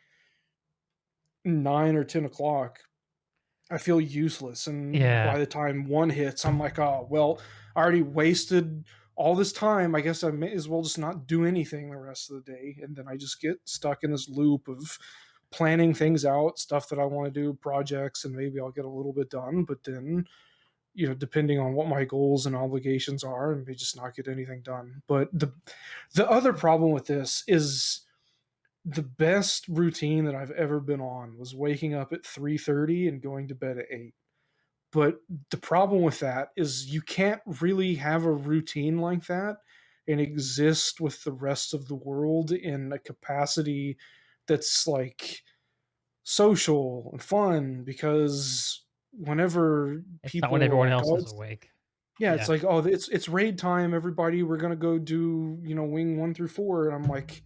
9 or 10 o'clock, I feel useless. And by the time 1 hits, I'm like, oh, well, I already wasted all this time. I guess I may as well just not do anything the rest of the day. And then I just get stuck in this loop of planning things out, stuff that I want to do, projects, and maybe I'll get a little bit done. But then, depending on what my goals and obligations are, and may just not get anything done. But the other problem with this is the best routine that I've ever been on was waking up at 3:30 and going to bed at 8. But the problem with that is you can't really have a routine like that and exist with the rest of the world in a capacity that's like social and fun, because whenever It's people not when everyone are else like, is awake. yeah, it's like, oh, it's raid time, everybody. We're gonna go do wing 1 through 4, and I'm like,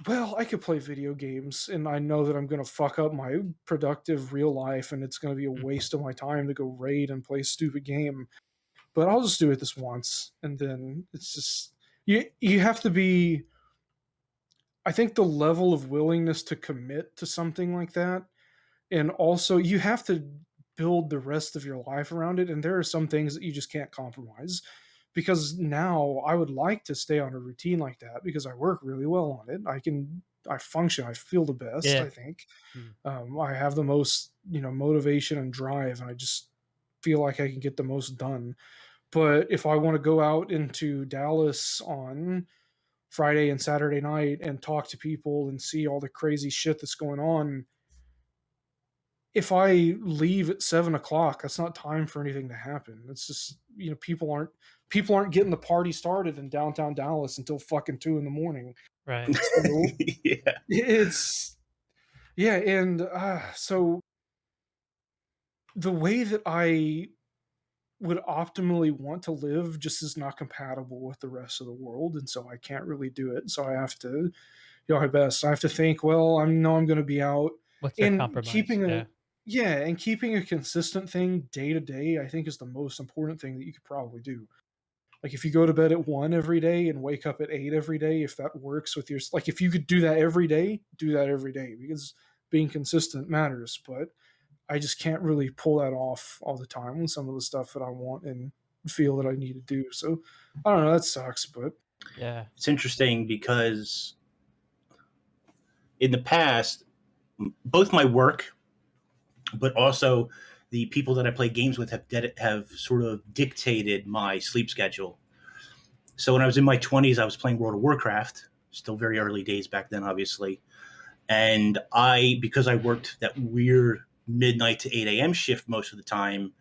well, I could play video games, and I know that I'm going to fuck up my productive real life, and it's going to be a waste of my time to go raid and play a stupid game. But I'll just do it this once, and then it's just you have to be. I think the level of willingness to commit to something like that, and also you have to build the rest of your life around it, and there are some things that you just can't compromise. Because now I would like to stay on a routine like that because I work really well on it. I function, I feel the best, I think. I have the most, motivation and drive, and I just feel like I can get the most done. But if I want to go out into Dallas on Friday and Saturday night and talk to people and see all the crazy shit that's going on, if I leave at 7 o'clock, that's not time for anything to happen. It's just, people aren't getting the party started in downtown Dallas until fucking 2 in the morning. Right. So Yeah. so the way that I would optimally want to live just is not compatible with the rest of the world, and so I can't really do it. So I have to my best. I have to think, well, I'm going to be out, What's your and compromise? Yeah. keeping a consistent thing day to day, I think is the most important thing that you could probably do. Like if you go to bed at 1 every day and wake up at 8 every day, if that works with your, like if you could do that every day, do that every day, because being consistent matters. But I just can't really pull that off all the time with some of the stuff that I want and feel that I need to do. So I don't know, that sucks, but Yeah. It's interesting because in the past, both my work, but also the people that I play games with have sort of dictated my sleep schedule. So when I was in my 20s, I was playing World of Warcraft, still very early days back then, obviously. And because I worked that weird midnight to 8 a.m. shift most of the time,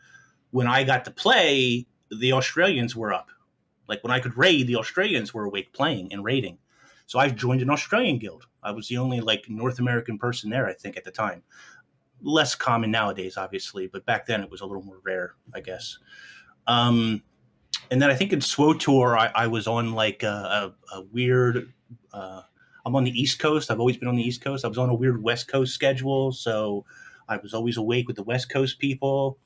when I got to play, the Australians were up. Like when I could raid, the Australians were awake playing and raiding. So I joined an Australian guild. I was the only like North American person there, I think, at the time. Less common nowadays, obviously, but back then it was a little more rare, I guess. Um, and then I think in SWOTOR, I was on like a weird. I'm on the East Coast. I've always been on the East Coast. I was on a weird West Coast schedule, so I was always awake with the West Coast people.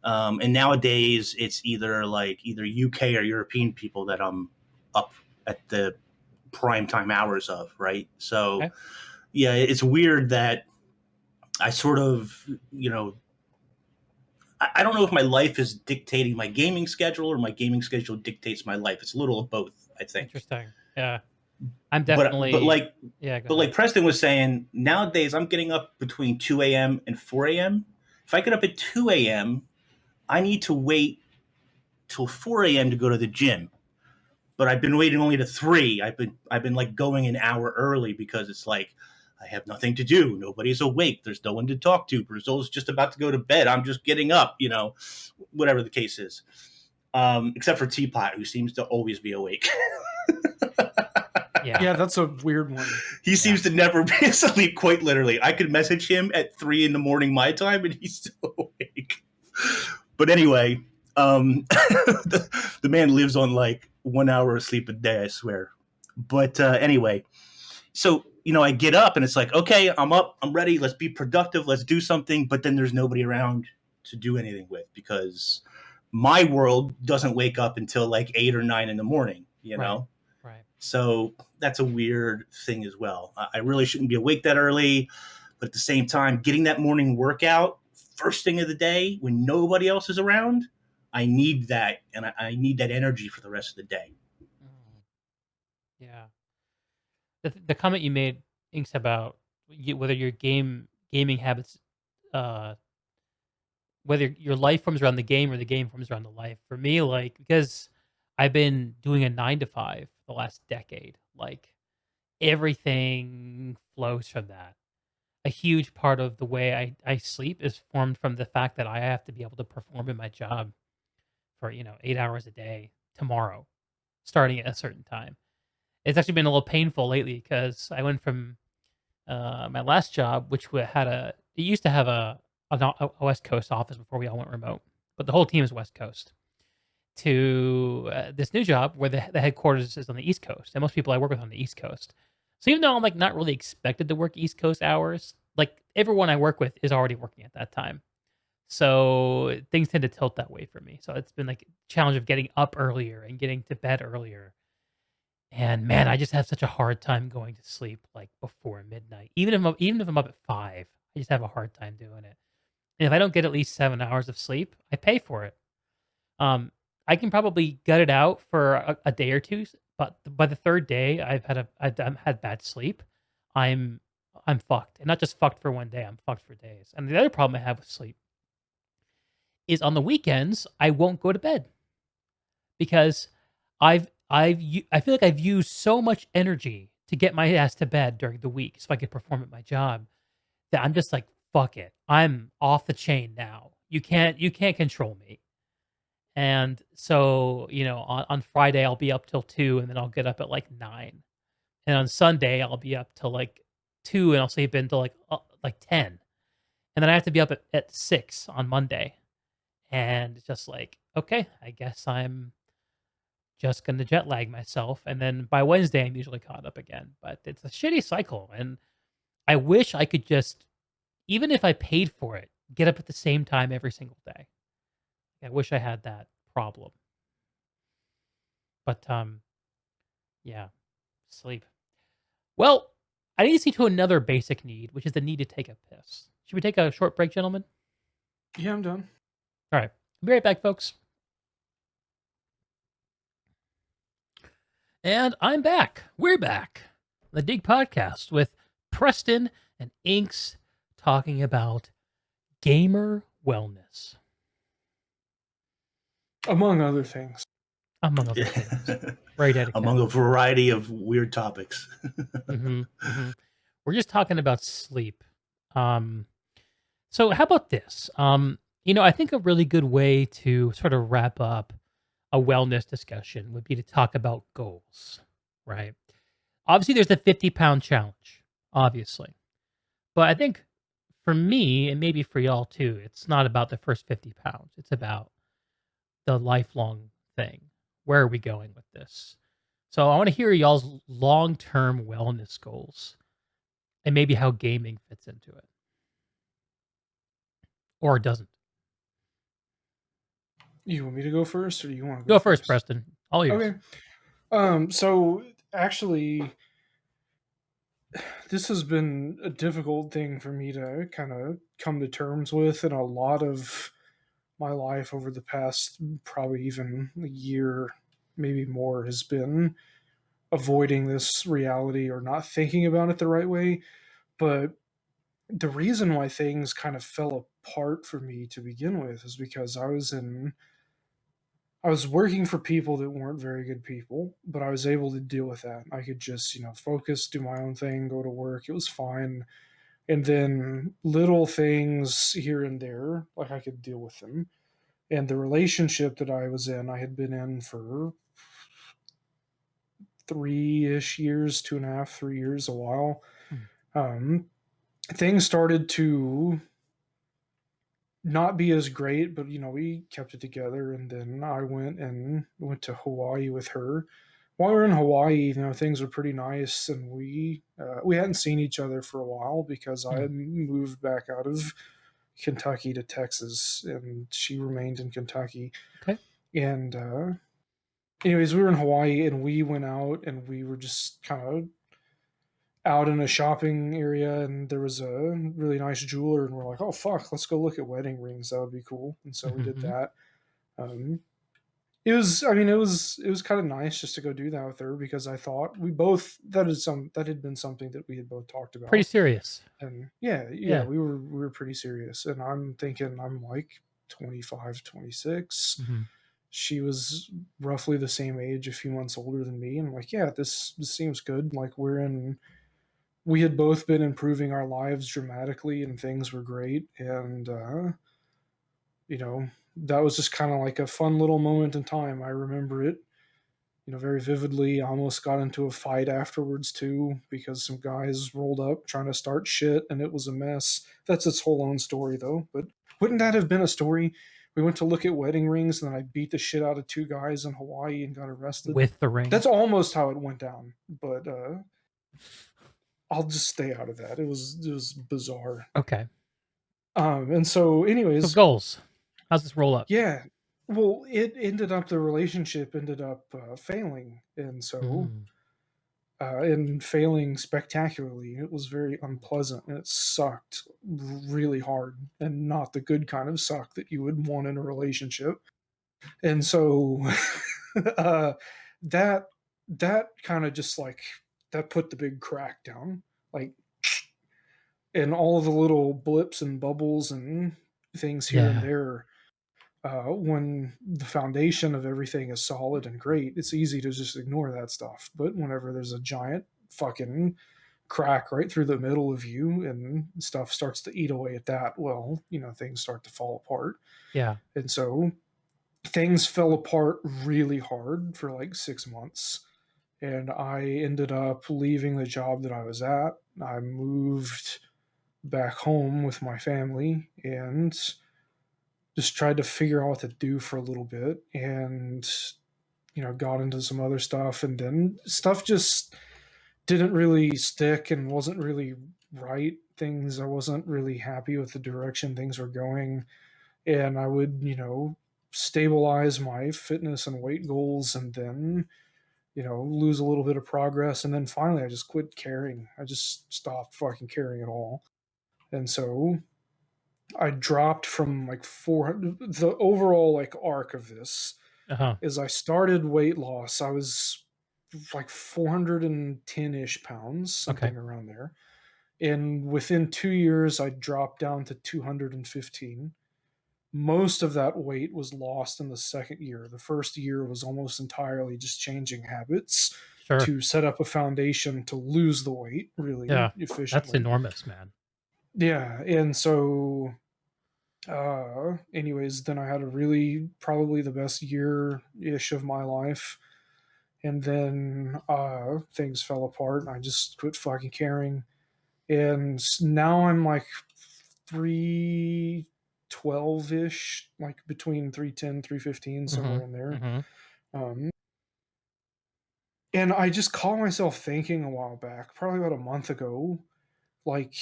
And nowadays, it's either UK or European people that I'm up at the prime time hours of, right? So, Okay. yeah, it's weird that I sort of, I don't know if my life is dictating my gaming schedule or my gaming schedule dictates my life. It's a little of both, I think. Interesting. Yeah. I'm But but definitely. like Yeah. Go but ahead. like Preston was saying, nowadays I'm getting up between 2 a.m. and 4 a.m. If I get up at 2 a.m., I need to wait till 4 a.m. to go to the gym. But I've been waiting only to 3. I've been like going an hour early because it's like I have nothing to do. Nobody's awake. There's no one to talk to. Brazil's just about to go to bed. I'm just getting up, whatever the case is. Except for Teapot, who seems to always be awake. Yeah. yeah, that's a weird one. He seems to never be asleep, quite literally. I could message him at 3 in the morning my time, and he's still awake. But anyway, the man lives on like 1 hour of sleep a day, I swear. But anyway, so I get up and it's like, okay, I'm up, I'm ready, let's be productive, let's do something. But then there's nobody around to do anything with because my world doesn't wake up until like 8 or 9 in the morning, Right. Right. So that's a weird thing as well. I really shouldn't be awake that early, but at the same time, getting that morning workout first thing of the day when nobody else is around, I need that, and I need that energy for the rest of the day. Mm. Yeah. The comment you made, Inks, about whether your gaming habits, uh, whether your life forms around the game or the game forms around the life. For me, like because I've been doing a 9 to 5 the last decade, like everything flows from that. A huge part of the way I sleep is formed from the fact that I have to be able to perform in my job for 8 hours a day tomorrow, starting at a certain time. It's actually been a little painful lately because I went from my last job, which it used to have a West Coast office before we all went remote, but the whole team is West Coast, to this new job where the headquarters is on the East Coast, and most people I work with are on the East Coast. So even though I'm like not really expected to work East Coast hours, like everyone I work with is already working at that time. So things tend to tilt that way for me. So it's been like a challenge of getting up earlier and getting to bed earlier. And man, I just have such a hard time going to sleep like before midnight. Even if I'm up at 5, I just have a hard time doing it. And if I don't get at least 7 hours of sleep, I pay for it. I can probably gut it out for a day or two, but by the third day, I've had bad sleep. I'm I'm fucked, and not just fucked for one day. I'm fucked for days. And the other problem I have with sleep is on the weekends I won't go to bed because I feel like I've used so much energy to get my ass to bed during the week so I can perform at my job that I'm just like, fuck it. I'm off the chain now. You can't control me. And so, on Friday I'll be up till 2 and then I'll get up at like 9. And on Sunday I'll be up till like 2 and I'll sleep until like 10. And then I have to be up at 6 on Monday. And it's just like, okay, I guess I'm just going to jet lag myself. And then by Wednesday, I'm usually caught up again. But it's a shitty cycle. And I wish I could just, even if I paid for it, get up at the same time every single day. I wish I had that problem. But yeah, sleep. Well, I need to see to another basic need, which is the need to take a piss. Should we take a short break, gentlemen? Yeah, I'm done. All right. Be right back, folks. And I'm back. We're back. The Deeg Podcast with Preston and Inks talking about gamer wellness. Among other things. Among other things. Right at Among a variety of weird topics. We're just talking about sleep. So how about this? I think a really good way to sort of wrap up a wellness discussion would be to talk about goals, right? Obviously, there's the 50-pound challenge, obviously. But I think for me, and maybe for y'all too, it's not about the first 50 pounds. It's about the lifelong thing. Where are we going with this? So I want to hear y'all's long-term wellness goals and maybe how gaming fits into it. Or it doesn't. You want me to go first, or do you want to go first, Preston? All yours. Okay. So actually, this has been a difficult thing for me to kind of come to terms with in a lot of my life over the past probably even a year, maybe more, has been avoiding this reality or not thinking about it the right way. But the reason why things kind of fell apart for me to begin with is because I was working for people that weren't very good people, but I was able to deal with that. I could just, focus, do my own thing, go to work. It was fine. And then little things here and there, like I could deal with them. And the relationship that I was in, I had been in for 3-ish years, 2.5, 3 years, a while. Things started to not be as great, but we kept it together. And then I went to Hawaii with her. While we were in Hawaii, things were pretty nice, and we hadn't seen each other for a while because I had moved back out of Kentucky to Texas, and she remained in Kentucky. Okay. And anyways, we were in Hawaii, and we went out, and we were just kind of out in a shopping area, and there was a really nice jeweler, and we're like, oh fuck, let's go look at wedding rings, that would be cool. And so we did that. It was kind of nice just to go do that with her, because I thought that had been something that we had both talked about. Pretty serious. And we were pretty serious. And I'm thinking I'm like 25, 26. She was roughly the same age, a few months older than me. And I'm like, yeah, this seems good. Like we had both been improving our lives dramatically, and things were great. And, that was just kind of like a fun little moment in time. I remember it, very vividly. I almost got into a fight afterwards too, because some guys rolled up trying to start shit, and it was a mess. That's its whole own story though. But wouldn't that have been a story? We went to look at wedding rings, and then I beat the shit out of 2 guys in Hawaii and got arrested. With the ring? That's almost how it went down. But, I'll just stay out of that. It was bizarre. Okay. And so anyways. So goals. How's this roll up? Yeah. Well, the relationship ended up failing. And so, and failing spectacularly. It was very unpleasant, and it sucked really hard, and not the good kind of suck that you would want in a relationship. And so, that kind of just like, that put the big crack down, like, and all of the little blips and bubbles and things here and there. When the foundation of everything is solid and great, it's easy to just ignore that stuff. But whenever there's a giant fucking crack right through the middle of you, and stuff starts to eat away at that, well, things start to fall apart. Yeah. And so things fell apart really hard for like 6 months. And I ended up leaving the job that I was at. I moved back home with my family and just tried to figure out what to do for a little bit, and got into some other stuff, and then stuff just didn't really stick and wasn't really right. Things, I wasn't really happy with the direction things were going, and I would stabilize my fitness and weight goals, and then lose a little bit of progress, and then finally I just quit caring. I just stopped fucking caring at all. And so I dropped from like 400. The overall like arc of this Uh-huh. is I started weight loss. I was like 410-ish pounds, Okay. something around there. And within 2 years, I dropped down to 215. Most of that weight was lost in the second year. The first year was almost entirely just changing habits Sure. to set up a foundation to lose the weight really Yeah. That's efficiently. enormous, man. Yeah. And so anyways, then I had a really probably the best year ish of my life, and then things fell apart and I just quit fucking caring. And now I'm like 312 ish, like between 310 315, somewhere in there. Mm-hmm. um and I just caught myself thinking a while back, probably about a month ago, like,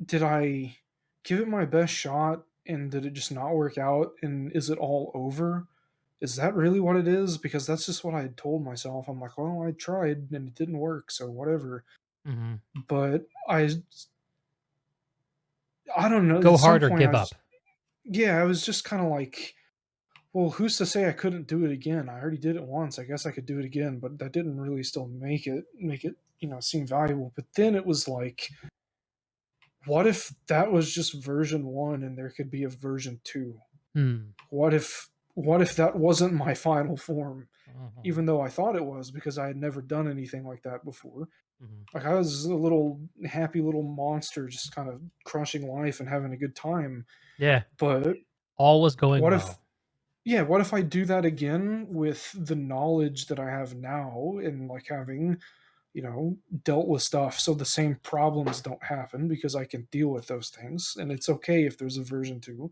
did I give it my best shot and did it just not work out, and is it all over? Is that really what it is? Because that's just what I had told myself. I'm like, well, I tried and it didn't work, so whatever. Mm-hmm. But I don't know, Go at some hard or point give up. I was just kind of like, well, who's to say I couldn't do it again? I already did it once. I guess I could do it again, but that didn't really still make it seem valuable. But then it was like, what if that was just version 1 and there could be a version 2? Hmm. What if that wasn't my final form, Uh-huh. even though I thought it was, because I had never done anything like that before. Mm-hmm. Like, I was a little happy little monster just kind of crushing life and having a good time. Yeah. But All was going what if well. what if I do that again with the knowledge that I have now, and like having dealt with stuff, so the same problems don't happen because I can deal with those things, and it's okay if there's a version 2.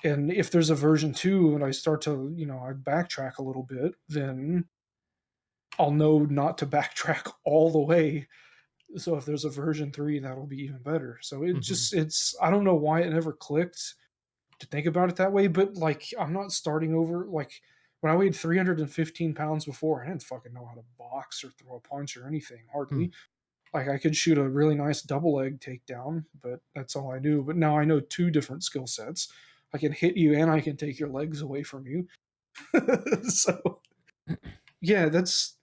And if there's a version 2 and I start to, I backtrack a little bit, then I'll know not to backtrack all the way. So if there's a version 3, that'll be even better. So Mm-hmm. it's I don't know why it never clicked to think about it that way, but like, I'm not starting over. Like, when I weighed 315 pounds before, I didn't fucking know how to box or throw a punch or anything, Hmm. hardly. Like, I could shoot a really nice double leg takedown, but that's all I knew. But now I know 2 different skill sets. I can hit you and I can take your legs away from you. So yeah, that's,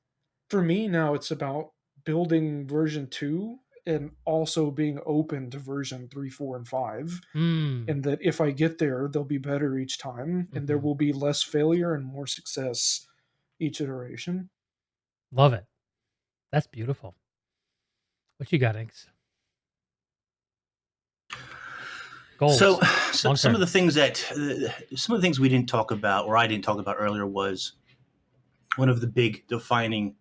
for me now, it's about building version 2 and also being open to version 3, 4, and 5. Hmm. And that if I get there, they'll be better each time, and there Mm-hmm. will be less failure and more success each iteration. Love it. That's beautiful. What you got, Inks? So, Goals. Long some of term. the things we didn't talk about, or I didn't talk about earlier, was one of the big defining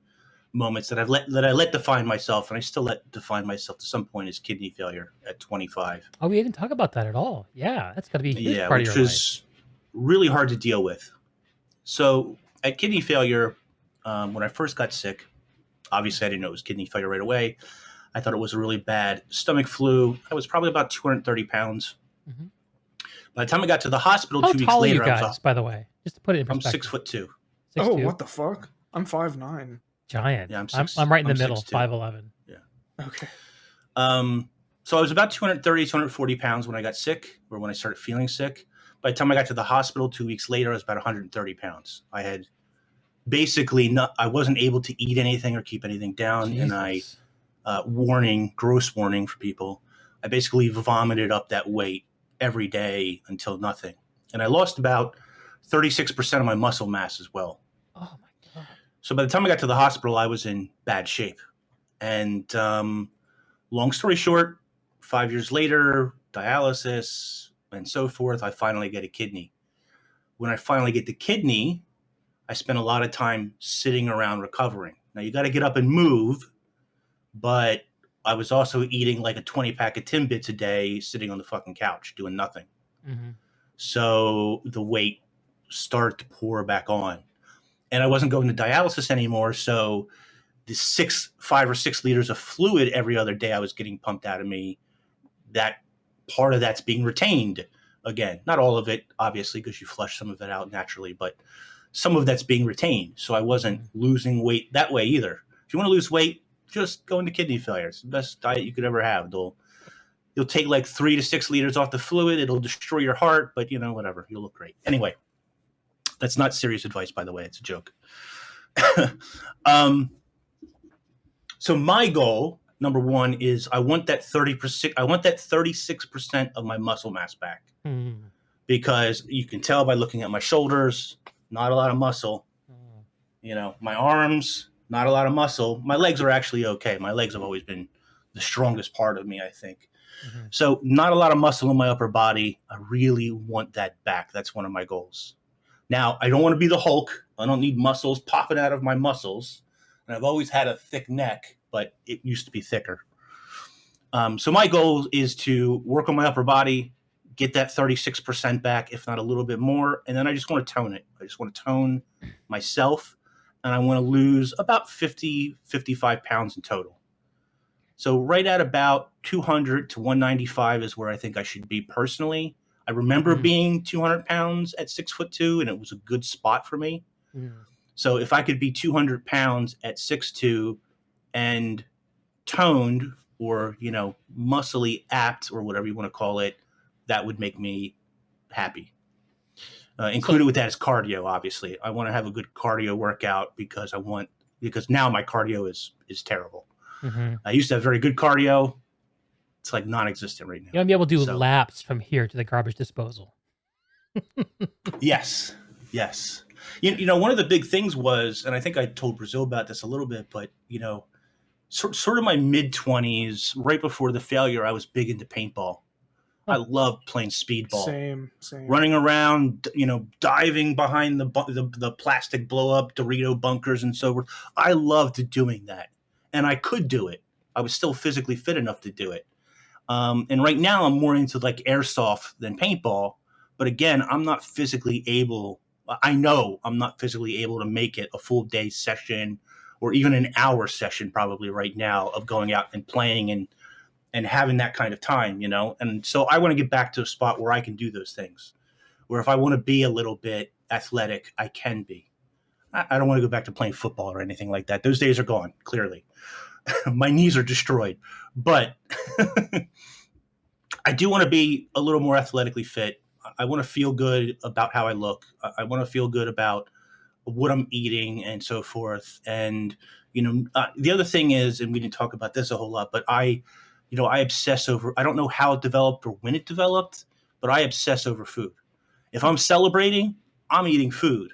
moments that I let define myself, and I still let define myself to some point, is kidney failure at 25. Oh, we didn't talk about that at all. Yeah, that's got to be a huge Yeah, part of which your life. was really hard to deal with. So at kidney failure, when I first got sick, obviously I didn't know it was kidney failure right away. I thought it was a really bad stomach flu. I was probably about 230 pounds. Mm-hmm. By the time I got to the hospital How 2 weeks tall are you later, guys, by the way? Just to put it in I'm perspective. 6'2". 6'2"? Oh, what the fuck? I'm 5'9". Giant. Yeah, I'm right in the I'm middle, 6'2". 5'11". Yeah. Okay. So I was about 230, 240 pounds when I got sick, or when I started feeling sick. By the time I got to the hospital 2 weeks later, I was about 130 pounds. I had basically I wasn't able to eat anything or keep anything down. Jesus. And gross warning for people, I basically vomited up that weight every day until nothing. And I lost about 36% of my muscle mass as well. Oh my God. So by the time I got to the hospital, I was in bad shape. And long story short, 5 years later, dialysis and so forth, I finally get a kidney. When I finally get the kidney, I spent a lot of time sitting around recovering. Now, you got to get up and move, but I was also eating like a 20-pack of Timbits a day, sitting on the fucking couch doing nothing. Mm-hmm. So the weight started to pour back on, and I wasn't going to dialysis anymore. So the 5 or 6 liters of fluid every other day I was getting pumped out of me, that part of that's being retained again. Not all of it, obviously, because you flush some of it out naturally, but some of that's being retained. So I wasn't losing weight that way either. If you want to lose weight, just go into kidney failure. It's the best diet you could ever have. You'll take like 3 to 6 liters off the fluid. It'll destroy your heart, but whatever. You'll look great. Anyway, that's not serious advice, by the way. It's a joke. So my goal, number one, is I want that 30%. I want that 36% of my muscle mass back, because you can tell by looking at my shoulders, not a lot of muscle. My arms, not a lot of muscle. My legs are actually okay. My legs have always been the strongest part of me, I think. Mm-hmm. So not a lot of muscle in my upper body. I really want that back. That's one of my goals. Now, I don't want to be the Hulk. I don't need muscles popping out of my muscles. And I've always had a thick neck, but it used to be thicker. So my goal is to work on my upper body, get that 36% back, if not a little bit more. And then I just want to tone it. I just want to tone myself. And I want to lose about 50, 55 pounds in total. So right at about 200 to 195 is where I think I should be personally. I remember being 200 pounds at 6'2", and it was a good spot for me. So if I could be 200 pounds at 6'2", and toned, or muscly apt, or whatever you want to call it, that would make me happy. Included with that is cardio. Obviously, I want to have a good cardio workout because now my cardio is terrible. Mm-hmm. I used to have very good cardio. It's like non-existent right now. You want to be able to do laps from here to the garbage disposal. Yes. One of the big things was, and I think I told Brazil about this a little bit, but sort of my mid-20s, right before the failure, I was big into paintball. I loved playing speedball. Same. Running around, diving behind the plastic blow-up Dorito bunkers and so forth. I loved doing that, and I could do it. I was still physically fit enough to do it. And right now, I'm more into like airsoft than paintball. But again, I'm not physically able. I know I'm not physically able to make it a full day session, or even an hour session, probably right now, of going out and playing and having that kind of time, And so I want to get back to a spot where I can do those things, where if I want to be a little bit athletic, I can be. I don't want to go back to playing football or anything like that. Those days are gone, clearly. My knees are destroyed. But I do want to be a little more athletically fit. I want to feel good about how I look. I want to feel good about what I'm eating and so forth. And, the other thing is, and we didn't talk about this a whole lot, but I obsess over, I don't know how it developed or when it developed, but I obsess over food. If I'm celebrating, I'm eating food.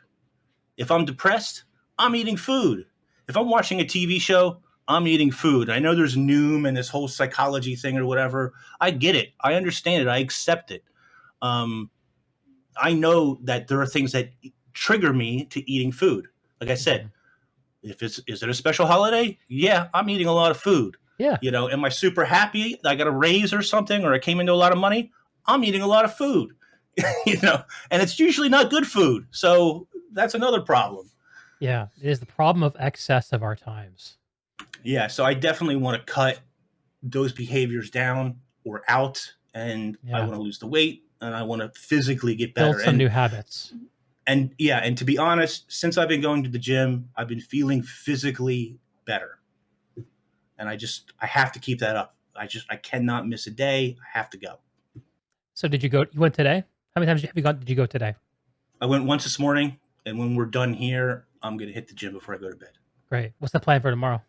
If I'm depressed, I'm eating food. If I'm watching a TV show, I'm eating food. I know there's Noom and this whole psychology thing or whatever. I get it. I understand it. I accept it. I know that there are things that trigger me to eating food. Like I said, is it a special holiday? Yeah, I'm eating a lot of food. Yeah. Am I super happy I got a raise or something, or I came into a lot of money? I'm eating a lot of food. And it's usually not good food. So that's another problem. Yeah, it is the problem of excess of our times. Yeah, so I definitely want to cut those behaviors down or out, and I want to lose the weight, and I want to physically get better. Build some new habits. And to be honest, since I've been going to the gym, I've been feeling physically better. And I have to keep that up. I cannot miss a day. I have to go. So did you go? You went today? How many times did you go today? I went once this morning, and when we're done here, I'm going to hit the gym before I go to bed. Great. What's the plan for tomorrow?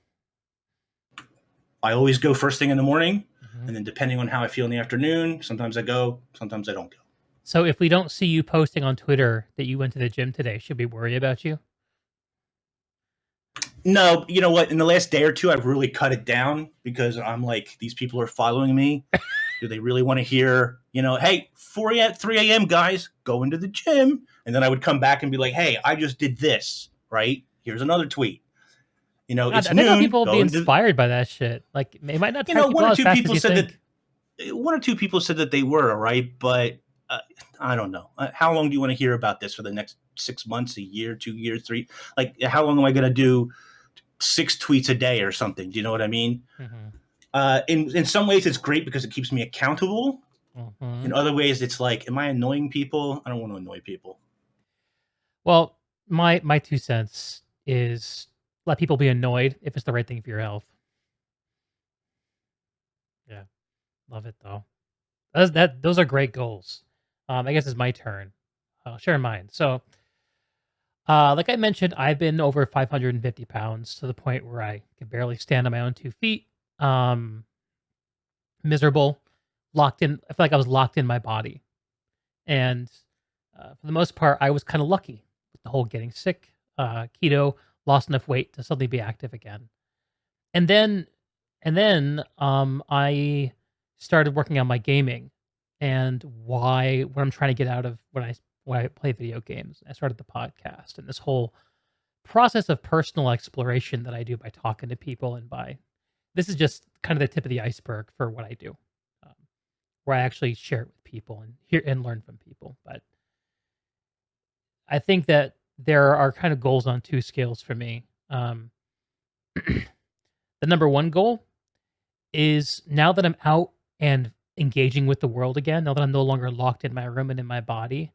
I always go first thing in the morning, and then depending on how I feel in the afternoon, sometimes I go, sometimes I don't go. So if we don't see you posting on Twitter that you went to the gym today, should we worry about you? No, you know what? In the last day or two, I've really cut it down because I'm like, these people are following me. Do they really want to hear, hey, 3 a.m. guys, go into the gym. And then I would come back and be like, hey, I just did this, right? Here's another tweet. God, it's I think a lot of noon. people be Go into, inspired by that shit. Like, it might not type people one or out as two fast as people you said think. that. One or two people said that they were right, but I don't know. How long do you want to hear about this for the next 6 months, a year, 2 years, 3? Like, how long am I going to do 6 tweets a day or something? Do you know what I mean? In some ways, it's great because it keeps me accountable. In other ways, it's like, am I annoying people? I don't want to annoy people. Well, my 2 cents is let people be annoyed if it's the right thing for your health. Yeah, love it though. Those are great goals. I guess it's my turn. I'll share mine. So, like I mentioned, I've been over 550 pounds to the point where I can barely stand on my own 2 feet. Um, Miserable, locked in. I feel like I was locked in my body, and for the most part, I was kind of lucky with the whole getting sick, keto, lost enough weight to suddenly be active again, and then I started working on my gaming and what I'm trying to get out of when I play video games. I started the podcast and this whole process of personal exploration that I do by talking to people and by this is just kind of the tip of the iceberg for what I do, um, where I actually share it with people and hear and learn from people. But I think that there are kind of goals on 2 scales for me. The number 1 goal is now that I'm out and engaging with the world again, now that I'm no longer locked in my room and in my body,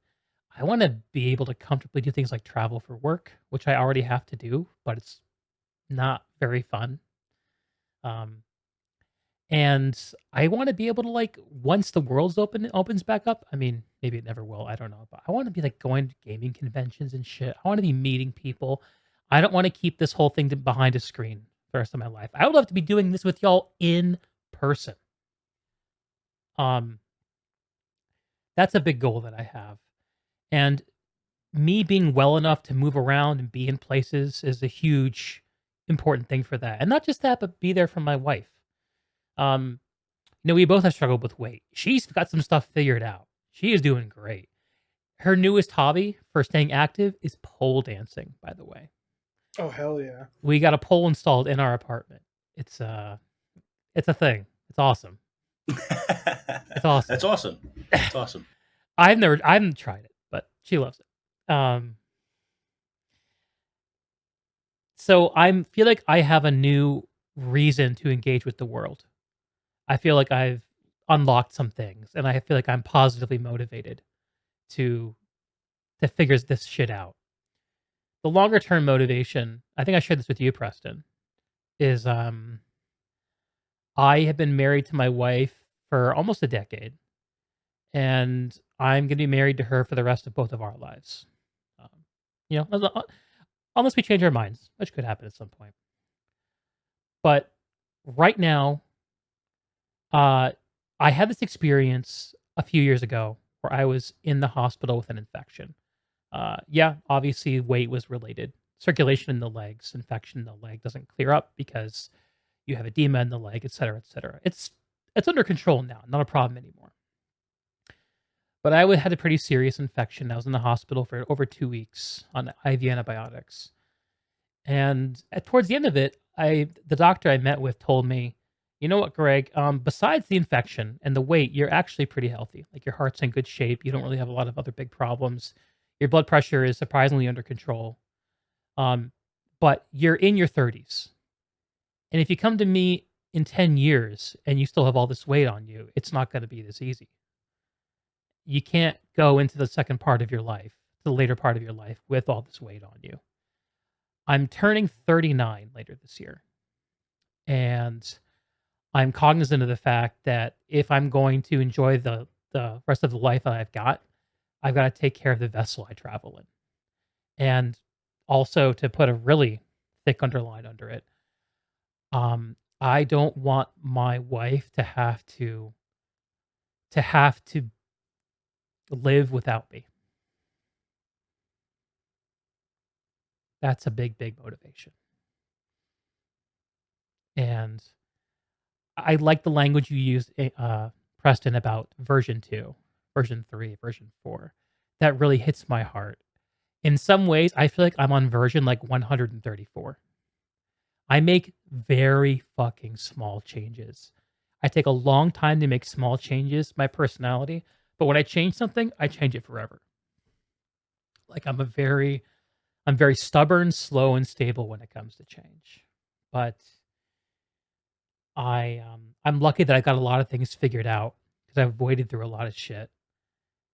I want to be able to comfortably do things like travel for work, which I already have to do, but it's not very fun. Um, and I want to be able to like once the world's opens back up. I mean, maybe it never will. I don't know, but I want to be like going to gaming conventions and shit. I want to be meeting people. I don't want to keep this whole thing behind a screen for the rest of my life. I would love to be doing this with y'all in person. Um, that's a big goal that I have. And me being well enough to move around and be in places is a huge important thing for that. And not just that, but be there for my wife. Um, we both have struggled with weight. She's got some stuff figured out. She is doing great. Her newest hobby for staying active is pole dancing, by the way. Oh hell yeah. We got a pole installed in our apartment. It's a thing. It's awesome. It's awesome. That's awesome. That's awesome. I haven't tried it, but she loves it. So I feel like I have a new reason to engage with the world. I feel like I've unlocked some things, and I feel like I'm positively motivated to figure this shit out. The longer term motivation, I think I shared this with you, Preston, is I have been married to my wife for almost a decade, and I'm going to be married to her for the rest of both of our lives. Um, unless we change our minds, which could happen at some point. But right now, I had this experience a few years ago where I was in the hospital with an infection. Yeah, obviously weight was related. Circulation in the legs, infection in the leg doesn't clear up because you have edema in the leg, et cetera, et cetera. It's under control now, not a problem anymore. But I had a pretty serious infection. I was in the hospital for over 2 weeks on IV antibiotics. And towards the end of it, the doctor I met with told me, you know what, Greg, besides the infection and the weight, you're actually pretty healthy. Like your heart's in good shape. You don't really have a lot of other big problems. Your blood pressure is surprisingly under control. But you're in your 30s. And if you come to me in 10 years and you still have all this weight on you, it's not going to be this easy. You can't go into the second part of your life, the later part of your life with all this weight on you. I'm turning 39 later this year. And I'm cognizant of the fact that if I'm going to enjoy the rest of the life that I've got to take care of the vessel I travel in. And also to put a really thick underline under it, I don't want my wife to have to live without me. That's a big, big motivation. And I like the language you used, Preston, about version 2, version 3, version 4. That really hits my heart. In some ways, I feel like I'm on version like 134. I make very fucking small changes. I take a long time to make small changes, my personality, but when I change something, I change it forever. Like I'm very stubborn, slow, and stable when it comes to change. But I'm lucky that I got a lot of things figured out because I've waded through a lot of shit,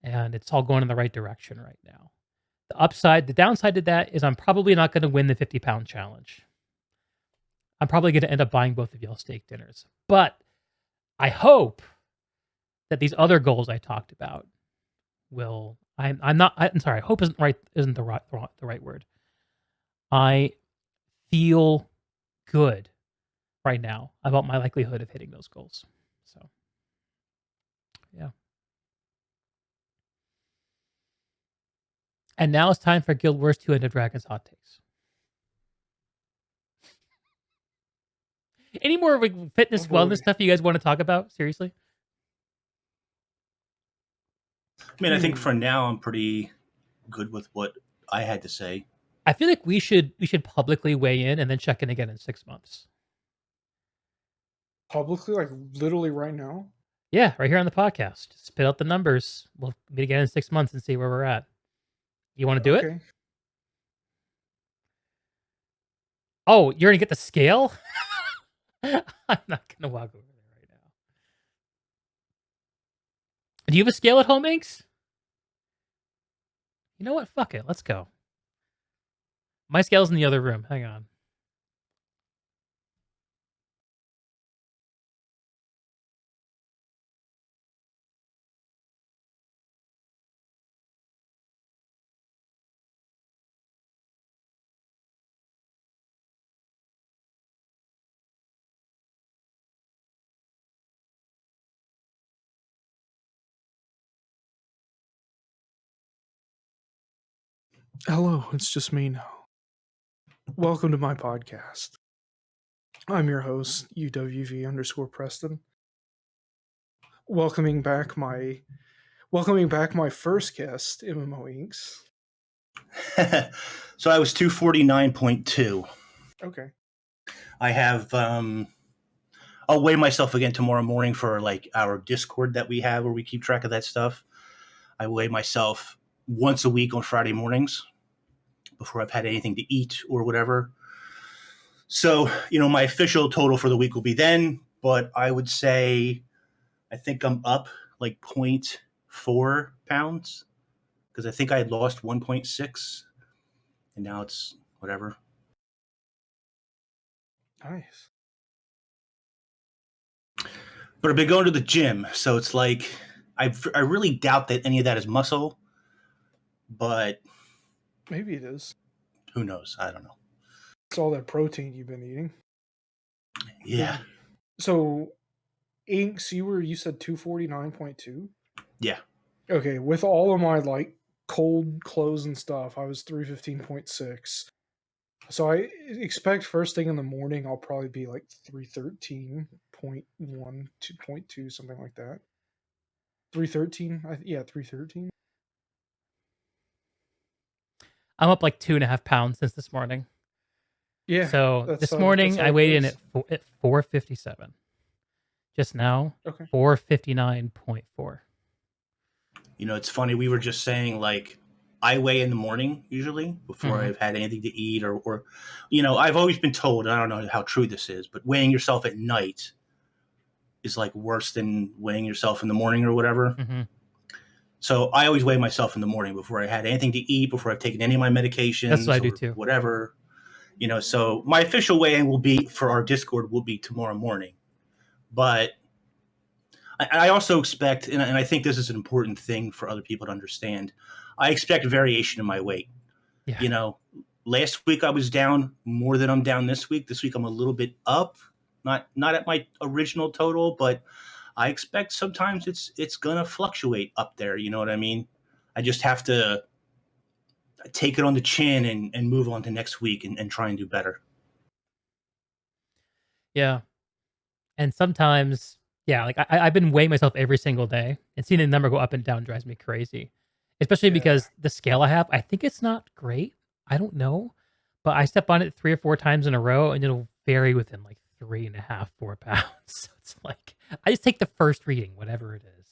and it's all going in the right direction right now. The downside to that is I'm probably not going to win the 50-pound challenge. I'm probably going to end up buying both of y'all steak dinners. But I hope that these other goals I talked about will. I'm sorry. Hope isn't the right word. I feel good right now about my likelihood of hitting those goals. So, yeah. And now it's time for Guild Wars 2 End of Dragons hot takes. Any more like fitness, wellness stuff you guys want to talk about? Seriously? I mean, I think for now I'm pretty good with what I had to say. I feel like we should publicly weigh in and then check in again in 6 months. Publicly, like literally right now? Yeah, right here on the podcast. Spit out the numbers. We'll meet again in 6 months and see where we're at. You want to do it? Oh, you're gonna get the scale? I'm not gonna walk over there right now. Do you have a scale at home, Inks? You know what? Fuck it. Let's go. My scale's in the other room. Hang on. Hello, it's just me now. Welcome to my podcast. I'm your host, UWV_Preston. Welcoming back my first guest, MMO INKS. So I was 249.2. Okay. I have I'll weigh myself again tomorrow morning for like our Discord that we have where we keep track of that stuff. I weigh myself once a week on Friday mornings before I've had anything to eat or whatever. So, my official total for the week will be then, but I would say I think I'm up like 0.4 pounds because I think I had lost 1.6 and now it's whatever. Nice. But I've been going to the gym, so it's like I really doubt that any of that is muscle, but maybe it is. Who knows? I don't know. It's all that protein you've been eating. Yeah. So, Inks, you said 249.2? Yeah. Okay, with all of my like cold clothes and stuff, I was 315.6. So I expect first thing in the morning I'll probably be like 313.1 2.2, something like that. 313? Yeah, 313. I'm up like 2.5 pounds since this morning. Yeah. So this morning I weighed in at 457. Just now, okay. 459.4. It's funny. We were just saying like I weigh in the morning usually before I've had anything to eat or I've always been told, and I don't know how true this is, but weighing yourself at night is like worse than weighing yourself in the morning or whatever. Mm-hmm. So I always weigh myself in the morning before I had anything to eat, before I've taken any of my medications. That's what I do too. Whatever. So my official weigh-in will be for our Discord will be tomorrow morning. But I also expect, and I think this is an important thing for other people to understand, I expect variation in my weight. Yeah. Last week I was down more than I'm down this week. This week I'm a little bit up, not at my original total, but I expect sometimes it's gonna fluctuate up there. You know what I mean? I just have to take it on the chin and move on to next week and try and do better. Yeah. And sometimes, yeah, like I've been weighing myself every single day, and seeing the number go up and down drives me crazy. Especially because the scale I have, I think it's not great. I don't know. But I step on it 3 or 4 times in a row and it'll vary within like 3.5, 4 pounds. So it's like I just take the first reading, whatever it is.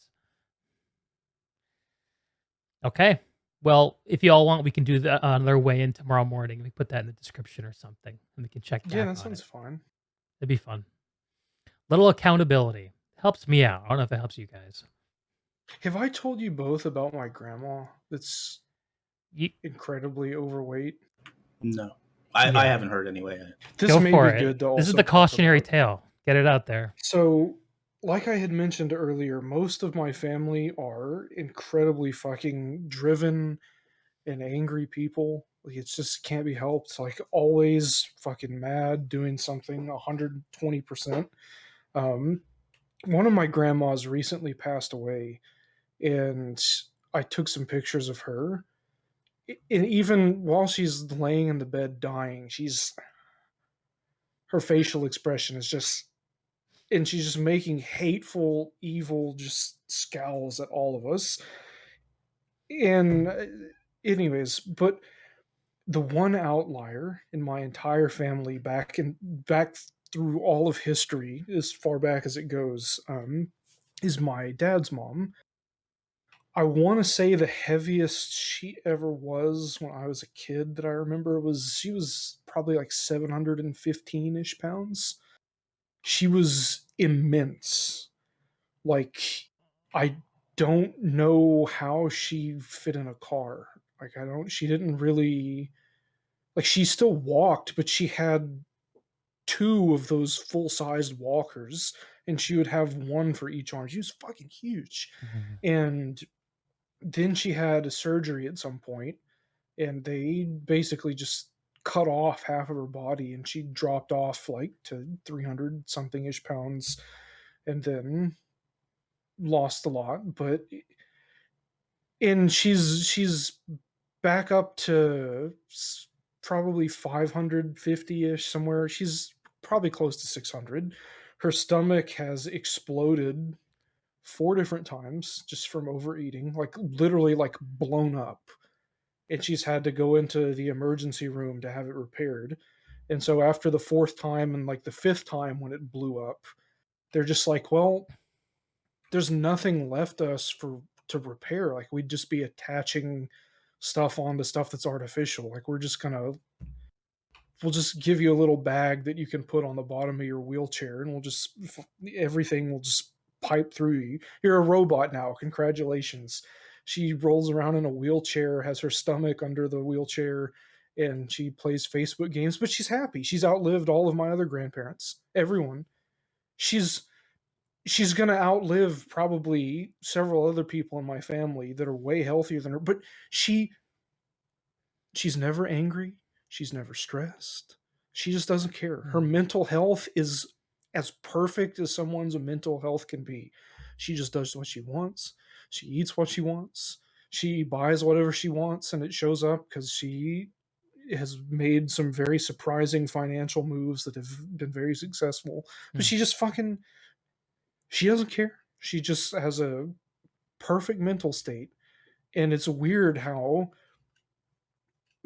Okay. Well, if you all want, we can do another weigh-in tomorrow morning. We put that in the description or something, and we can check Yeah, back that on sounds it. fine. It'd be fun. Little accountability helps me out. I don't know if it helps you guys. Have I told you both about my grandma that's You, incredibly overweight? No, Yeah. I haven't heard anyway. This go may for be it. good to also This is the talk cautionary about. tale. Get it out there. So, like I had mentioned earlier, most of my family are incredibly fucking driven and angry people. Like, it's just can't be helped. Like, always fucking mad, doing something 120%. One of my grandmas recently passed away, and I took some pictures of her. And even while she's laying in the bed dying, her facial expression is just, and she's just making hateful, evil, just scowls at all of us. And anyways, but the one outlier in my entire family, back through all of history, as far back as it goes, is my dad's mom. I want to say the heaviest she ever was when I was a kid that I remember she was probably like 715-ish pounds. She was immense. Like, I don't know how she fit in a car. She didn't really, like, she still walked, but she had two of those full-sized walkers, and she would have one for each arm. She was fucking huge. And then she had a surgery at some point, and they basically just cut off half of her body, and she dropped off like to 300 something ish pounds, and then lost a lot. And she's back up to probably 550-ish somewhere. She's probably close to 600. Her stomach has exploded 4 different times just from overeating, like literally like blown up. And she's had to go into the emergency room to have it repaired. And so after the fourth time and like the fifth time when it blew up, they're just like, well, there's nothing left us to repair. Like, we'd just be attaching stuff onto stuff that's artificial. Like, we'll just give you a little bag that you can put on the bottom of your wheelchair, and everything will just pipe through you. You're a robot now. Congratulations. She rolls around in a wheelchair, has her stomach under the wheelchair, and she plays Facebook games, but she's happy. She's outlived all of my other grandparents, everyone. She's going to outlive probably several other people in my family that are way healthier than her, but she's never angry. She's never stressed. She just doesn't care. Her mental health is as perfect as someone's mental health can be. She just does what she wants. She eats what she wants. She buys whatever she wants, and it shows up because she has made some very surprising financial moves that have been very successful. But she doesn't care. She just has a perfect mental state. And it's weird how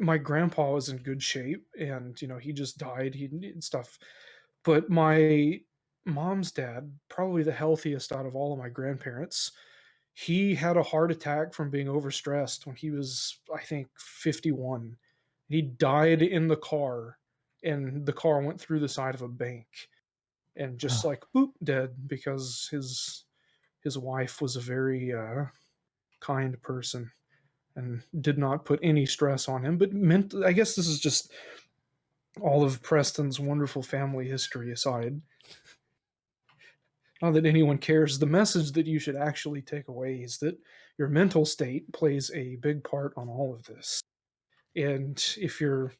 my grandpa was in good shape, and he just died, and stuff. But my mom's dad, probably the healthiest out of all of my grandparents, he had a heart attack from being overstressed when he was, I think, 51. He died in the car, and the car went through the side of a bank, and just like boop, dead, because his wife was a very kind person and did not put any stress on him. But I guess this is just all of Preston's wonderful family history aside. Not that anyone cares. The message that you should actually take away is that your mental state plays a big part on all of this. And if you're,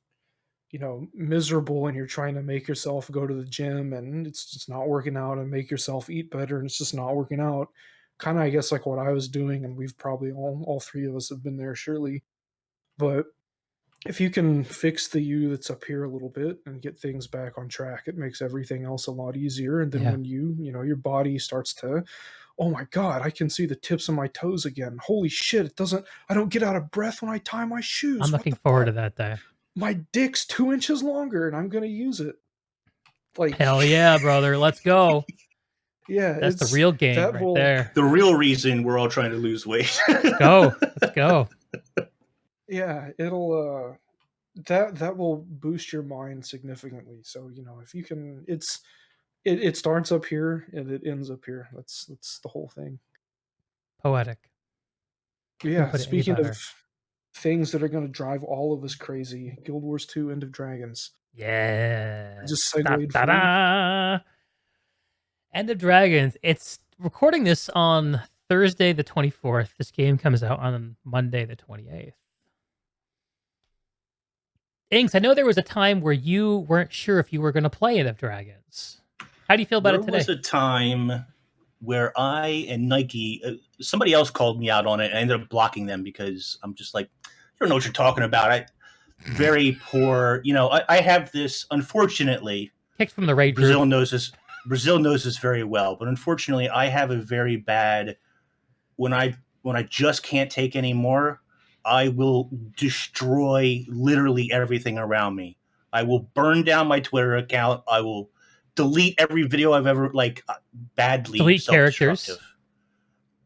miserable and you're trying to make yourself go to the gym and it's just not working out, and make yourself eat better and it's just not working out, kind of, I guess, like what I was doing, and we've probably all three of us have been there, surely. But if you can fix the you that's up here a little bit and get things back on track, it makes everything else a lot easier. And then when your body starts to, oh my God, I can see the tips of my toes again. Holy shit, I don't get out of breath when I tie my shoes. I'm looking forward to that day. My dick's 2 inches longer and I'm going to use it. Like, Hell yeah, brother. Let's go. yeah, That's the it's real game that right will there. The real reason we're all trying to lose weight. Let's go. Let's go. yeah, it'll that will boost your mind significantly. So, if you can, it starts up here and it ends up here. That's the whole thing. Poetic. Couldn't Yeah, put it any speaking of better. things that are going to drive all of us crazy, Guild Wars 2 End of Dragons. Yeah. I just Da, segued da, for you. da. End of Dragons. It's recording this on Thursday the 24th. This game comes out on Monday the 28th. Inks, I know there was a time where you weren't sure if you were going to play End of Dragons. How do you feel about There it today? was a time where I and Nike, somebody else called me out on it, and I ended up blocking them because I'm just like, you don't know what you're talking about. Very poor. I have this, unfortunately, Kicked from the raid Brazil group. knows this. Brazil knows this very well, but unfortunately, I have a very bad. When I just can't take anymore, I will destroy literally everything around me. I will burn down my Twitter account. I will delete every video I've ever badly Delete self-destructive. characters.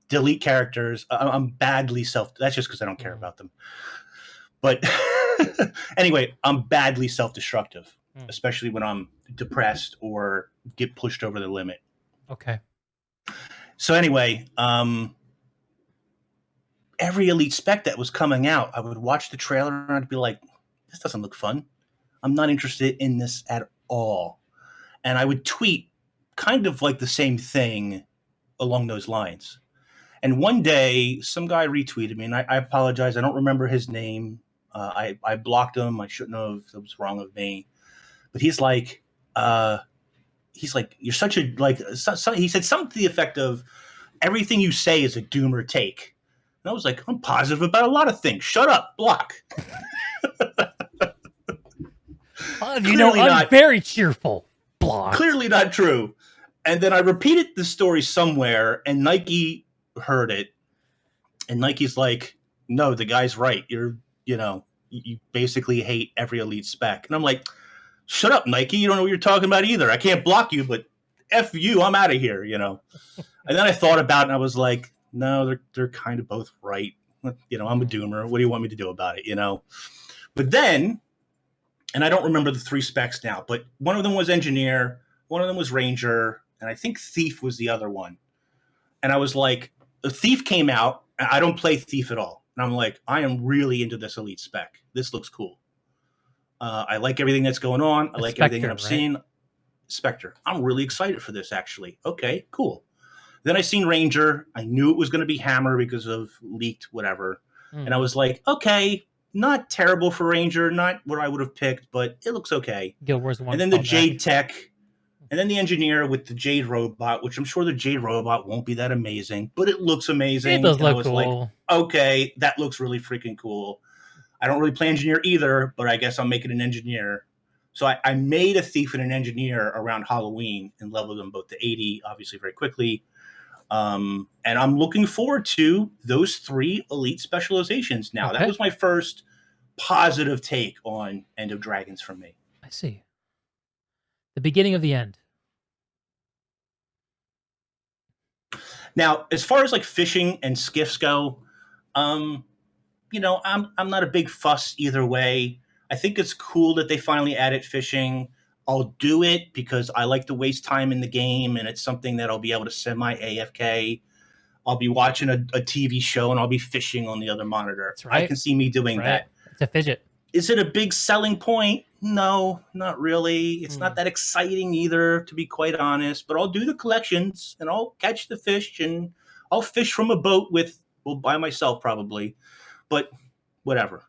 Delete characters. I'm badly That's just because I don't care about them. But anyway, I'm badly self-destructive, especially when I'm depressed or get pushed over the limit. Okay. So anyway, every elite spec that was coming out, I would watch the trailer and I'd be like, this doesn't look fun. I'm not interested in this at all. And I would tweet kind of like the same thing along those lines. And one day, some guy retweeted me, and I apologize. I don't remember his name. I blocked him. I shouldn't have. That was wrong of me. But he's like, you're such a he said something to the effect of, everything you say is a doomer take. And I was like, I'm positive about a lot of things. Shut up, block. I'm very cheerful. Block. Clearly not true. And then I repeated the story somewhere, and Nike heard it. And Nike's like, no, the guy's right. You basically hate every elite spec. And I'm like, shut up, Nike. You don't know what you're talking about either. I can't block you, but F you, I'm out of here, And then I thought about it, and I was like, no, they're kind of both right. I'm a doomer. What do you want me to do about it, But then, and I don't remember the three specs now, but one of them was engineer, one of them was ranger, and I think thief was the other one. And I was like, the thief came out, and I don't play thief at all. And I'm like, I am really into this elite spec. This looks cool. I like everything that's going on. I like everything that I'm seeing. Spectre. I'm really excited for this, actually. Okay, cool. Then I seen Ranger. I knew it was going to be Hammer because of leaked whatever. And I was like, okay, not terrible for Ranger, not what I would have picked, but it looks okay. Guild Wars 1. And then the Jade Tech, and then the engineer with the Jade Robot, which I'm sure the Jade Robot won't be that amazing, but it looks amazing. It does and look cool. Like, okay, that looks really freaking cool. I don't really play engineer either, but I guess I'll make it an engineer. So I made a thief and an engineer around Halloween and leveled them both to 80, obviously very quickly. And I'm looking forward to those three elite specializations now. Okay. That was my first positive take on End of Dragons for me. I see. The beginning of the end. Now, as far as like fishing and skiffs go, I'm not a big fuss either way. I think it's cool that they finally added fishing. I'll do it because I like to waste time in the game, and it's something that I'll be able to semi-AFK. I'll be watching a TV show, and I'll be fishing on the other monitor. That's right. I can see me doing that. It's a fidget. Is it a big selling point? No, not really. It's not that exciting either, to be quite honest. But I'll do the collections, and I'll catch the fish, and I'll fish from a boat by myself probably. But whatever.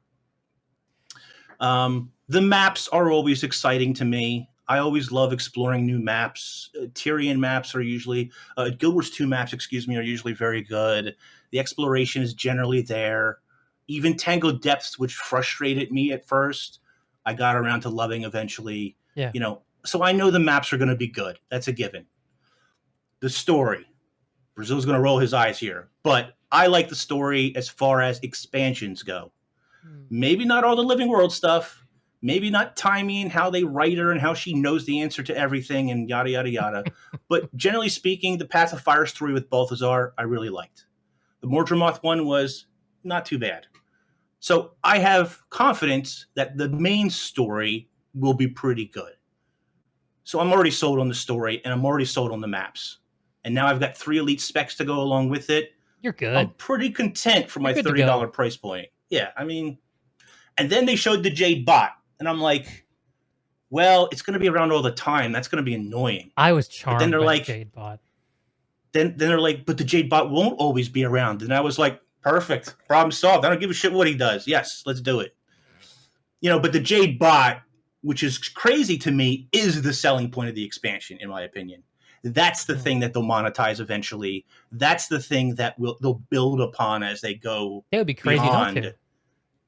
The maps are always exciting to me. I always love exploring new maps. Tyrion maps are usually, Guild Wars 2 maps, are usually very good. The exploration is generally there. Even Tangled Depths, which frustrated me at first, I got around to loving eventually. Yeah. So I know the maps are going to be good. That's a given. The story. Brazil's going to roll his eyes here. But I like the story as far as expansions go. Maybe not all the Living World stuff, Maybe not timing, how they write her and how she knows the answer to everything and yada, yada, yada. But generally speaking, the Path of Fire story with Balthazar, I really liked. The Mordremoth one was not too bad. So I have confidence that the main story will be pretty good. So I'm already sold on the story, and I'm already sold on the maps. And now I've got 3 elite specs to go along with it. You're good. I'm pretty content for my $30 price point. Yeah, I mean, and then they showed the Jade bot, and I'm like, well, it's going to be around all the time. That's going to be annoying. I was charmed by the Jade bot. Then they're like, but the Jade bot won't always be around. And I was like, perfect. Problem solved. I don't give a shit what he does. Yes, let's do it. But the Jade bot, which is crazy to me, is the selling point of the expansion, in my opinion. That's the thing that they'll monetize eventually. That's the thing that they'll build upon as they go. It would be crazy not to.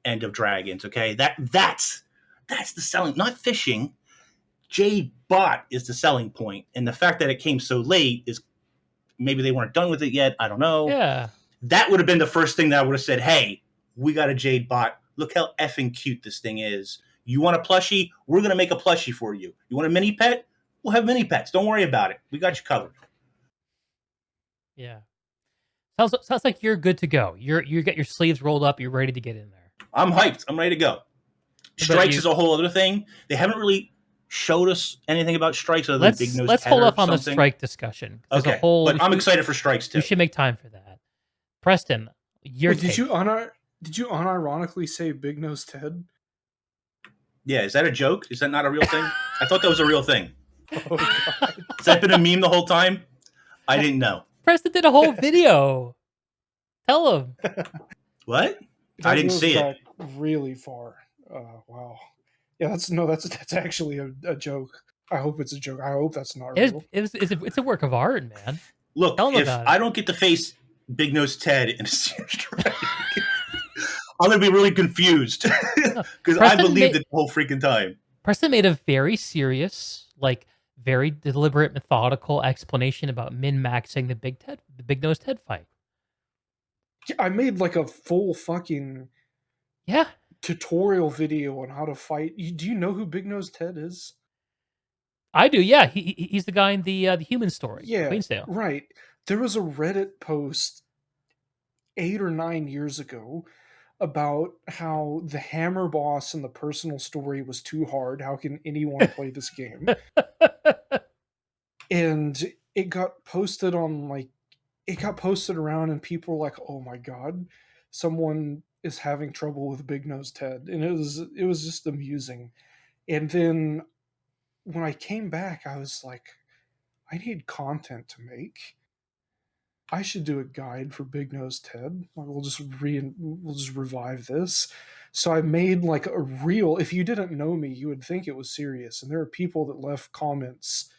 End of Dragons, okay? That's the selling, not fishing. Jade bot is the selling point. And the fact that it came so late is maybe they weren't done with it yet. I don't know. Yeah. That would have been the first thing that I would have said, hey, we got a Jade bot. Look how effing cute this thing is. You want a plushie? We're going to make a plushie for you. You want a mini pet? We'll have mini pets. Don't worry about it. We got you covered. Yeah. Sounds like you're good to go. You got your sleeves rolled up. You're ready to get in there. I'm hyped. I'm ready to go. Strikes is a whole other thing. They haven't really showed us anything about Strikes other than Big Nose. Let's hold up on the Strike discussion. Okay, but I'm excited for Strikes too. You should make time for that. Preston, did you unironically say Big Nose Ted? Yeah, is that a joke? Is that not a real thing? I thought that was a real thing. Oh, God. Has that been a meme the whole time? I didn't know. Preston did a whole video. Tell him. What? I didn't see it. Really far. Wow. Yeah, that's actually a joke. I hope it's a joke. I hope that's not real. It's a work of art, man. Look, if I don't get to face Big Nose Ted in a strike, I'm going to be really confused because I believed it the whole freaking time. Preston made a very serious, very deliberate, methodical explanation about min-maxing the Big Nose Ted fight. Yeah, I made a full fucking tutorial video on how to fight. Do you know who Big Nose Ted is? I do. Yeah, he's the guy in the human story. Yeah, Queensdale. Right. There was a Reddit post 8 or 9 years ago about how the hammer boss in the personal story was too hard. How can anyone play this game? And it got posted on it got posted around, and people were like, "Oh my god, someone is having trouble with Big Nose Ted," and it was just amusing. And then when I came back, I was like, I need content to make. I should do a guide for Big Nose Ted. We'll just revive this. So I made a reel. If you didn't know me, you would think it was serious. And there are people that left comments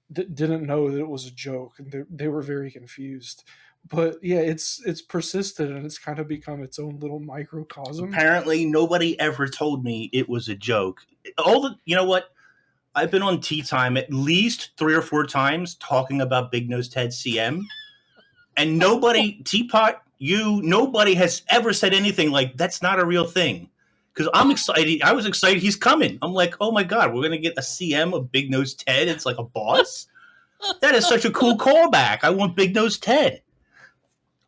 that didn't know that it was a joke, and they were very confused. But yeah, it's persisted, and it's kind of become its own little microcosm. Apparently, nobody ever told me it was a joke. You know what? I've been on Tea Time at least 3 or 4 times talking about Big Nose Ted CM. And nobody, Teapot, nobody has ever said anything like, that's not a real thing. Because I'm excited. I was excited he's coming. I'm like, oh my God, we're going to get a CM of Big Nose Ted. It's like a boss? That is such a cool callback. I want Big Nose Ted.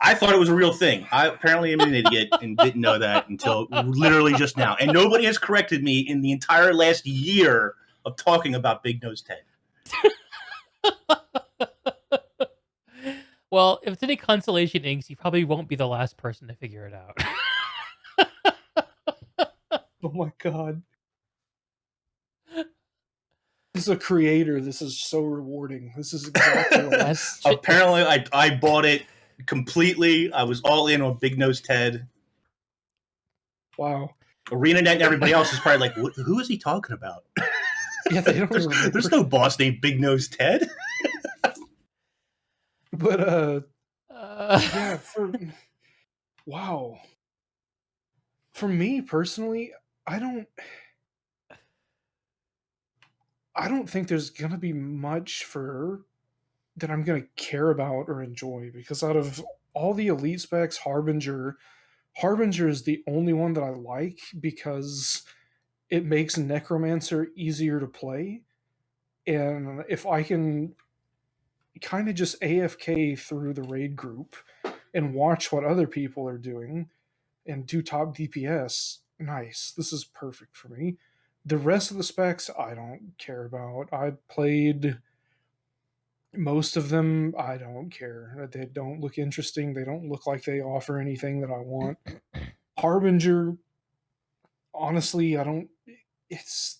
I thought it was a real thing. I apparently am an idiot and didn't know that until literally just now. And nobody has corrected me in the entire last year of talking about Big Nose Ted. Well, if it's any consolation, Inks, you probably won't be the last person to figure it out. Oh my god. As a creator, this is so rewarding. This is exactly what apparently I bought it completely. I was all in on Big Nose Ted. Wow. ArenaNet and everybody else is probably like, who is he talking about? Yeah, they don't there's no boss named Big Nose Ted. But yeah, wow. For me personally, I don't think there's gonna be much that I'm gonna care about or enjoy, because out of all the elite specs, Harbinger is the only one that I like, because it makes Necromancer easier to play. And if I can kind of just AFK through the raid group and watch what other people are doing and do top DPS, nice. This is perfect for me. The rest of the specs, I don't care about. I played most of them. I don't care. They don't look interesting. They don't look like they offer anything that I want. Harbinger, honestly, I don't. It's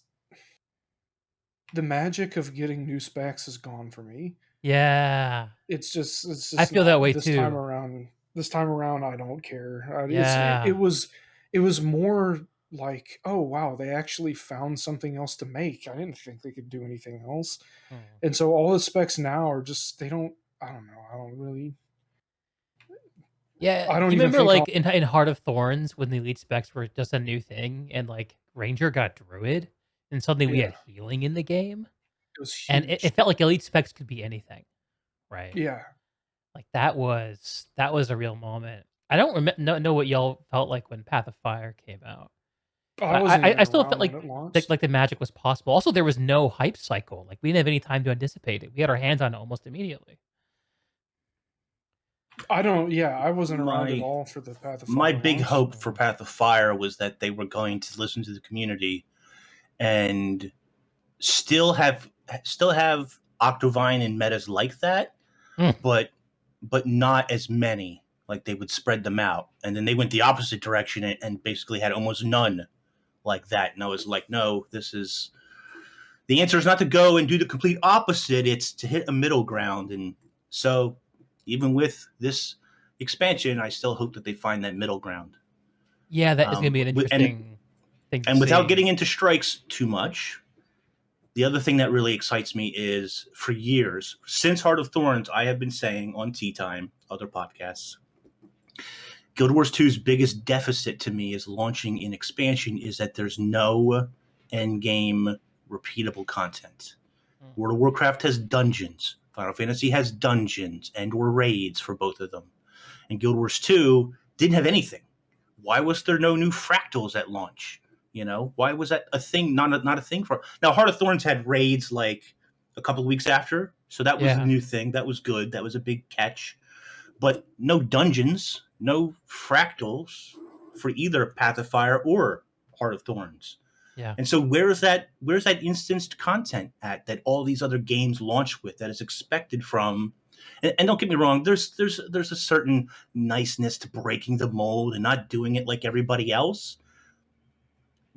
the magic of getting new specs is gone for me. Yeah. It's just I feel that way this time too. around. This time around, I don't care. Yeah. It was more like, oh wow, they actually found something else to make. I didn't think they could do anything else, Hmm. and so all the specs now are just they don't. I don't know. I don't really. Yeah, I don't you even remember think like in Heart of Thorns when the elite specs were just a new thing and like Ranger got Druid and suddenly we Yeah, had healing in the game it was and huge. it felt like elite specs could be anything, right? Yeah, Like that was a real moment. I don't know what y'all felt like when Path of Fire came out. I But wasn't I even still felt around when like it launched. the magic was possible. Also, there was no hype cycle. Like we didn't have any time to anticipate it. We had our hands on it almost immediately. I don't. Yeah, I wasn't around at My all for the Path of my Fire big launch. hope for Path of Fire was that they were going to listen to the community and still have Octovine and metas like that, Mm. but not as many. Like they would spread them out, and then they went the opposite direction and basically had almost none like that. And I was like, no, this is the answer is not to go and do the complete opposite. It's to hit a middle ground. And so, even with this expansion, I still hope that they find that middle ground. Yeah, that is going to be an interesting thing to And without see. getting into strikes too much, the other thing that really excites me is for years, since Heart of Thorns, I have been saying on Tea Time, other podcasts, Guild Wars 2's biggest deficit to me is launching in expansion is that there's no end game repeatable content. Mm. World of Warcraft has dungeons. Final Fantasy has dungeons and or raids for both of them. And Guild Wars 2 didn't have anything. Why was there no new fractals at launch? You know, why was that a thing? Not a thing for now. Heart of Thorns had raids like a couple of weeks after, so that was a new thing. That was good. That was a big catch. But no dungeons, no fractals for either Path of Fire or Heart of Thorns. Yeah. And so where's that instanced content at that all these other games launch with that is expected from? And don't get me wrong, there's a certain niceness to breaking the mold and not doing it like everybody else.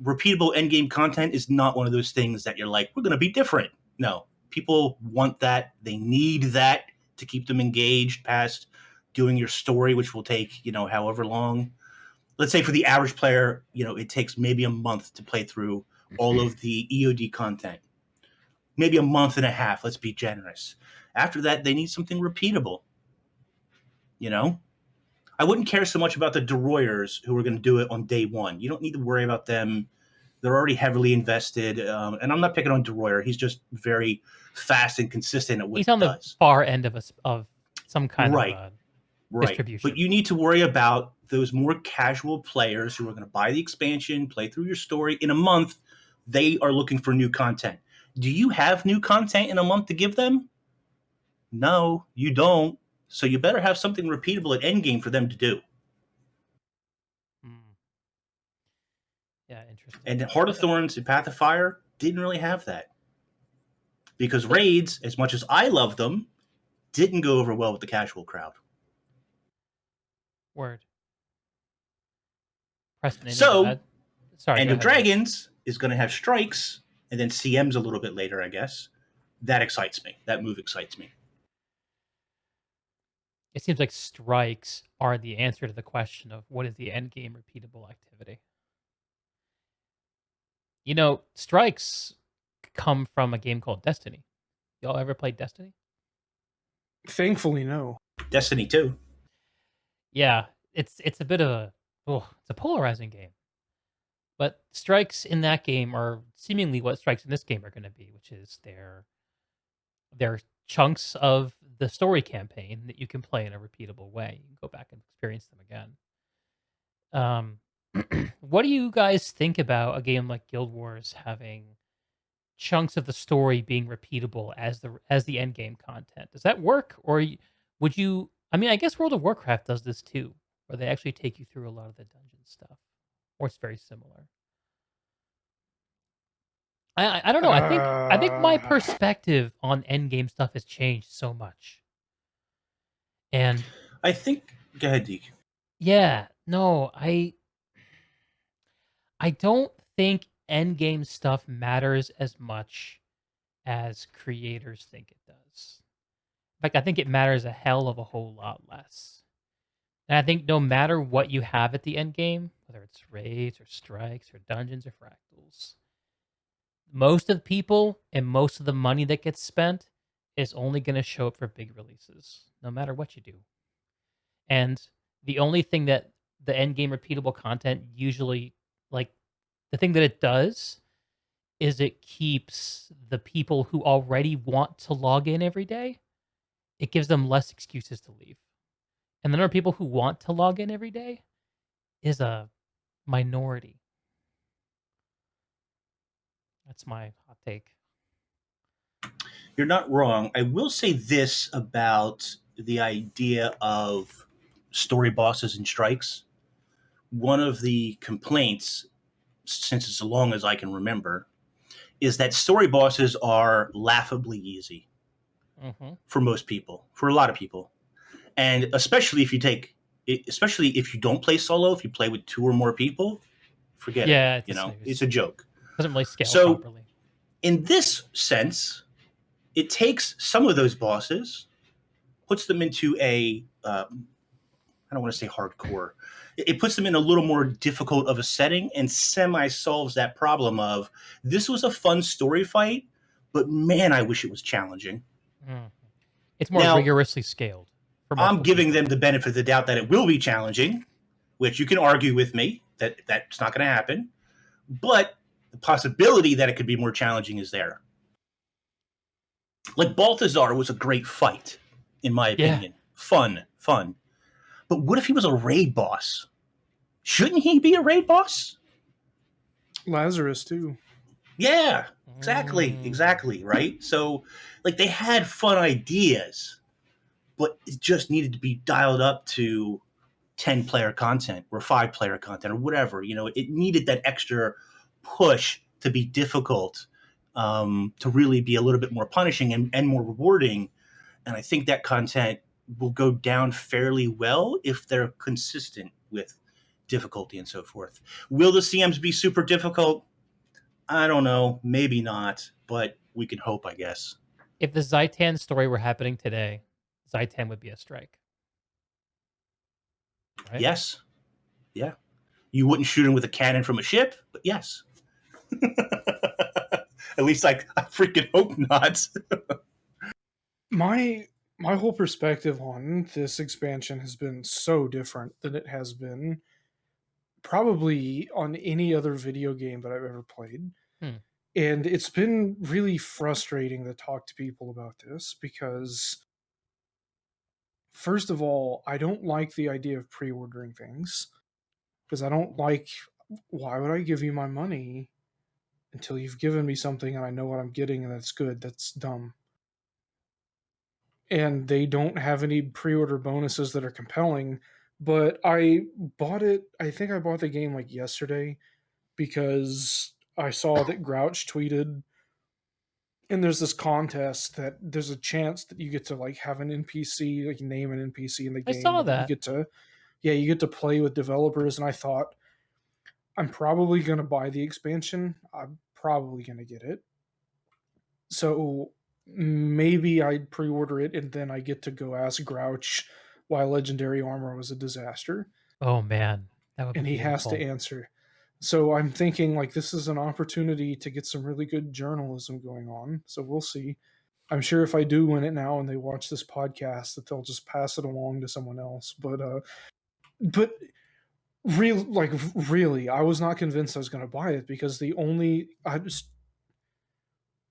Repeatable endgame content is not one of those things that you're like, we're going to be different. No, people want that. They need that to keep them engaged past doing your story, which will take, however long. Let's say for the average player, it takes maybe a month to play through all of the EOD content. Maybe a month and a half, let's be generous. After that, they need something repeatable. I wouldn't care so much about the Deroyers who are going to do it on day one. You don't need to worry about them. They're already heavily invested. And I'm not picking on Deroyer. He's just very fast and consistent at what He's on he the does. far end of some kind Right. of Right. distribution. But you need to worry about those more casual players who are going to buy the expansion, play through your story. In a month, they are looking for new content. Do you have new content in a month to give them? No, you don't. So you better have something repeatable at endgame for them to do. Yeah, interesting. And Heart of Thorns and Path of Fire didn't really have that. Because raids, as much as I love them, didn't go over well with the casual crowd. Word. Preston, So, sorry, End of Dragons is going to have strikes, and then CM's a little bit later, I guess. That excites me. That move excites me. It seems like strikes are the answer to the question of what is the end game repeatable activity. Strikes come from a game called Destiny. Y'all ever played Destiny? Thankfully, no. Destiny 2. Yeah, it's a bit of it's a polarizing game. But strikes in that game are seemingly what strikes in this game are going to be, which is they're chunks of the story campaign that you can play in a repeatable way. You can go back and experience them again. What do you guys think about a game like Guild Wars having chunks of the story being repeatable as the end game content? Does that work, or would you? I mean, I guess World of Warcraft does this too, where they actually take you through a lot of the dungeon stuff, or it's very similar. I don't know. I think my Uh, perspective on end game stuff has changed so much, and I think. Go ahead, Deek. yeah, no, I don't think end game stuff matters as much as creators think it does. In fact, I think it matters a hell of a whole lot less. And I think no matter what you have at the end game, whether it's raids or strikes or dungeons or fractals, most of the people and most of the money that gets spent is only going to show up for big releases, no matter what you do. And the only thing that the end game repeatable content usually, like, the thing that it does is it keeps the people who already want to log in every day, it gives them less excuses to leave. And the number of people who want to log in every day is a minority. That's my hot take. You're not wrong. I will say this about the idea of story bosses and strikes. One of the complaints, since as long as I can remember, is that story bosses are laughably easy for most people, for a lot of people. And especially if you don't play solo, if you play with two or more people, forget it. Yeah, It's a joke. Doesn't really scale So properly. in this sense, it takes some of those bosses, puts them into I don't want to say hardcore. It puts them in a little more difficult of a setting and semi solves that problem of this was a fun story fight, but man, I wish it was challenging. It's more Now, rigorously scaled. I'm giving them the benefit of the doubt that it will be challenging, which you can argue with me that that's not going to happen. But the possibility that it could be more challenging is there. Like Balthazar was a great fight, in my opinion. Yeah. Fun. But what if he was a raid boss? Shouldn't he be a raid boss? Lazarus too. Yeah, exactly, right? So, like, they had fun ideas, but it just needed to be dialed up to 10-player content or 5-player content or whatever. It needed that extra push to be difficult, to really be a little bit more punishing and more rewarding. And I think that content will go down fairly well if they're consistent with difficulty and so forth. Will the CMs be super difficult? I don't know. Maybe not, but we can hope, I guess. If the Zaitan story were happening today, Zaitan would be a strike. Right? Yes. Yeah. You wouldn't shoot him with a cannon from a ship, but yes. At least I freaking hope not. My whole perspective on this expansion has been so different than it has been probably on any other video game that I've ever played. And it's been really frustrating to talk to people about this because, first of all, I don't like the idea of pre-ordering things because I don't like, why would I give you my money until you've given me something and I know what I'm getting and that's good? That's dumb. And they don't have any pre-order bonuses that are compelling, but I think I bought the game like yesterday because I saw that Grouch tweeted, and there's this contest that there's a chance that you get to like have an NPC, like name an NPC in the I game. saw and that. You get to play with developers, and I thought I'm probably going to buy the expansion. I'm probably going to get it. So maybe I'd pre-order it and then I get to go ask Grouch why legendary armor was a disaster. Oh man, that would be And he beautiful. has to answer. So I'm thinking like this is an opportunity to get some really good journalism going on. So we'll see. I'm sure if I do win it now and they watch this podcast that they'll just pass it along to someone else. But really, I was not convinced I was going to buy it because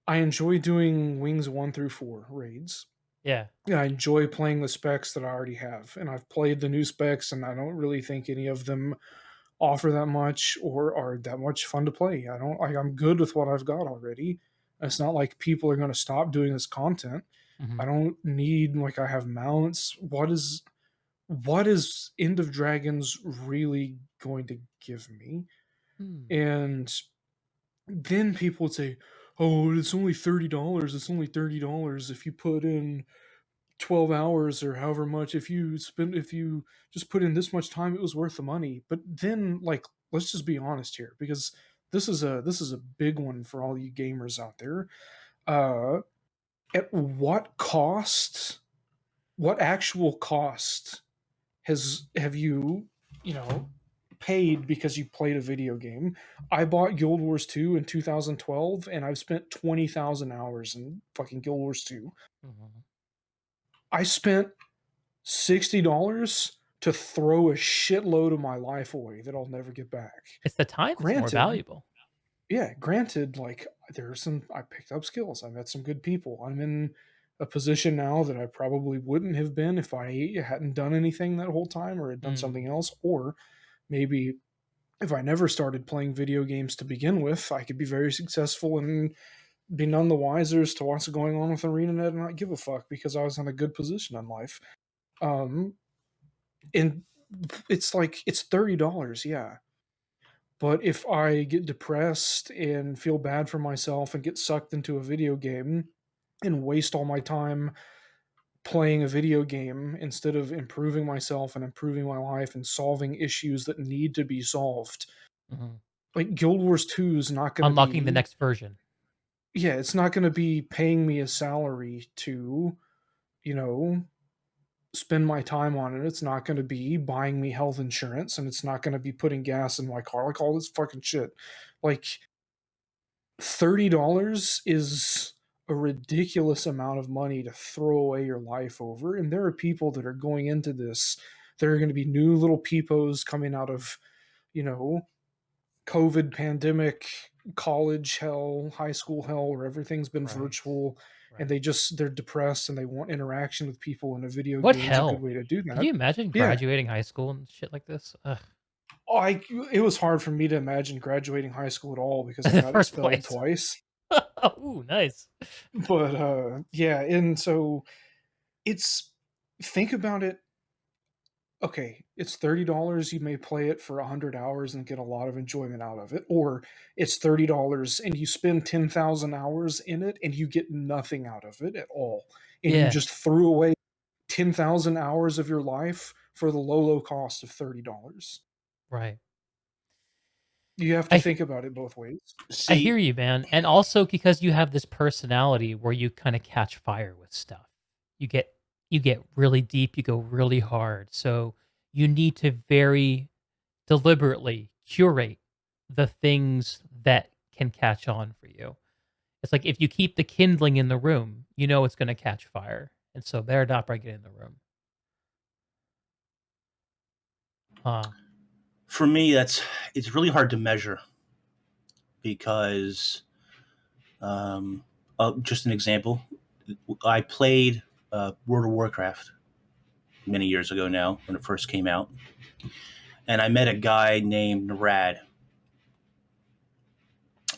I enjoy doing Wings 1 through 4 raids. Yeah. I enjoy playing the specs that I already have. And I've played the new specs, and I don't really think any of them offer that much or are that much fun to play. I'm good with what I've got already. It's not like people are going to stop doing this content. Mhm. I don't need, like, I have mounts. What is End of Dragons really going to give me? Hmm. And then people would say, "Oh, it's only $30. It's only $30 if you put in 12 hours or however much. If you just put in this much time, it was worth the money." But then, like, let's just be honest here, because this is a big one for all you gamers out there. Uh, at what cost? What actual cost have you, you know, paid because you played a video game? I bought Guild Wars 2 in 2012 and I've spent 20,000 hours in fucking Guild Wars 2. Mhm. I spent $60 to throw a shitload of my life away that I'll never get back. It's the time that's more Granted, valuable. yeah, granted, like, I picked up skills. I met some good people. I'm in a position now that I probably wouldn't have been if I hadn't done anything that whole time or had done Mm. something else. Or maybe if I never started playing video games to begin with, I could be very successful and be none the wiser as to what's going on with ArenaNet and not give a fuck because I was in a good position in life. And it's like, it's $30, yeah. But if I get depressed and feel bad for myself and get sucked into a video game and waste all my time playing a video game instead of improving myself and improving my life and solving issues that need to be solved, Mhm. like, Guild Wars 2 is not going to Unlocking the be, next version. yeah, it's not going to be paying me a salary to, you know, spend my time on it. It's not going to be buying me health insurance, and it's not going to be putting gas in my car, like all this fucking shit. Like, $30 is a ridiculous amount of money to throw away your life over. And there are people that are going into this. There are going to be new little peepos coming out of, you know, COVID pandemic, college hell, high school hell, where everything's been Right. virtual, and Right. they're depressed and they want interaction with people, and a video What game's a good hell? way to do Could that. you imagine Yeah. graduating high school and shit like this? Ugh. It was hard for me to imagine graduating high school at all because In I the got first expelled place. twice. Ooh, nice. But yeah, and so it's think about it. Okay, it's $30. You may play it for 100 hours and get a lot of enjoyment out of it, or it's $30 and you spend 10,000 hours in it and you get nothing out of it at all, and you Yeah. just threw away 10,000 hours of your life for the low cost of $30. Right. You have to I think about it both ways. I hear See, you, man, and also because you have this personality where you kinda catch fire with stuff. You get you get really deep, you go really hard, so you need to very deliberately curate the things that can catch on for you. It's like if you keep the kindling in the room, you know it's gonna catch fire, and so better not bring it in the room. Huh. for me, it's really hard to measure because, um, just an example, I played World of Warcraft many years ago now when it first came out, and I met a guy named Narad.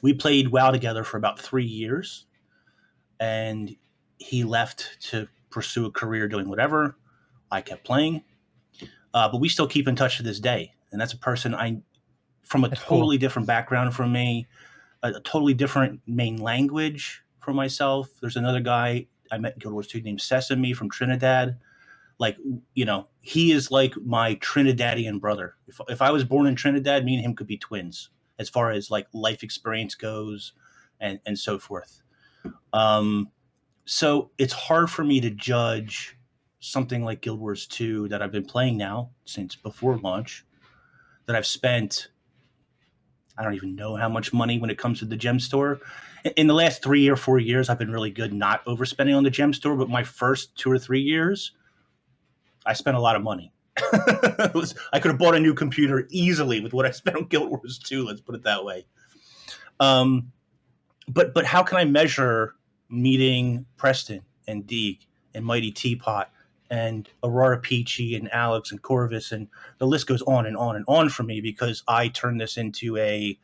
We played WoW together for about 3 years, and he left to pursue a career doing whatever. I kept playing, but we still keep in touch to this day. And that's a person from a That's cool. totally different background from me, a totally different main language from myself. There's another guy I met in Guild Wars 2 named Sesame from Trinidad. Like, he is like my Trinidadian brother. If I was born in Trinidad, me and him could be twins as far as like life experience goes and so forth. Um, so it's hard for me to judge something like Guild Wars 2 that I've been playing now since before launch, that I've spent, I don't even know how much money when it comes to the gem store. In the last 3 or 4 years, I've been really good not overspending on the gem store, but my first 2 or 3 years, I spent a lot of money. I could have bought a new computer easily with what I spent on Guild Wars 2, let's put it that way. But how can I measure meeting Preston and Deeg and Mighty Teapot and Aurora Peachy and Alex and Corvus, and the list goes on and on and on for me, because I turned this into I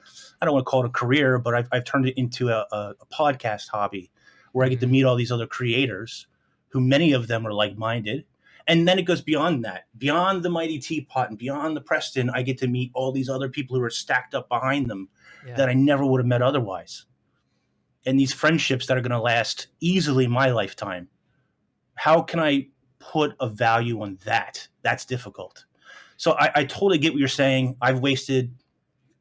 don't want to call it a career, but I've turned it into a podcast hobby where I get to meet all these other creators who many of them are like-minded. And then it goes beyond that, beyond the Mighty Teapot and beyond the Preston. I get to meet all these other people who are stacked up behind them that I never would have met otherwise. And these friendships that are going to last easily my lifetime. How can I put a value on that? That's difficult. So I totally get what you're saying. I've wasted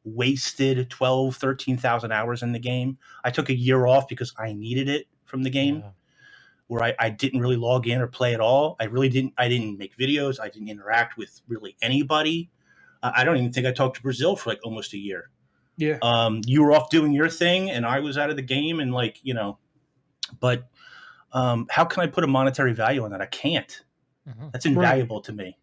12, 13,000 hours in the game. I took a year off because I needed it from the game, where I didn't really log in or play at all. I didn't make videos. I didn't interact with really anybody. I don't even think I talked to Brazil for like almost a year. Yeah. You were off doing your thing and I was out of the game, and but how can I put a monetary value on that? I can't. That's invaluable to me,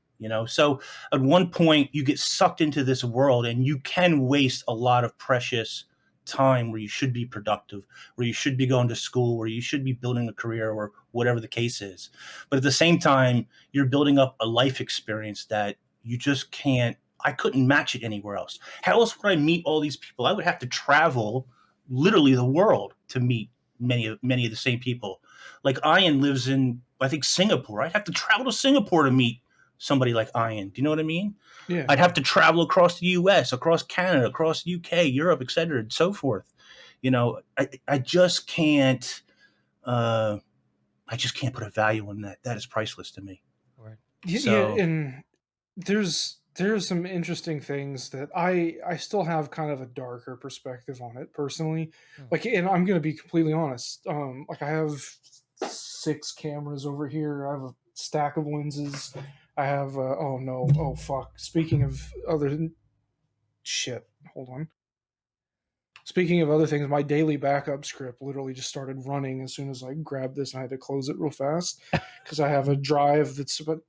So at one point you get sucked into this world and you can waste a lot of precious time where you should be productive, where you should be going to school, where you should be building a career, or whatever the case is. But at the same time, you're building up a life experience that you just can't. I couldn't match it anywhere else. How else would I meet all these people? I would have to travel literally the world to meet many of the same people. Like Ian lives in, I think, Singapore. I'd have to travel to Singapore to meet somebody like Ian. Do you know what I mean? Yeah. I'd have to travel across the US, across Canada, across the UK, Europe, et cetera, and so forth. I just can't. I just can't put a value on that. That is priceless to me. Right. Yeah, and there's some interesting things that I still have kind of a darker perspective on it personally. Like, and I'm going to be completely honest. Like I have 6 cameras over here. I have a stack of lenses. I have oh fuck. Speaking of other shit, hold on. Speaking of other things, my daily backup script literally just started running as soon as I grabbed this, and I had to close it real fast because I have a drive that's about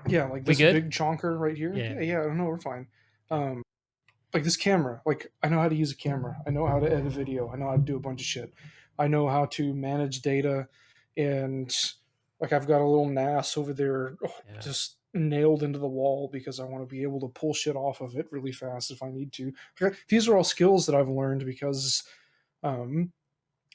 like this big chonker right here. Yeah, I don't know, we're fine. Like this camera, like I know how to use a camera. I know how to edit video. I know how to do a bunch of shit. I know how to manage data, and like I've got a little NAS over there just nailed into the wall because I want to be able to pull shit off of it really fast if I need to. These are all skills that I've learned because I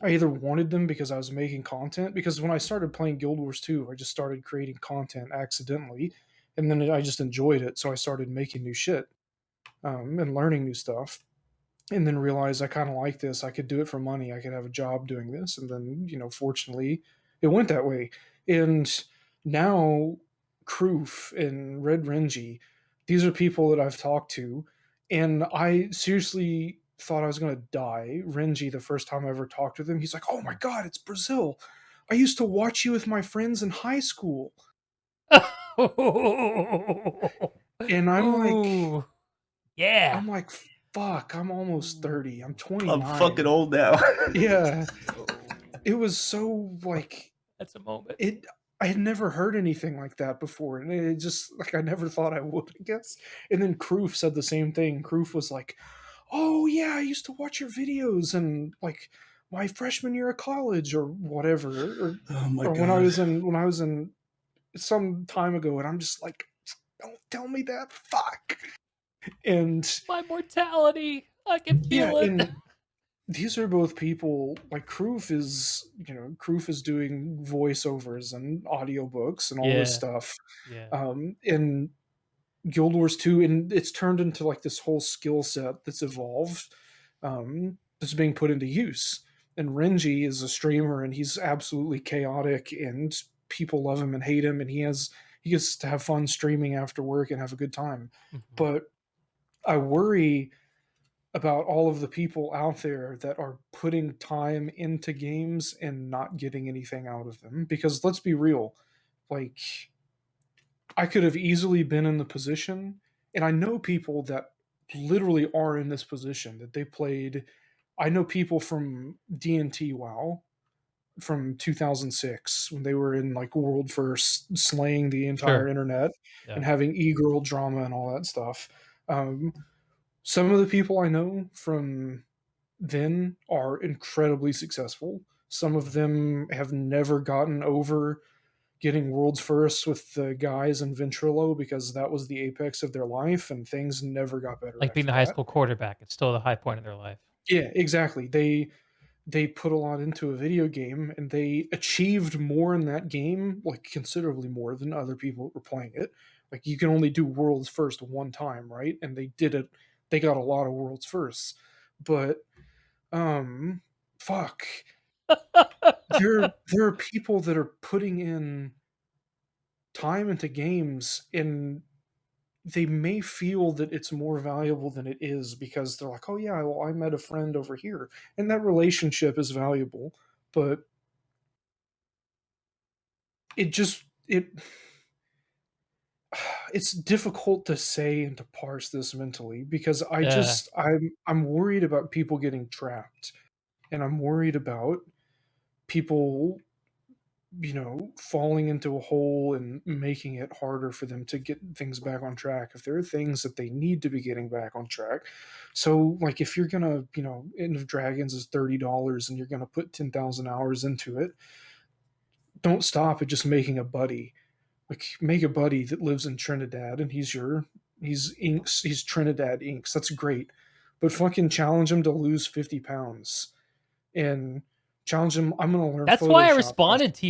either wanted them because I was making content, because when I started playing Guild Wars 2, I just started creating content accidentally, and then I just enjoyed it, so I started making new shit and learning new stuff, and then realized I kind of like this. I could do it for money. I could have a job doing this, and then, fortunately, it went that way. And now, Kroof and Red Renji, these are people that I've talked to, and I seriously thought I was going to die. Renji, the first time I ever talked with him, he's like, "Oh my god, it's Brazil. I used to watch you with my friends in high school." And I'm like, I'm like, fuck, I'm almost 30. I'm 29. I'm fucking old now. Yeah. It was so like, that's a moment. I had never heard anything like that before, and it just like I never thought I would, I guess. And then Kroof said the same thing. Kroof was like, "Oh yeah, I used to watch your videos and like my freshman year of college or whatever, or when I was in some time ago," and I'm just like, "Don't tell me that, fuck." And my mortality, I can feel it. And these are both people like Kroof is doing voiceovers and audiobooks and all this stuff. In Guild Wars 2, and it's turned into like this whole skill set that's evolved, that's being put into use. And Renji is a streamer, and he's absolutely chaotic, and people love him and hate him, and he gets to have fun streaming after work and have a good time. But I worry about all of the people out there that are putting time into games and not getting anything out of them. Because let's be real, like, I could have easily been in the position, and I know people that literally are in this position, that they played. I know people from D&T WoW from 2006 when they were in like World First, slaying the entire internet and having e-girl drama and all that stuff. Some of the people I know from then are incredibly successful. Some of them have never gotten over getting world's first with the guys in Ventrilo because that was the apex of their life, and things never got better Like being after the high that. school quarterback, it's still the high point of their life. Yeah, exactly. They put a lot into a video game, and they achieved more in that game, like considerably more than other people that were playing it. Like you can only do world's first one time, right? And they did it. They got a lot of world's firsts, but um, fuck. There are people that are putting in time into games, and they may feel that it's more valuable than it is because they're like, oh yeah, well, I met a friend over here, and that relationship is valuable, but it it's difficult to say and to parse this mentally because Yeah. I'm worried about people getting trapped, and I'm worried about people, falling into a hole and making it harder for them to get things back on track if there are things that they need to be getting back on track. So, like, if you're gonna, End of Dragons is $30 and you're gonna put 10,000 hours into it, don't stop at just making a buddy. Like, make a buddy that lives in Trinidad and he's Inks, he's Trinidad Inks. That's great, but fucking challenge him to lose 50 pounds and challenge him. I'm gonna learn That's why I Photoshop. responded to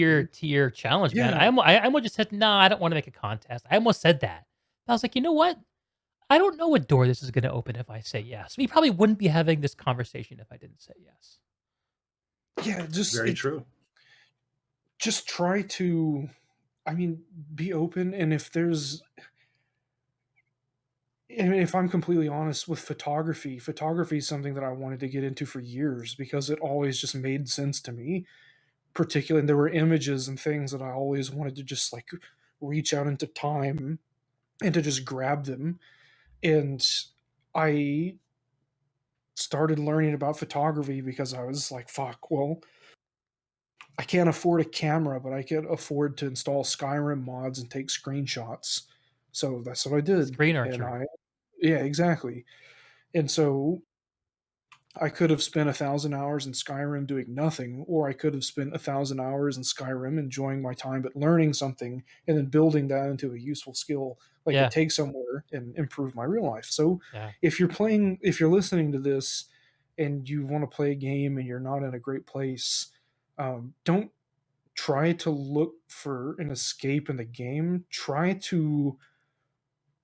your challenge, man. Yeah. I almost just said, "Nah, I don't wanna make a contest." I almost said that. I was like, "You know what? I don't know what door this is gonna open if I say yes." We probably wouldn't be having this conversation if I didn't say yes. Yeah, Very true. just try to, I mean, be open. And if I'm completely honest with photography is something that I wanted to get into for years because it always just made sense to me. Particularly, and there were images and things that I always wanted to just like reach out into time and to just grab them. And I started learning about photography because I was like, fuck, well, I can't afford a camera, but I can afford to install Skyrim mods and take screenshots. So that's what I did. Screen And archery. yeah, exactly. And so I could have spent 1,000 hours in Skyrim doing nothing, or I could have spent 1,000 hours in Skyrim enjoying my time, but learning something and then building that into a useful skill, like to Yeah, take somewhere and improve my real life. So yeah. if you're listening to this and you want to play a game and you're not in a great place, don't try to look for an escape in the game. Try to,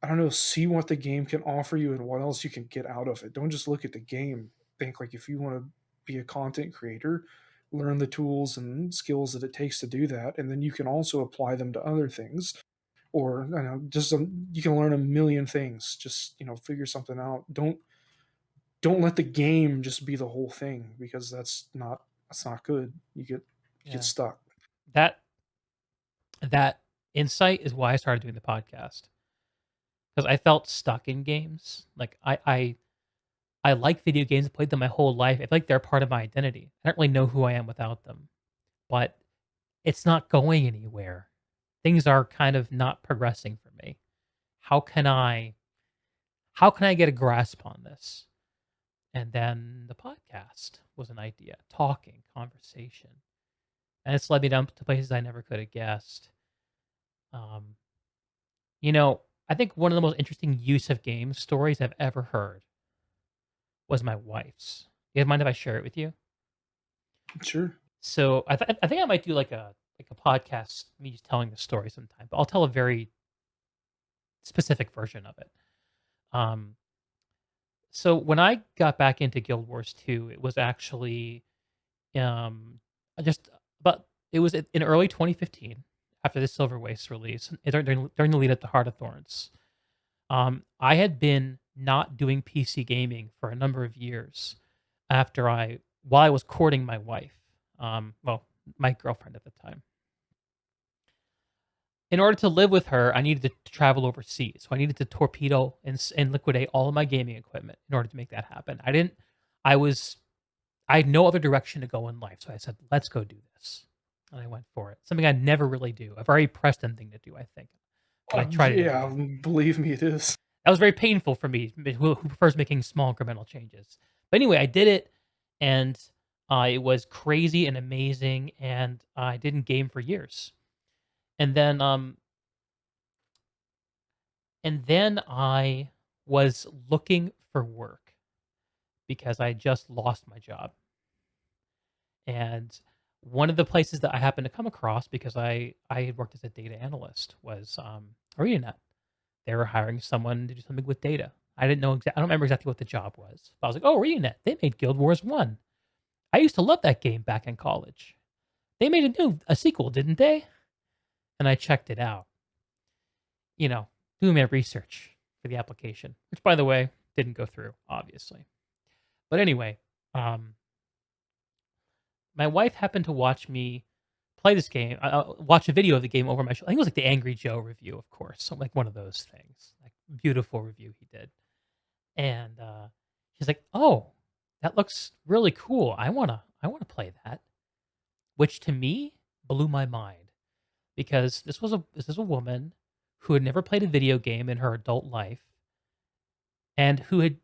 I don't know, see what the game can offer you and what else you can get out of it. Don't just look at the game. Think like if you want to be a content creator, learn the tools and skills that it takes to do that, and then you can also apply them to other things. Or I don't know, just you can learn a million things. Just figure something out. Don't let the game just be the whole thing because that's not good. You get Yeah. stuck. That that insight is why I started doing the podcast because I felt stuck in games. Like I like video games. I played them my whole life. I feel like they're part of my identity. I don't really know who I am without them, but it's not going anywhere. Things are kind of not progressing for me. How can I how can I get a grasp on this? And then the podcast was an idea, talking, conversation. And it's led me down to places I never could have guessed. Um, I think one of the most interesting use of games stories I've ever heard was my wife's. You mind if I share it with you? Sure. So I think I might do like a podcast, me just telling the story sometime, but I'll tell a very specific version of it. Um, so when I got back into Guild Wars 2, it was actually um just but it was in early 2015 after the Silver Waste release during the lead up to Heart of Thorns. I had been not doing PC gaming for a number of years while I was courting my wife. Well, my girlfriend at the time. In order to live with her, I needed to travel overseas. So I needed to torpedo and liquidate all of my gaming equipment in order to make that happen. I was, I had no other direction to go in life. So I said, let's go do this. And I went for it. Something I never really do. A very Preston thing to do, I think. But I tried it Yeah, anyway. believe me, it is. That was very painful for me, who prefers making small incremental changes. But anyway, I did it, and it was crazy and amazing, and I didn't game for years. And then I was looking for work because I just lost my job. And one of the places that I happened to come across, because I had worked as a data analyst, was ArenaNet. They were hiring someone to do something with data. I didn't know I don't remember exactly what the job was. But I was like, oh, ArenaNet. They made Guild Wars 1. I used to love that game back in college. They made a sequel, didn't they? And I checked it out. Doing my research for the application, which, by the way, didn't go through, obviously. But anyway, my wife happened to watch me play this game, watch a video of the game over my shoulder. I think it was like the Angry Joe review, of course, so like one of those things, like beautiful review he did. And she's like, "Oh, that looks really cool. I wanna play that," which to me blew my mind because this is a woman who had never played a video game in her adult life and who had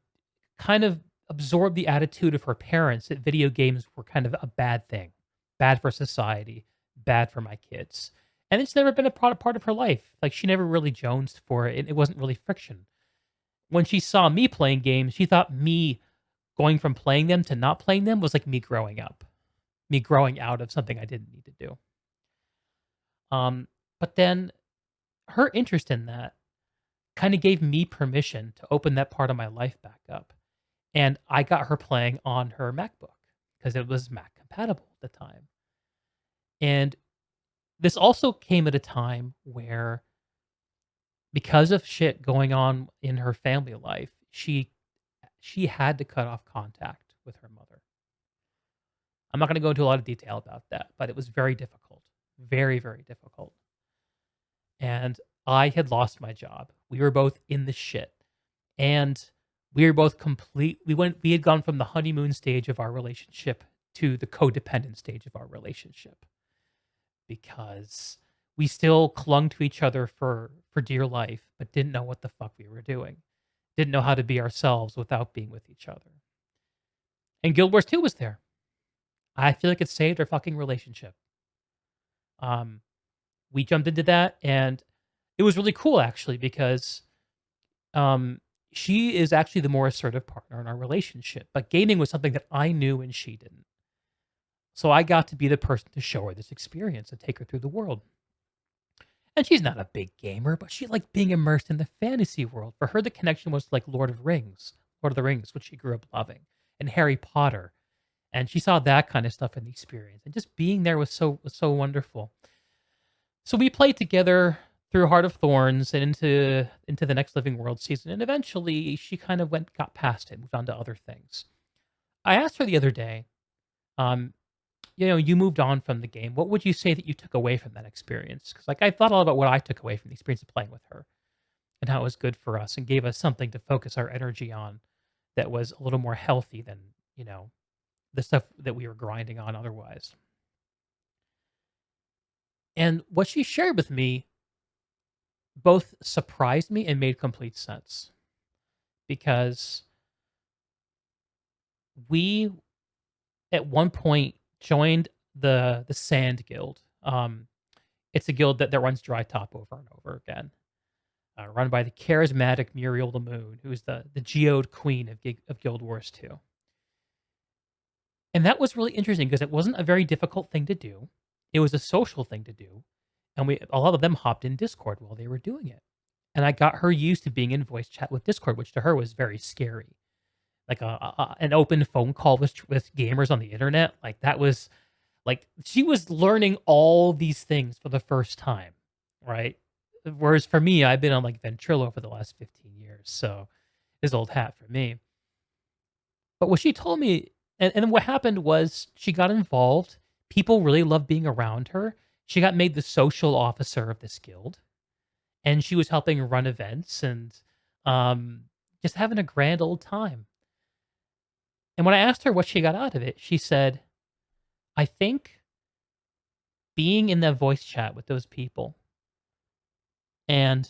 kind of absorbed the attitude of her parents that video games were kind of a bad thing, bad for society, bad for my kids. And it's never been a part of her life. Like, she never really jonesed for it. It wasn't really friction. When she saw me playing games, she thought me going from playing them to not playing them was like me growing up, me growing out of something I didn't need to do. But then her interest in that kind of gave me permission to open that part of my life back up. And I got her playing on her MacBook because it was Mac compatible at the time. And this also came at a time where, because of shit going on in her family life, she had to cut off contact with her mother. I'm not going to go into a lot of detail about that, but it was very difficult. Very, very difficult. And I had lost my job. We were both in the shit. And we were both we had gone from the honeymoon stage of our relationship to the codependent stage of our relationship. Because we still clung to each other for dear life, but didn't know what the fuck we were doing. Didn't know how to be ourselves without being with each other. And Guild Wars 2 was there. I feel like it saved our fucking relationship. We jumped into that, and it was really cool, actually, because she is actually the more assertive partner in our relationship. But gaming was something that I knew and she didn't. So I got to be the person to show her this experience and take her through the world. And she's not a big gamer, but she liked being immersed in the fantasy world. For her, the connection was like Lord of the Rings, which she grew up loving, and Harry Potter. And she saw that kind of stuff in the experience. And just being there was so wonderful. So we played together through Heart of Thorns and into the Next Living World season. And eventually she kind of got past it, moved on to other things. I asked her the other day, you moved on from the game. What would you say that you took away from that experience? Because I thought a lot about what I took away from the experience of playing with her and how it was good for us and gave us something to focus our energy on that was a little more healthy than, the stuff that we were grinding on otherwise. And what she shared with me both surprised me and made complete sense. Because we, at one point, joined the Sand Guild. It's a guild that runs Dry Top over and over again, run by the charismatic Muriel the Moon, who's the geode queen of Guild Wars 2. And that was really interesting because it wasn't a very difficult thing to do. It was a social thing to do, and a lot of them hopped in Discord while they were doing it. And I got her used to being in voice chat with Discord, which to her was very scary. Like an open phone call with gamers on the internet, like that was like she was learning all these things for the first time, right? Whereas for me, I've been on like Ventrilo for the last 15 years, so it's old hat for me. But what she told me, and what happened was she got involved. People really loved being around her. She got made the social officer of this guild, and she was helping run events and just having a grand old time. And when I asked her what she got out of it, she said, I think being in that voice chat with those people and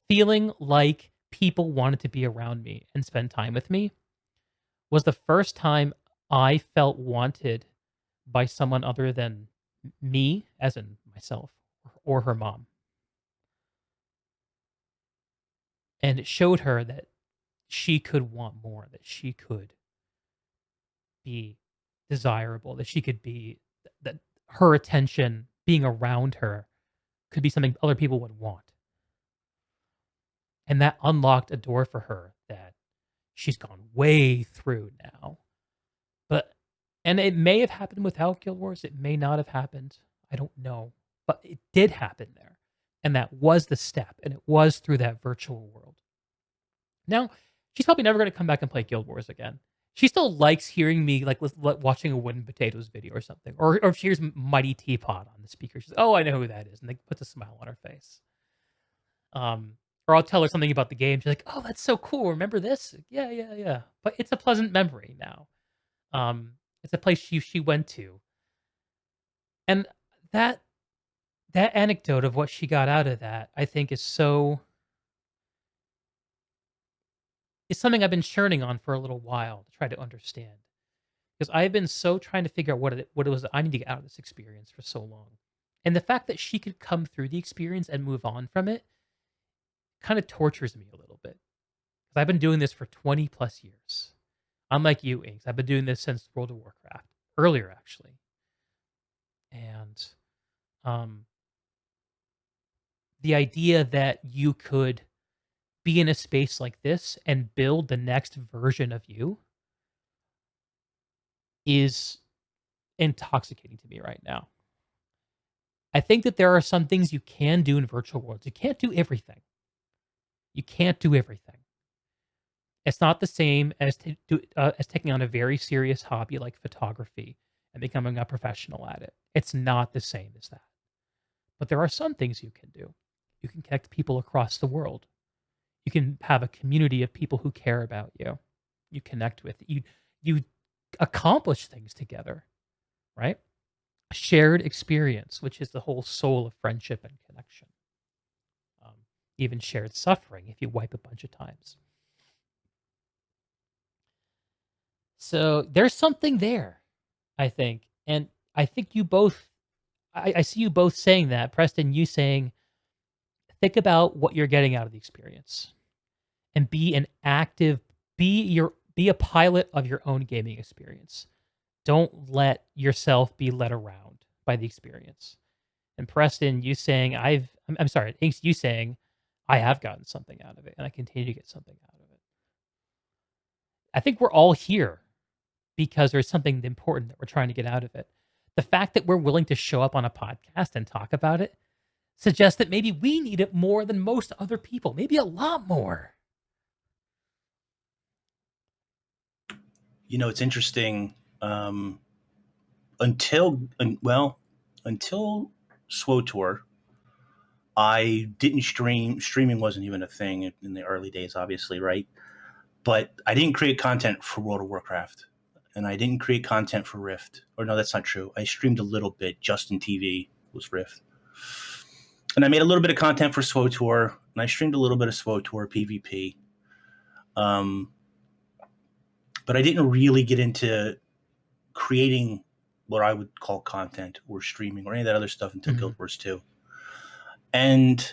feeling like people wanted to be around me and spend time with me was the first time I felt wanted by someone other than Me, as in myself, or her mom. And it showed her that she could want more, that she could be desirable, that she could be that her attention, being around her, could be something other people would want. And that unlocked a door for her that she's gone way through now. But and it may have happened without Guild Wars, it may not have happened. I don't know. But it did happen there. And that was the step, and it was through that virtual world. Now, she's probably never going to come back and play Guild Wars again. She still likes hearing me, like, watching a Wooden Potatoes video or something. Or if she hears Mighty Teapot on the speaker, she's, oh, I know who that is. And, like, puts a smile on her face. Or I'll tell her something about the game. She's like, oh, that's so cool. Remember this? Yeah, yeah, yeah. But it's a pleasant memory now. It's a place she went to. And that anecdote of what she got out of that, I think is so... It's something I've been churning on for a little while to try to understand. Because I've been so trying to figure out what it was that I need to get out of this experience for so long. And the fact that she could come through the experience and move on from it kind of tortures me a little bit. Because I've been doing this for 20 plus years. Unlike you, Inks, I've been doing this since World of Warcraft. Earlier, actually. And the idea that you could be in a space like this and build the next version of you is intoxicating to me right now. I think that there are some things you can do in virtual worlds. You can't do everything. You can't do everything. It's not the same as taking on a very serious hobby like photography and becoming a professional at it. It's not the same as that. But there are some things you can do. You can connect people across the world. You can have a community of people who care about you. You connect with. You accomplish things together, right? Shared experience, which is the whole soul of friendship and connection. Even shared suffering if you wipe a bunch of times. So there's something there, I think. And I think you both, I see you both saying that. Preston, you saying, think about what you're getting out of the experience and be an active, be a pilot of your own gaming experience. Don't let yourself be led around by the experience. And Preston, you saying, I'm sorry, Inks, you saying, I have gotten something out of it and I continue to get something out of it. I think we're all here because there's something important that we're trying to get out of it. The fact that we're willing to show up on a podcast and talk about it suggests that maybe we need it more than most other people, maybe a lot more. You know, it's interesting. Until SWOTOR, I didn't stream. Streaming wasn't even a thing in the early days, obviously, right? But I didn't create content for World of Warcraft, and I didn't create content for Rift. Or no, that's not true. I streamed a little bit. Justin TV was Rift. And I made a little bit of content for SWOTOR, and I streamed a little bit of SWOTOR PvP. But I didn't really get into creating what I would call content or streaming or any of that other stuff until Guild Wars 2. And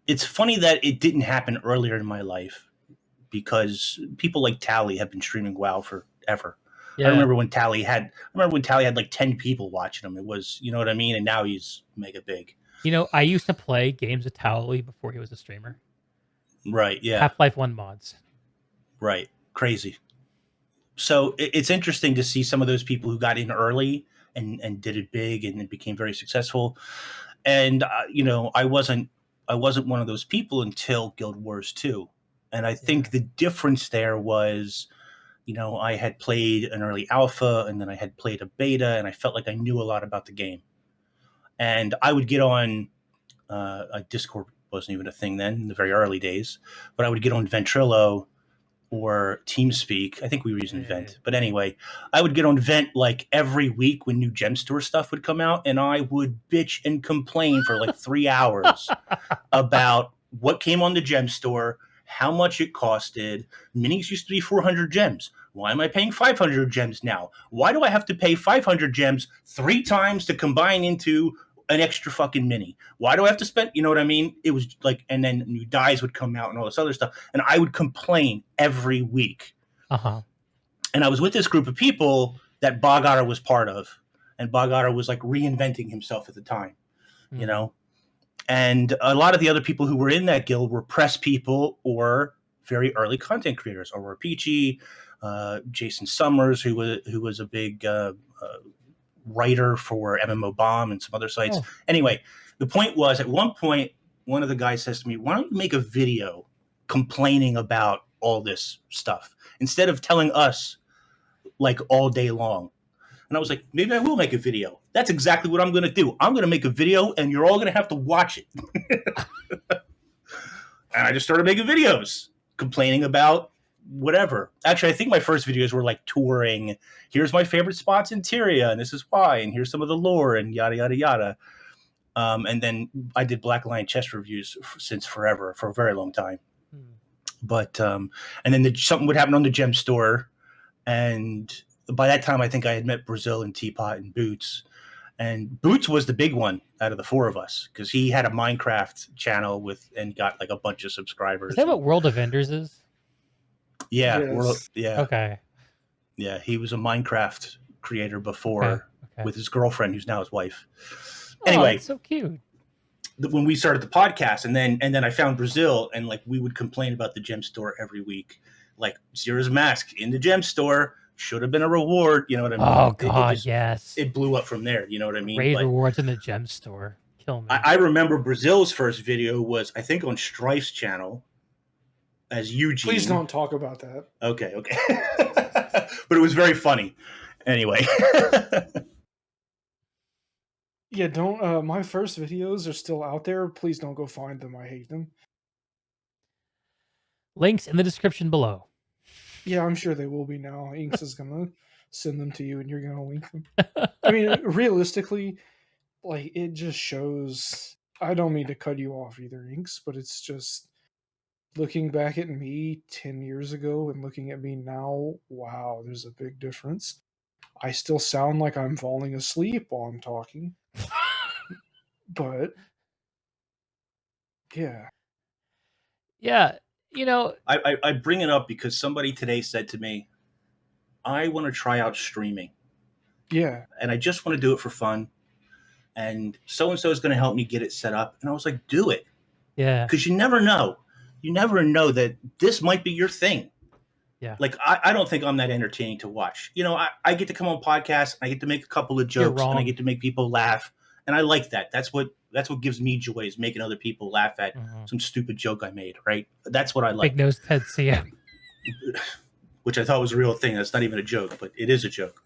it's funny that it didn't happen earlier in my life because people like Tally have been streaming WoW forever. Yeah. I remember when Tally had like 10 people watching him. It was, you know what I mean? And now he's mega big. You know, I used to play games with Tally before he was a streamer. Right, yeah. Half-Life 1 mods. Right. Crazy. So it's interesting to see some of those people who got in early and did it big and it became very successful. And, you know, I wasn't one of those people until Guild Wars 2. And I think the difference there was, you know, I had played an early alpha and then I had played a beta and I felt like I knew a lot about the game. And I would get on Discord wasn't even a thing then in the very early days, but I would get on Ventrilo or TeamSpeak. I think we were using Vent. But anyway, I would get on Vent like every week when new Gem Store stuff would come out, and I would bitch and complain for like 3 hours about what came on the Gem Store, how much it costed. Minis used to be 400 gems. Why am I paying 500 gems now? Why do I have to pay 500 gems 3 times to combine into an extra fucking mini? Why do I have to spend, you know what I mean? It was like, and then new dies would come out and all this other stuff. And I would complain every week. Uh-huh. And I was with this group of people that Bog Otter was part of. And Bog Otter was like reinventing himself at the time, you know? And a lot of the other people who were in that guild were press people or very early content creators. Aurora Peachy, Jason Summers, who was a big writer for MMO Bomb and some other sites. Oh. Anyway, the point was, at one point, one of the guys says to me, why don't you make a video complaining about all this stuff instead of telling us like all day long? And I was like, maybe I will make a video. That's exactly what I'm going to do. I'm going to make a video and you're all going to have to watch it. And I just started making videos complaining about whatever. Actually, I think my first videos were like touring. Here's my favorite spots in Tyria, and this is why, and here's some of the lore, and yada, yada, yada. And then I did Black Lion chess reviews since forever, for a very long time. But, and then something would happen on the gem store. And by that time, I think I had met Brazil and Teapot and Boots. And Boots was the big one out of the 4 of us because he had a Minecraft channel and got like a bunch of subscribers. Is that what World of Enders is? Yeah. Yes. Yeah. Okay. Yeah. He was a Minecraft creator before with his girlfriend, who's now his wife. Anyway, that's so cute. When we started the podcast, and then I found Brazil, and like we would complain about the gem store every week, like Zera's Mask in the gem store should have been a reward. You know what I mean? Oh God, yes. It blew up from there. You know what I mean? Raid rewards in the gem store. Kill me. I remember Brazil's first video was, I think, on Strife's channel as Eugene. Please don't talk about that. Okay. But it was very funny. Anyway. Yeah, don't. My first videos are still out there. Please don't go find them. I hate them. Links in the description below. Yeah, I'm sure they will be now. Inks is gonna send them to you, and you're gonna link them. I mean, realistically, like it just shows. I don't mean to cut you off either, Inks, but it's just looking back at me 10 years ago and looking at me now. Wow, there's a big difference. I still sound like I'm falling asleep while I'm talking. But yeah. You know, I bring it up because somebody today said to me, I want to try out streaming. Yeah. And I just want to do it for fun. And so-and-so is going to help me get it set up. And I was like, do it. Yeah. Because you never know. You never know that this might be your thing. Yeah. Like, I don't think I'm that entertaining to watch. You know, I get to come on podcasts. I get to make a couple of jokes. And I get to make people laugh. And I like that. That's what gives me joy, is making other people laugh at some stupid joke I made, right? That's what I like. Big Nose Ted CM. Which I thought was a real thing. That's not even a joke, but it is a joke.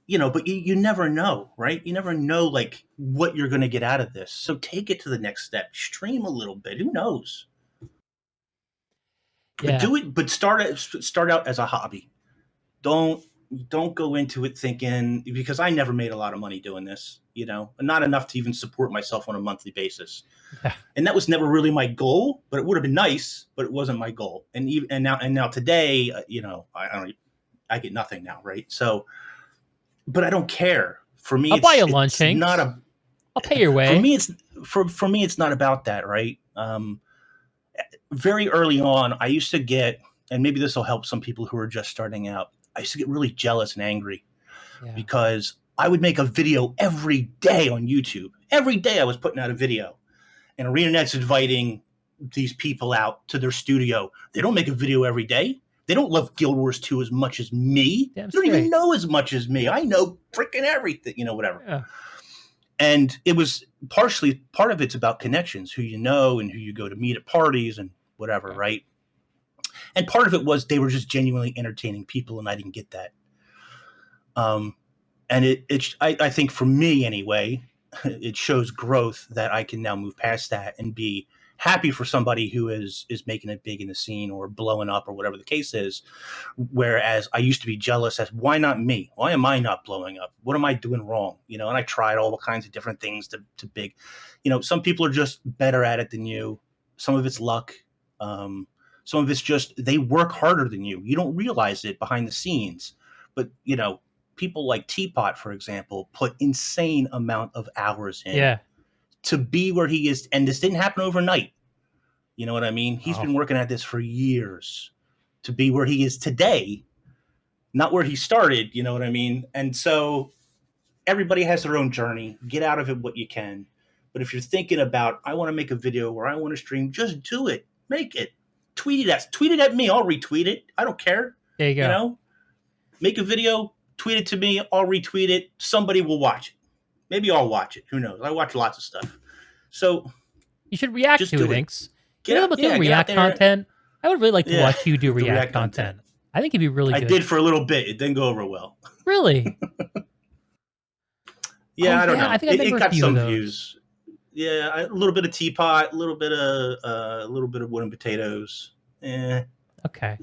You know, but you never know, right? You never know, like, what you're going to get out of this. So take it to the next step. Stream a little bit. Who knows? Yeah. But do it. But start out as a hobby. Don't go into it thinking, because I never made a lot of money doing this, you know, not enough to even support myself on a monthly basis. Yeah. And that was never really my goal, but it would have been nice, but it wasn't my goal. And now today, you know, I get nothing now. Right. But I don't care. For me, I'll buy you lunch, Hank. I'll pay your way. For me, it's not about that. Right. Very early on, I used to get, and maybe this will help some people who are just starting out, I used to get really jealous and angry because I would make a video every day on YouTube. Every day I was putting out a video, and ArenaNet's inviting these people out to their studio. They don't make a video every day. They don't love Guild Wars 2 as much as me. They don't even know as much as me. I know freaking everything, you know, whatever. Yeah. And it was part of it's about connections, who you know and who you go to meet at parties and whatever, right? And part of it was they were just genuinely entertaining people, and I didn't get that. And I think for me anyway, it shows growth that I can now move past that and be happy for somebody who is making it big in the scene or blowing up or whatever the case is. Whereas I used to be jealous as, why not me? Why am I not blowing up? What am I doing wrong? You know, and I tried all kinds of different things to big, you know, some people are just better at it than you. Some of it's luck. Some of it's just they work harder than you. You don't realize it behind the scenes. But, people like Teapot, for example, put insane amount of hours in to be where he is. And this didn't happen overnight. You know what I mean? He's been working at this for years to be where he is today, not where he started. You know what I mean? And so everybody has their own journey. Get out of it what you can. But if you're thinking about, I want to make a video or I want to stream, just do it. Make it. Tweet it at me. I'll retweet it. I don't care. There you go. Make a video, tweet it to me. I'll retweet it. Somebody will watch it. Maybe I'll watch it. Who knows? I watch lots of stuff. So you should react to it, Inks. Get able to do React content. I would really like to watch you do React content. I think it'd be really good. I did for a little bit. It didn't go over well. Really? I don't know. I think it got some views. Yeah, a little bit of Teapot, a little bit of wooden potatoes. Okay.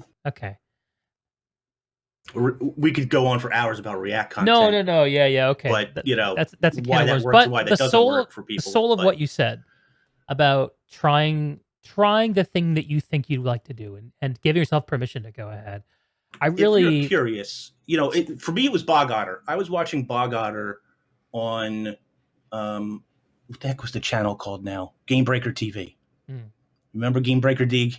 We could go on for hours about React content. No. Yeah. Okay. But that's a why that works and why that doesn't work for people. The soul of what you said about trying the thing that you think you'd like to do and giving yourself permission to go ahead. If you're curious, for me it was Bog Otter. I was watching Bog Otter on what the heck was the channel called now? Game Breaker TV. Remember Game Breaker, Deeg?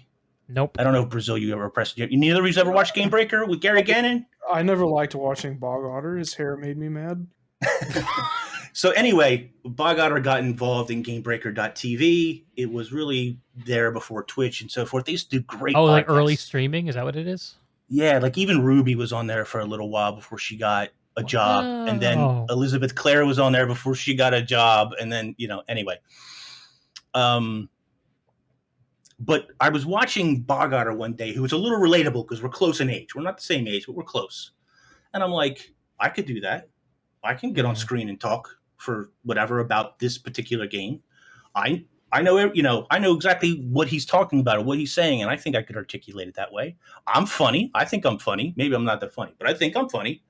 Nope. I don't know if Brazil you ever pressed it. Neither of you ever watched Game Breaker with Gary Gannon? I never liked watching Bog Otter. His hair made me mad. So anyway, Bog Otter got involved in GameBreaker.tv. It was really there before Twitch and so forth. They used to do great podcasts. Like early streaming? Is that what it is? Yeah, like even Ruby was on there for a little while before she got a job. And then Elizabeth Clare was on there before she got a job. And then, anyway. But I was watching Bog Otter one day, who was a little relatable because we're close in age. We're not the same age, but we're close. And I'm like, I could do that. I can get on screen and talk for whatever about this particular game. I know exactly what he's talking about or what he's saying, and I think I could articulate it that way. I'm funny. I think I'm funny. Maybe I'm not that funny, but I think I'm funny.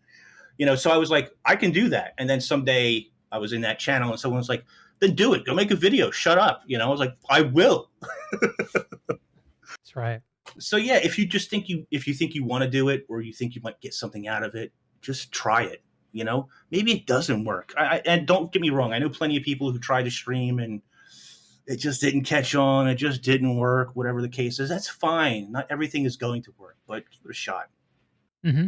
So I was like, I can do that. And then someday I was in that channel and someone was like, then do it. Go make a video. Shut up. I was like, I will. That's right. So yeah, if you think you want to do it or you think you might get something out of it, just try it. Maybe it doesn't work. And don't get me wrong. I know plenty of people who try to stream and it just didn't catch on. It just didn't work. Whatever the case is, that's fine. Not everything is going to work, but give it a shot. Mm-hmm.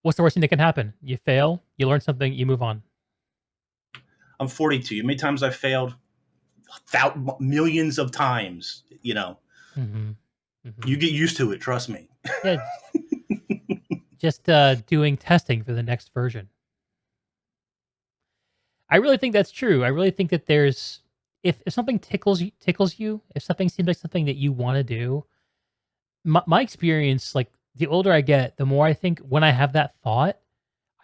What's the worst thing that can happen? You fail, you learn something, you move on. I'm 42. How many times I've failed? Millions of times, Mm-hmm. Mm-hmm. You get used to it. Trust me. Yeah. Just doing testing for the next version. I really think that's true. I really think that there's, if something tickles you, if something seems like something that you want to do, my experience, like the older I get, the more I think when I have that thought,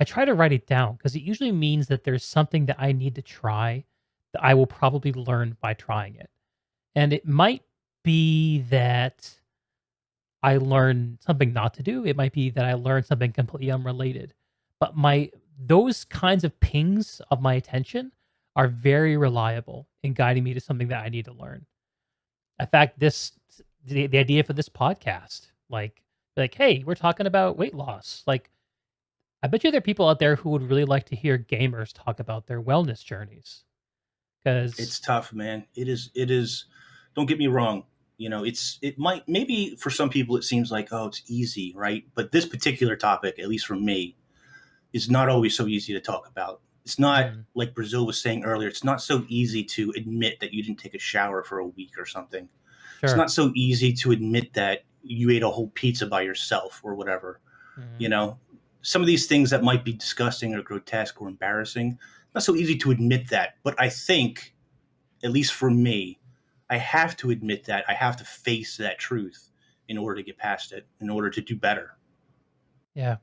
I try to write it down because it usually means that there's something that I need to try that I will probably learn by trying it. And it might be that I learn something not to do. It might be that I learn something completely unrelated. But those kinds of pings of my attention are very reliable in guiding me to something that I need to learn. In fact, the idea for this podcast, like, hey, we're talking about weight loss. Like, I bet you there are people out there who would really like to hear gamers talk about their wellness journeys. Because it's tough, man. It is. Don't get me wrong. Maybe for some people it seems like, oh, it's easy, right? But this particular topic, at least for me, is not always so easy to talk about. It's not like Brazil was saying earlier. It's not so easy to admit that you didn't take a shower for a week or something. Sure. It's not so easy to admit that you ate a whole pizza by yourself or whatever. Some of these things that might be disgusting or grotesque or embarrassing, not so easy to admit that. But I think, at least for me, I have to admit that. I have to face that truth in order to get past it, in order to do better. Yeah.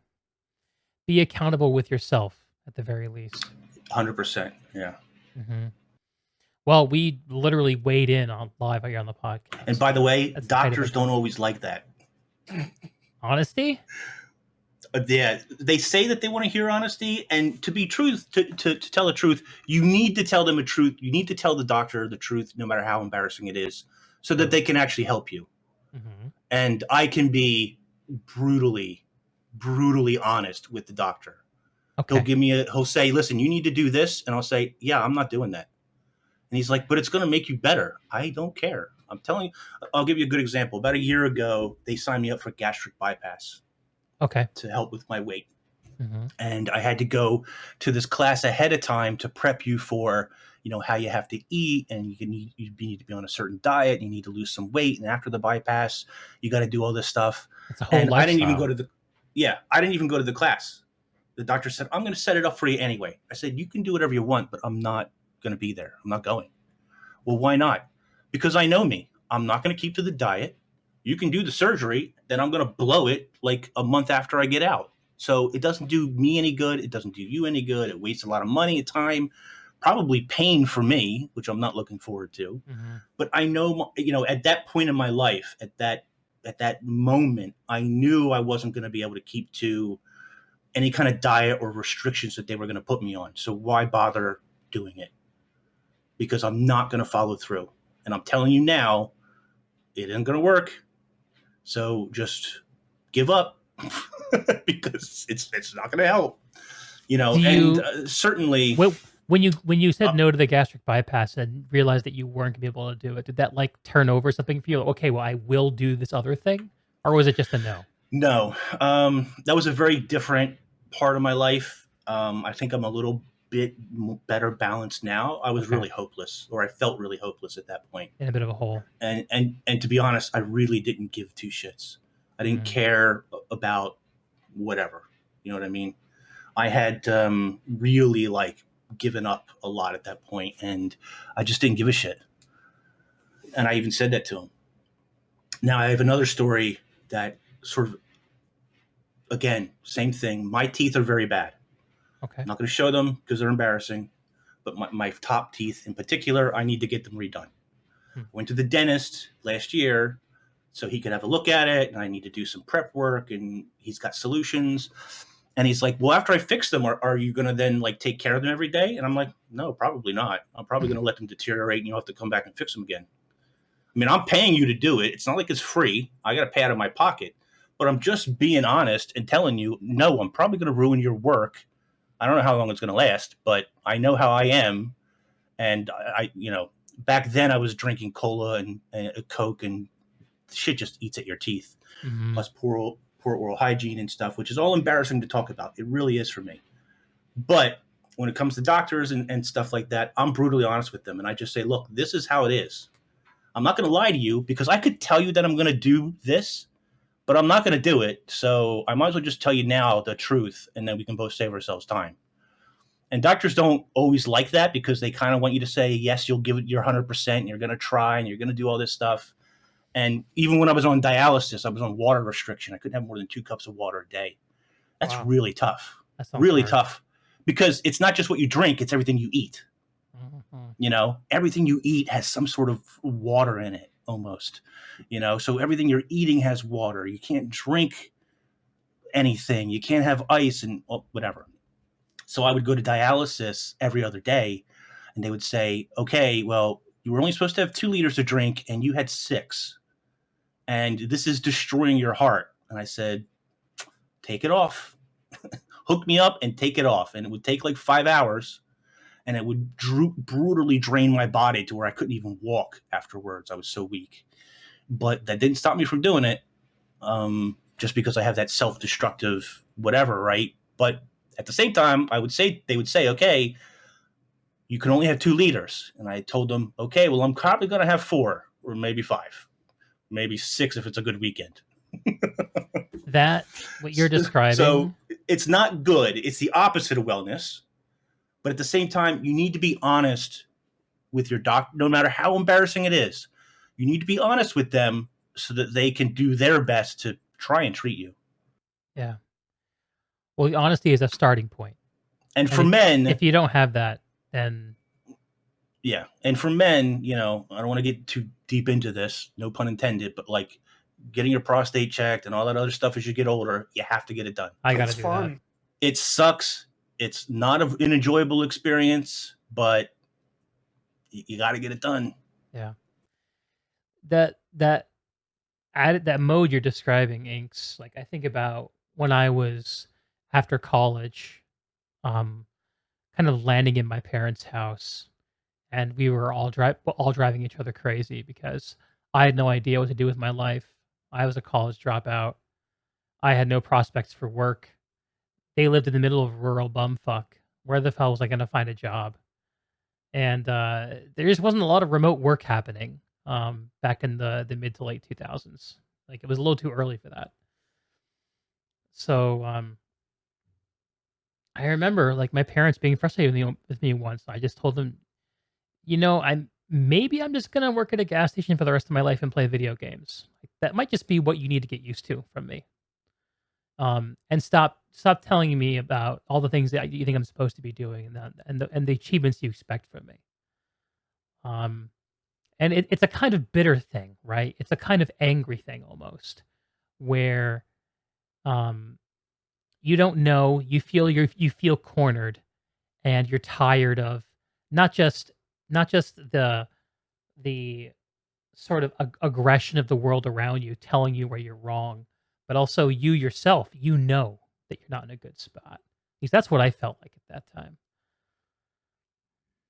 Be accountable with yourself at the very least. 100%. Yeah. Mm-hmm. Well, we literally weighed in on live here on the podcast. And by the way, doctors don't always like that. Honesty? Yeah, they say that they want to hear honesty, and to tell the truth, you need to tell them the truth. You need to tell the doctor the truth, no matter how embarrassing it is, so that they can actually help you. Mm-hmm. And I can be brutally honest with the doctor. Okay. He'll say, listen, you need to do this. And I'll say, yeah, I'm not doing that. And he's like, but it's going to make you better. I don't care. I'm telling you, I'll give you a good example. About a year ago, they signed me up for gastric bypass. Okay. To help with my weight. Mm-hmm. And I had to go to this class ahead of time to prep you for, how you have to eat, and you need to be on a certain diet. You need to lose some weight. And after the bypass, you got to do all this stuff. It's a whole lifestyle. I didn't even go to the class. The doctor said, I'm going to set it up for you anyway. I said, you can do whatever you want, but I'm not going to be there. I'm not going. Well, why not? Because I know me. I'm not going to keep to the diet. You can do the surgery, then I'm going to blow it like a month after I get out. So it doesn't do me any good. It doesn't do you any good. It wastes a lot of money, time, probably pain for me, which I'm not looking forward to. Mm-hmm. But I know, at that point in my life, at that moment, I knew I wasn't going to be able to keep to any kind of diet or restrictions that they were going to put me on. So why bother doing it? Because I'm not going to follow through. And I'm telling you now, it isn't going to work. So just give up because it's not going to help, certainly. When you said no to the gastric bypass and realized that you weren't going to be able to do it, did that like turn over something for you? Like, okay, well, I will do this other thing, or was it just a no? No, that was a very different part of my life. I think I'm a little bit better balanced now. I was really hopeless, or I felt really hopeless at that point. In a bit of a hole. And to be honest, I really didn't give two shits. I didn't care about whatever. You know what I mean? I had really given up a lot at that point, and I just didn't give a shit. And I even said that to him. Now I have another story that sort of, again, same thing. My teeth are very bad. Okay. I'm not going to show them because they're embarrassing, but my top teeth in particular, I need to get them redone. Went to the dentist last year so he could have a look at it, and I need to do some prep work, and he's got solutions. And he's like, well, after I fix them, are you going to then take care of them every day? And I'm like, no, probably not. I'm probably going to let them deteriorate, and you'll have to come back and fix them again. I mean, I'm paying you to do it. It's not like it's free. I got to pay out of my pocket, but I'm just being honest and telling you, no, I'm probably going to ruin your work. I don't know how long it's going to last, but I know how I am. And I back then I was drinking cola and a Coke, and shit just eats at your teeth. Mm-hmm. Plus poor oral hygiene and stuff, which is all embarrassing to talk about. It really is for me. But when it comes to doctors and stuff like that, I'm brutally honest with them. And I just say, look, this is how it is. I'm not going to lie to you because I could tell you that I'm going to do this, but I'm not going to do it. So I might as well just tell you now the truth, and then we can both save ourselves time. And doctors don't always like that because they kind of want you to say, yes, you'll give it your 100%, and you're going to try, and you're going to do all this stuff. And even when I was on dialysis, I was on water restriction. I couldn't have more than 2 cups of water a day. That's really tough. That's really tough because it's not just what you drink, it's everything you eat. Mm-hmm. Everything you eat has some sort of water in it almost, so everything you're eating has water. You can't drink anything. You can't have ice and whatever. So I would go to dialysis every other day, and they would say, okay, well, you were only supposed to have 2 liters to drink and you had 6, and this is destroying your heart. And I said, take it off. Hook me up and take it off. And it would take 5 hours, and it would brutally drain my body to where I couldn't even walk afterwards. I was so weak. But that didn't stop me from doing it, just because I have that self-destructive whatever, right? But at the same time, they would say, okay, you can only have 2 liters. And I told them, okay, well, I'm probably going to have 4 or maybe 5, maybe 6 if it's a good weekend. That, what you're describing. So it's not good. It's the opposite of wellness. But at the same time, you need to be honest with your doctor, no matter how embarrassing it is. You need to be honest with them so that they can do their best to try and treat you. Yeah. Well, honesty is a starting point. And for men, if you don't have that, then yeah. And for men, I don't want to get too deep into this, no pun intended, but getting your prostate checked and all that other stuff as you get older. You have to get it done. I got to It's do fun. It sucks. It's not an enjoyable experience, but you got to get it done. that. Yeah. That mode you're describing, Inks, like I think about when I was after college, kind of landing in my parents' house, and we were all driving each other crazy because I had no idea what to do with my life. I was a college dropout. I had no prospects for work. They lived in the middle of rural bumfuck. Where the hell was I going to find a job? And there just wasn't a lot of remote work happening back in the mid to late 2000s. Like it was a little too early for that. So I remember like my parents being frustrated with me once. I just told them, I'm just gonna work at a gas station for the rest of my life and play video games. Like, that might just be what you need to get used to from me. And stop telling me about all the things that you think I'm supposed to be doing and the achievements you expect from me. And it's a kind of bitter thing, right? It's a kind of angry thing almost, where you don't know, you feel cornered, and you're tired of not just the sort of aggression of the world around you telling you where you're wrong, but also you yourself, that you're not in a good spot. At least that's what I felt like at that time.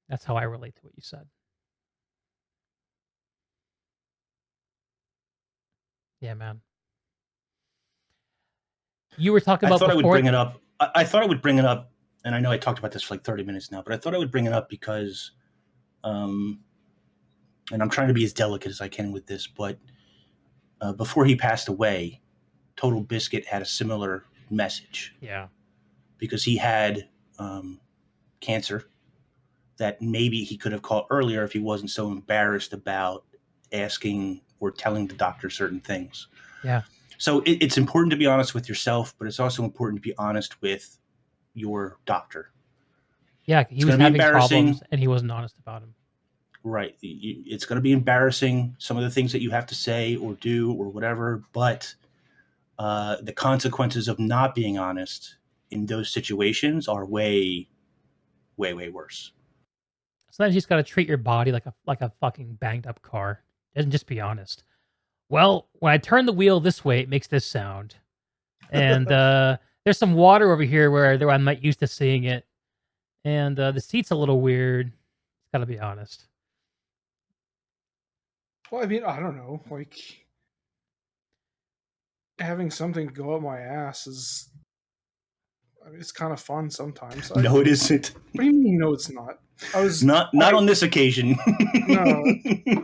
That's how I relate to what you said. Yeah, man. You were talking about I thought before. I would bring it up. I thought I would bring it up, and I know I talked about this for like 30 minutes now, but I thought I would bring it up because, and I'm trying to be as delicate as I can with this, but before he passed away, Total Biscuit had a similar message. Yeah. Because he had cancer that maybe he could have caught earlier if he wasn't so embarrassed about asking or telling the doctor certain things. Yeah. So it's important to be honest with yourself, but it's also important to be honest with your doctor. Yeah, he was having problems and he wasn't honest about them. Right. It's going to be embarrassing, some of the things that you have to say or do or whatever, but the consequences of not being honest in those situations are way, way, way worse. Sometimes you just got to treat your body like a fucking banged up car and just be honest. Well, when I turn the wheel this way, it makes this sound. And there's some water over here where I'm not used to seeing it. And the seat's a little weird. Got to be honest. Well, I mean, I don't know. Like, having something go up my ass is... I mean, it's kind of fun sometimes. No, it isn't. What do you mean, no, it's not? I was... Not on this occasion. No.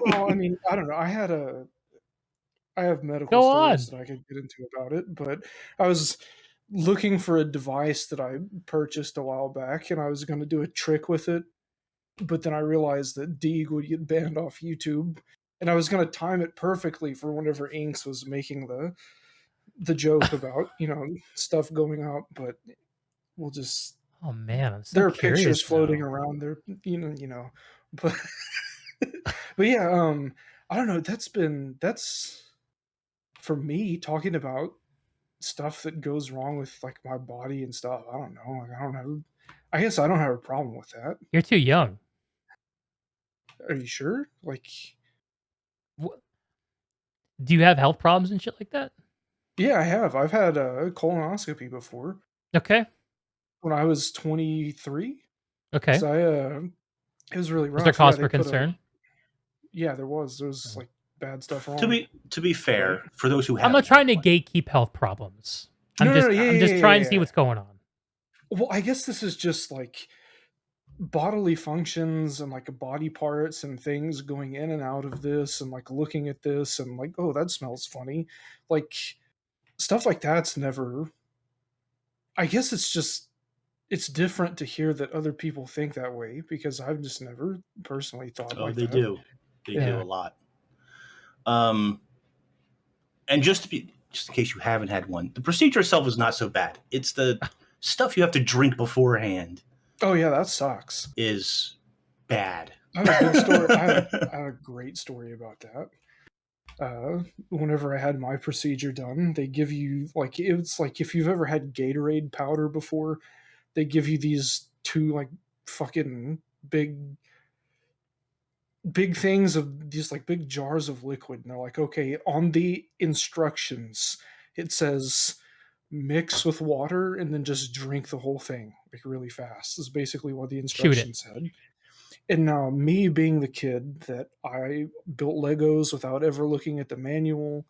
Well, I mean, I don't know. I have medical stories that I could get into about it, but I was looking for a device that I purchased a while back, and I was going to do a trick with it, but then I realized that Deeg would get banned off YouTube, and I was going to time it perfectly for whenever Inks was making the joke about, stuff going up, but we'll just... Oh man, I'm so there are curious pictures floating now. around there, but but yeah, I don't know. That's for me, talking about stuff that goes wrong with like my body and stuff. I don't know. Like, I don't know. I guess I don't have a problem with that. You're too young. Are you sure? Like, do you have health problems and shit like that? Yeah, I have. I've had a colonoscopy before. Okay. When I was 23. Okay. So it was really rough. Was there cause for concern? Yeah, there was. There was like bad stuff wrong. To be fair, for those who have, I'm not trying to gatekeep health problems. I'm just trying to see what's going on. Well, I guess this is just like bodily functions and like body parts and things going in and out of this and like looking at this and like, oh, that smells funny. Like stuff like that's never... I guess it's different to hear that other people think that way because I've just never personally thought like that. Do. They do a lot. And just in case you haven't had one, the procedure itself is not so bad. It's the stuff you have to drink beforehand. Oh yeah, that sucks. Is bad. I have a good story. I have a great story about that. Whenever I had my procedure done, they give you like it's like if you've ever had Gatorade powder before, they give you these two like fucking big things of these like big jars of liquid, and they're like, okay, on the instructions it says mix with water and then just drink the whole thing like really fast is basically what the Shoot it. instructions said. And now, me being the kid that I built Legos without ever looking at the manual,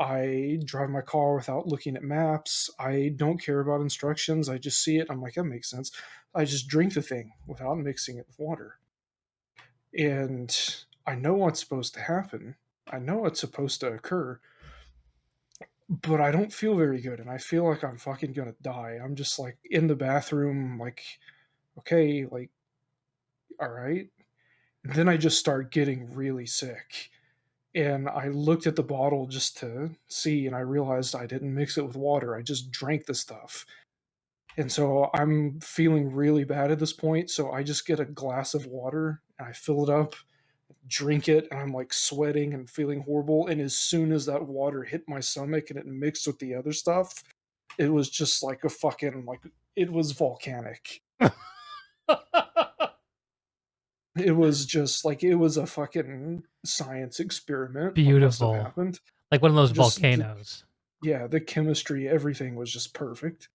I drive my car without looking at maps, I don't care about instructions, I just see it, I'm like, that makes sense. I just drink the thing without mixing it with water. And I know what's supposed to happen, I know what's supposed to occur, but I don't feel very good, and I feel like I'm fucking gonna die. I'm just like in the bathroom, like, okay, like, all right. And then I just start getting really sick. And I looked at the bottle just to see, and I realized I didn't mix it with water. I just drank the stuff. And so I'm feeling really bad at this point. So I just get a glass of water and I fill it up, drink it, and I'm like sweating and feeling horrible. And as soon as that water hit my stomach and it mixed with the other stuff, it was just like a fucking, like, it was volcanic. It was just like it was a fucking science experiment. What must have Beautiful. happened? Like one of those Just volcanoes. yeah, the chemistry, everything was just perfect.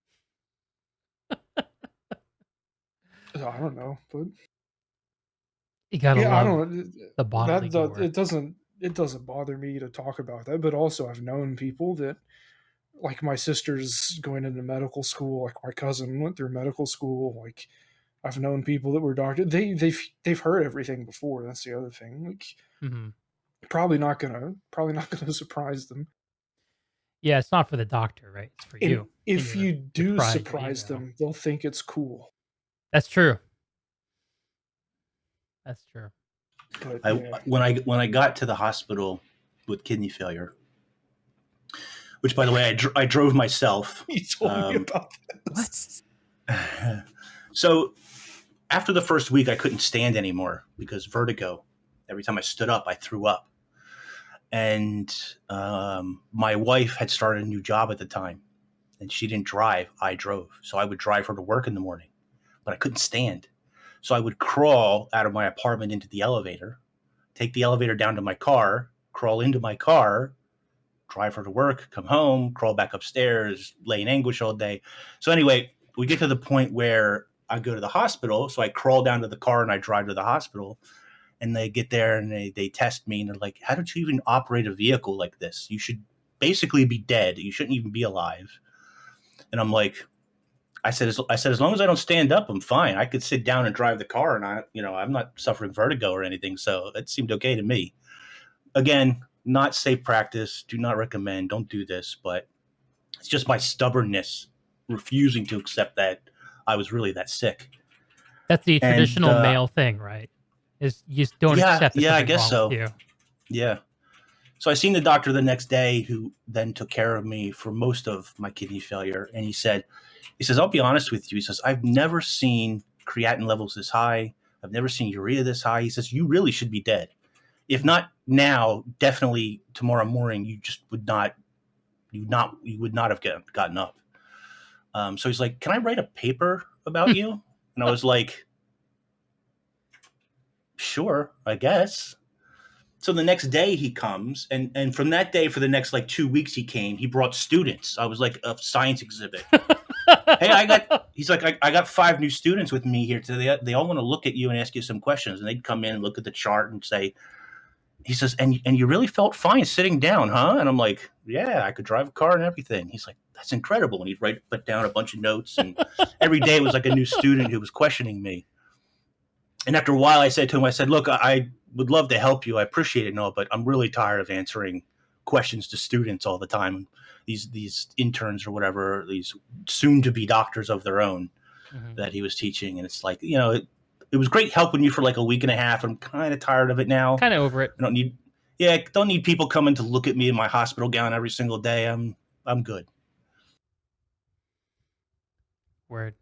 So, I don't know, but You gotta yeah, I love don't. the bodily That gore. it doesn't bother me to talk about that. But also, I've known people that, like my sister's going into medical school. Like my cousin went through medical school. Like I've known people that were doctors. They've heard everything before. That's the other thing. Like Mhm. probably not gonna surprise them. Yeah, it's not for the doctor, right? It's for And you and if your you do pride, your surprise ego. them, they'll think it's cool. That's true. That's true. But I yeah, when I got to the hospital with kidney failure, which by the way I drove myself. he told me about What? this. So after the first week, I couldn't stand anymore because vertigo. Every time I stood up, I threw up. And my wife had started a new job at the time, and she didn't drive. I drove, so I would drive her to work in the morning, but I couldn't stand. So I would crawl out of my apartment into the elevator, take the elevator down to my car, crawl into my car, drive her to work, come home, crawl back upstairs, lay in anguish all day. So anyway, we get to the point where I go to the hospital. So I crawl down to the car and I drive to the hospital. And they get there and they test me and they're like, how did you even operate a vehicle like this? You should basically be dead. You shouldn't even be alive. And I'm like, I said, as long as I don't stand up, I'm fine. I could sit down and drive the car, and I'm not suffering vertigo or anything. So it seemed okay to me. Again, not safe practice. Do not recommend. Don't do this. But it's just my stubbornness refusing to accept that I was really that sick. That's the And traditional male thing, right? Is you just don't yeah, accept there's I something guess wrong with so. you. Yeah. So I seen the doctor the next day, who then took care of me for most of my kidney failure. And he says, I'll be honest with you. He says, I've never seen creatinine levels this high. I've never seen urea this high. He says, you really should be dead. If not now, definitely tomorrow morning, you just would not have gotten up. So he's like, can I write a paper about you? And I was like, sure, I guess. So the next day he comes, and from that day for the next like 2 weeks he came. He brought students. I was like a science exhibit. Hey, he's like, I got 5 new students with me here today. They all want to look at you and ask you some questions. And they'd come in and look at the chart and say, he says, and you really felt fine sitting down, huh? And I'm like, yeah, I could drive a car and everything. He's like, that's incredible. And he'd put down a bunch of notes, and every day it was like a new student who was questioning me. And after a while, I said to him, look, I would love to help you. I appreciate it and all, but I'm really tired of answering questions to students all the time. These interns or whatever, these soon to be doctors of their own that he was teaching. And it's like, it was great helping you for like a week and a half. I'm kind of tired of it now. Kind of over it. I don't need people coming to look at me in my hospital gown every single day. I'm good. Word.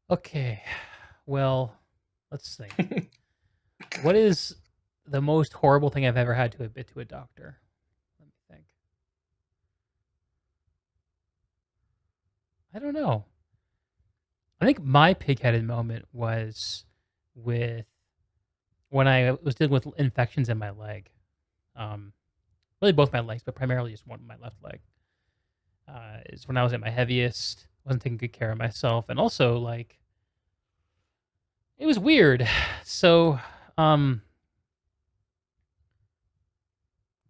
Okay. Well, let's see. What is the most horrible thing I've ever had to admit to a doctor? Let me think. I don't know. I think my pig-headed moment was with when I was dealing with infections in my leg. Um, really both my legs, but primarily just one my left leg. Is when I was at my heaviest, wasn't taking good care of myself, and also like it was weird. So, um,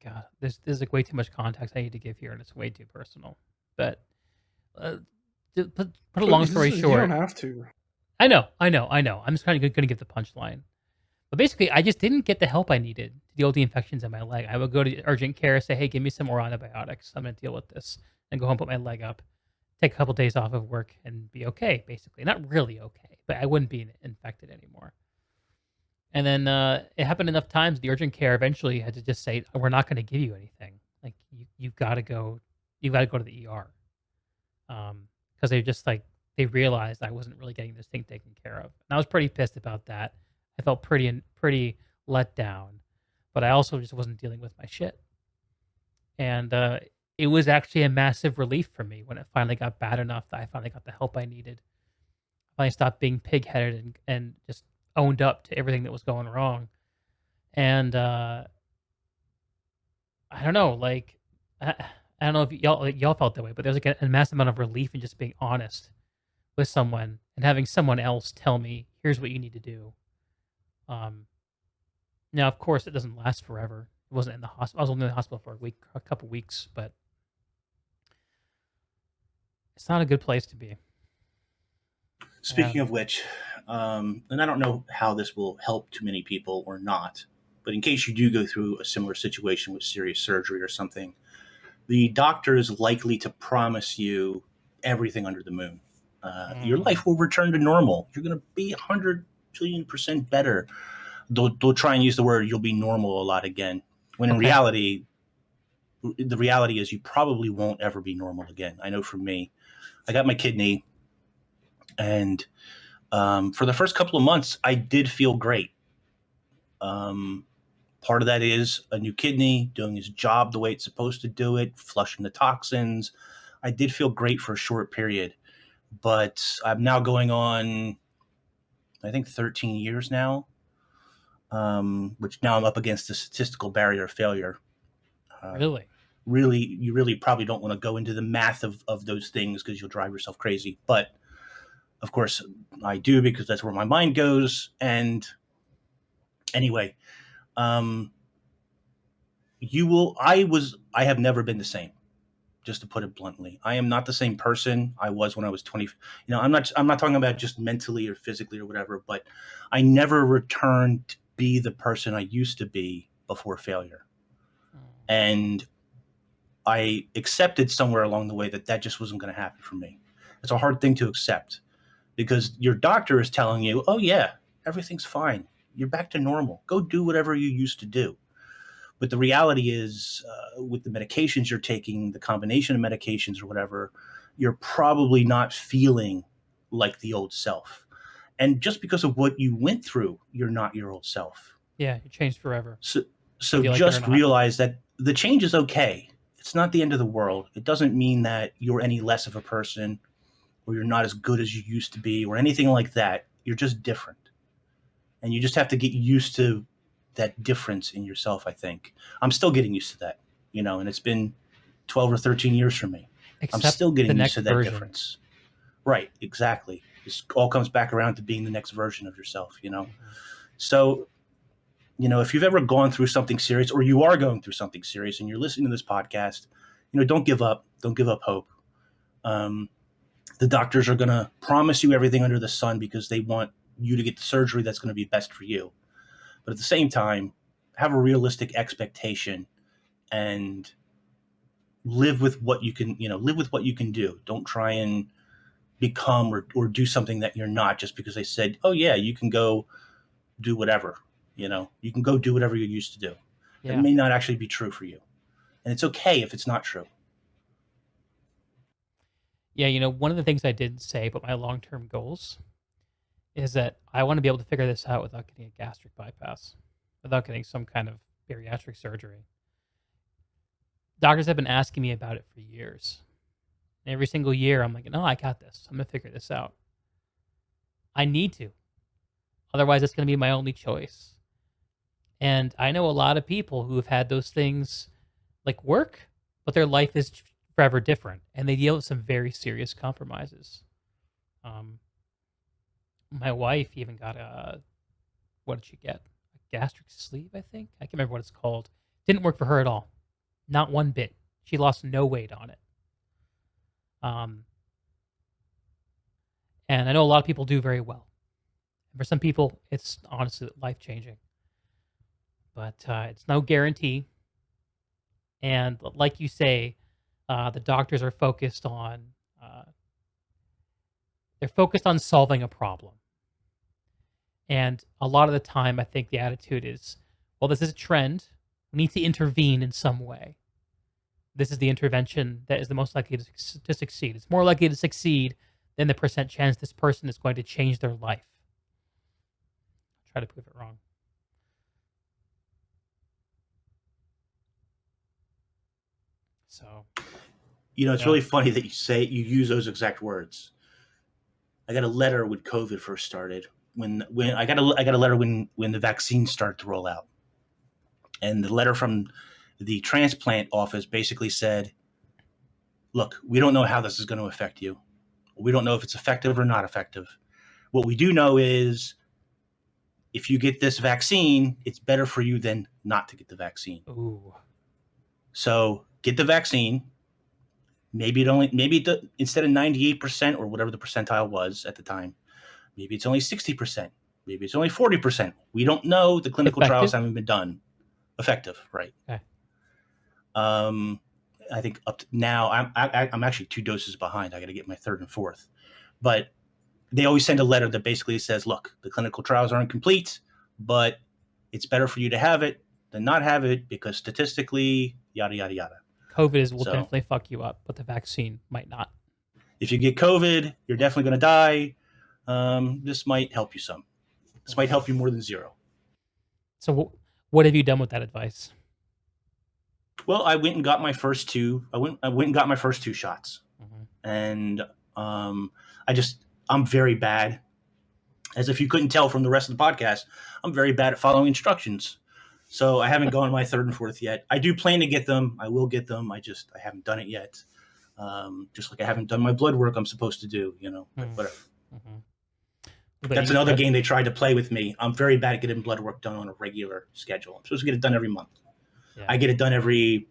God, there's like way too much context I need to give here, and it's way too personal. But uh, to put a long story You don't short, have to. I know. I'm just kind of going to give the punchline. But basically, I just didn't get the help I needed to deal with the infections in my leg. I would go to urgent care, say, "Hey, give me some more antibiotics. I'm going to deal with this," and go home, put my leg up, take a couple days off of work, and be okay. Basically, not really okay, but I wouldn't be infected anymore. And then it happened enough times. The urgent care eventually had to just say, "We're not going to give you anything. Like you've got to go. You've got to go to the ER." Because they just like they realized I wasn't really getting this thing taken care of, and I was pretty pissed about that. I felt pretty let down, but I also just wasn't dealing with my shit, and it was actually a massive relief for me when it finally got bad enough that I finally got the help I needed. I stopped being pig-headed and just owned up to everything that was going wrong, and I don't know, like I don't know if y'all felt that way, but there's like a massive amount of relief in just being honest with someone and having someone else tell me, "Here's what you need to do." Um, Now, of course, it doesn't last forever. It wasn't in the hospital. I was only in the hospital for a couple weeks, but it's not a good place to be. Speaking of which, and I don't know how this will help too many people or not, but in case you do go through a similar situation with serious surgery or something, the doctor is likely to promise you everything under the moon. Your life will return to normal. You're going to be 100 billion% better. They'll try and use the word "you'll be normal" a lot again. When in reality, the reality is you probably won't ever be normal again. I know for me, I got my kidney, and for the first couple of months, I did feel great. Part of that is a new kidney doing its job the way it's supposed to do it, flushing the toxins. I did feel great for a short period, but I'm now going on, I think, 13 years now, which now I'm up against the statistical barrier of failure. Really? You really probably don't want to go into the math of those things because you'll drive yourself crazy. But of course, I do because that's where my mind goes. And anyway, I have never been the same. Just to put it bluntly, I am not the same person I was when I was 20. I'm not talking about just mentally or physically or whatever, but I never returned to be the person I used to be before failure. And I accepted somewhere along the way that just wasn't going to happen for me. It's a hard thing to accept because your doctor is telling you, "Oh yeah, everything's fine. You're back to normal. Go do whatever you used to do." But the reality is, with the medications you're taking, the combination of medications or whatever, you're probably not feeling like the old self. And just because of what you went through, you're not your old self. Yeah, you changed forever. So just realize that the change is okay. It's not the end of the world. It doesn't mean that you're any less of a person or you're not as good as you used to be or anything like that. You're just different. And you just have to get used to that difference in yourself, I think. I'm still getting used to that, and it's been 12 or 13 years for me. I'm still getting used to that difference. Right, exactly. This all comes back around to being the next version of yourself, Mm-hmm. So, if you've ever gone through something serious or you are going through something serious and you're listening to this podcast, don't give up. Don't give up hope. The doctors are going to promise you everything under the sun because they want you to get the surgery that's going to be best for you. But at the same time, have a realistic expectation and live with what you can, do. Don't try and become or do something that you're not just because they said, "Oh yeah, you can go do whatever." You can go do whatever you used to do. Yeah. It may not actually be true for you. And it's okay if it's not true. Yeah, one of the things I did say about my long-term goals is that I want to be able to figure this out without getting a gastric bypass. without getting some kind of bariatric surgery. Doctors have been asking me about it for years. And every single year, I'm like, no, I got this. I'm going to figure this out. I need to. Otherwise, it's going to be my only choice. And I know a lot of people who have had those things like work, but their life is forever different. And they deal with some very serious compromises. My wife even got what did she get? A gastric sleeve, I think. I can't remember what it's called. Didn't work for her at all. Not one bit. She lost no weight on it. And I know a lot of people do very well. For some people, it's honestly life-changing. But it's no guarantee. And like you say, the doctors are focused on solving a problem. And a lot of the time, I think the attitude is, well, this is a trend. We need to intervene in some way. This is the intervention that is the most likely to succeed. It's more likely to succeed than the percent chance this person is going to change their life. I'll try to prove it wrong. So, it's really funny that you use those exact words. I got a letter when COVID first started. When I got a letter when the vaccine started to roll out, and the letter from the transplant office basically said, "Look, we don't know how this is going to affect you. We don't know if it's effective or not effective. What we do know is, if you get this vaccine, it's better for you than not to get the vaccine. Ooh. So get the vaccine. Maybe instead of 98% or whatever the percentile was at the time, maybe it's only 60%. Maybe it's only 40%. We don't know. The clinical trials haven't been done. Effective, right? Okay. I think up to now, I'm actually 2 doses behind. I got to get my 3rd and 4th. But they always send a letter that basically says, look, the clinical trials aren't complete, but it's better for you to have it than not have it because statistically, yada, yada, yada. COVID will definitely fuck you up, but the vaccine might not. If you get COVID, you're definitely going to die. This might help you some. This might help you more than 0. So what have you done with that advice? Well, I went and got my first 2. I went and got my first 2 shots. Mm-hmm. And I'm very bad. As if you couldn't tell from the rest of the podcast, I'm very bad at following instructions. So I haven't gone my 3rd and 4th yet. I do plan to get them. I will get them. I haven't done it yet. Just like I haven't done my blood work I'm supposed to do, but whatever. Mm-hmm. That's another game they tried to play with me. I'm very bad at getting blood work done on a regular schedule. I'm supposed to get it done every month. Yeah. I get it done every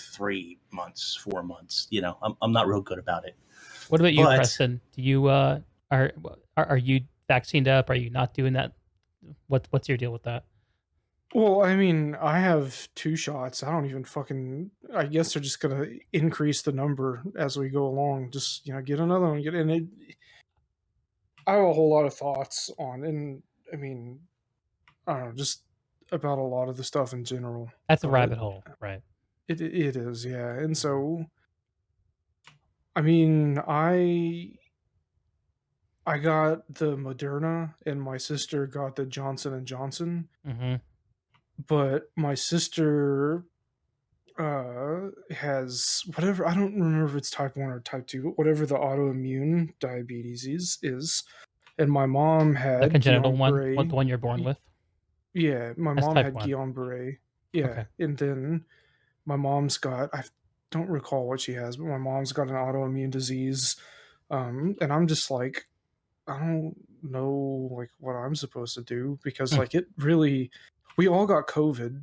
3 months, 4 months. I'm not real good about it. What about you, Preston? Do you are you vaccinated up? Are you not doing that? What's your deal with that? Well, I mean, I have 2 shots. I don't even I guess they're just gonna increase the number as we go along. Just get another one. I have a whole lot of thoughts on, and I mean, I don't know, just about a lot of the stuff in general. That's a rabbit hole, right? It is, yeah. And so, I mean, I got the Moderna, and my sister got the Johnson and Johnson. Mm-hmm. But my sister has whatever, I don't remember if it's type 1 or type 2, but whatever the autoimmune diabetes is. And my mom had the congenital one, the one you're born with. Yeah, my mom had Guillain-Barré. Yeah, okay. And then my mom's got, I don't recall what she has, but my mom's got an autoimmune disease. And I'm just like, I don't know what I'm supposed to do because it really, we all got COVID.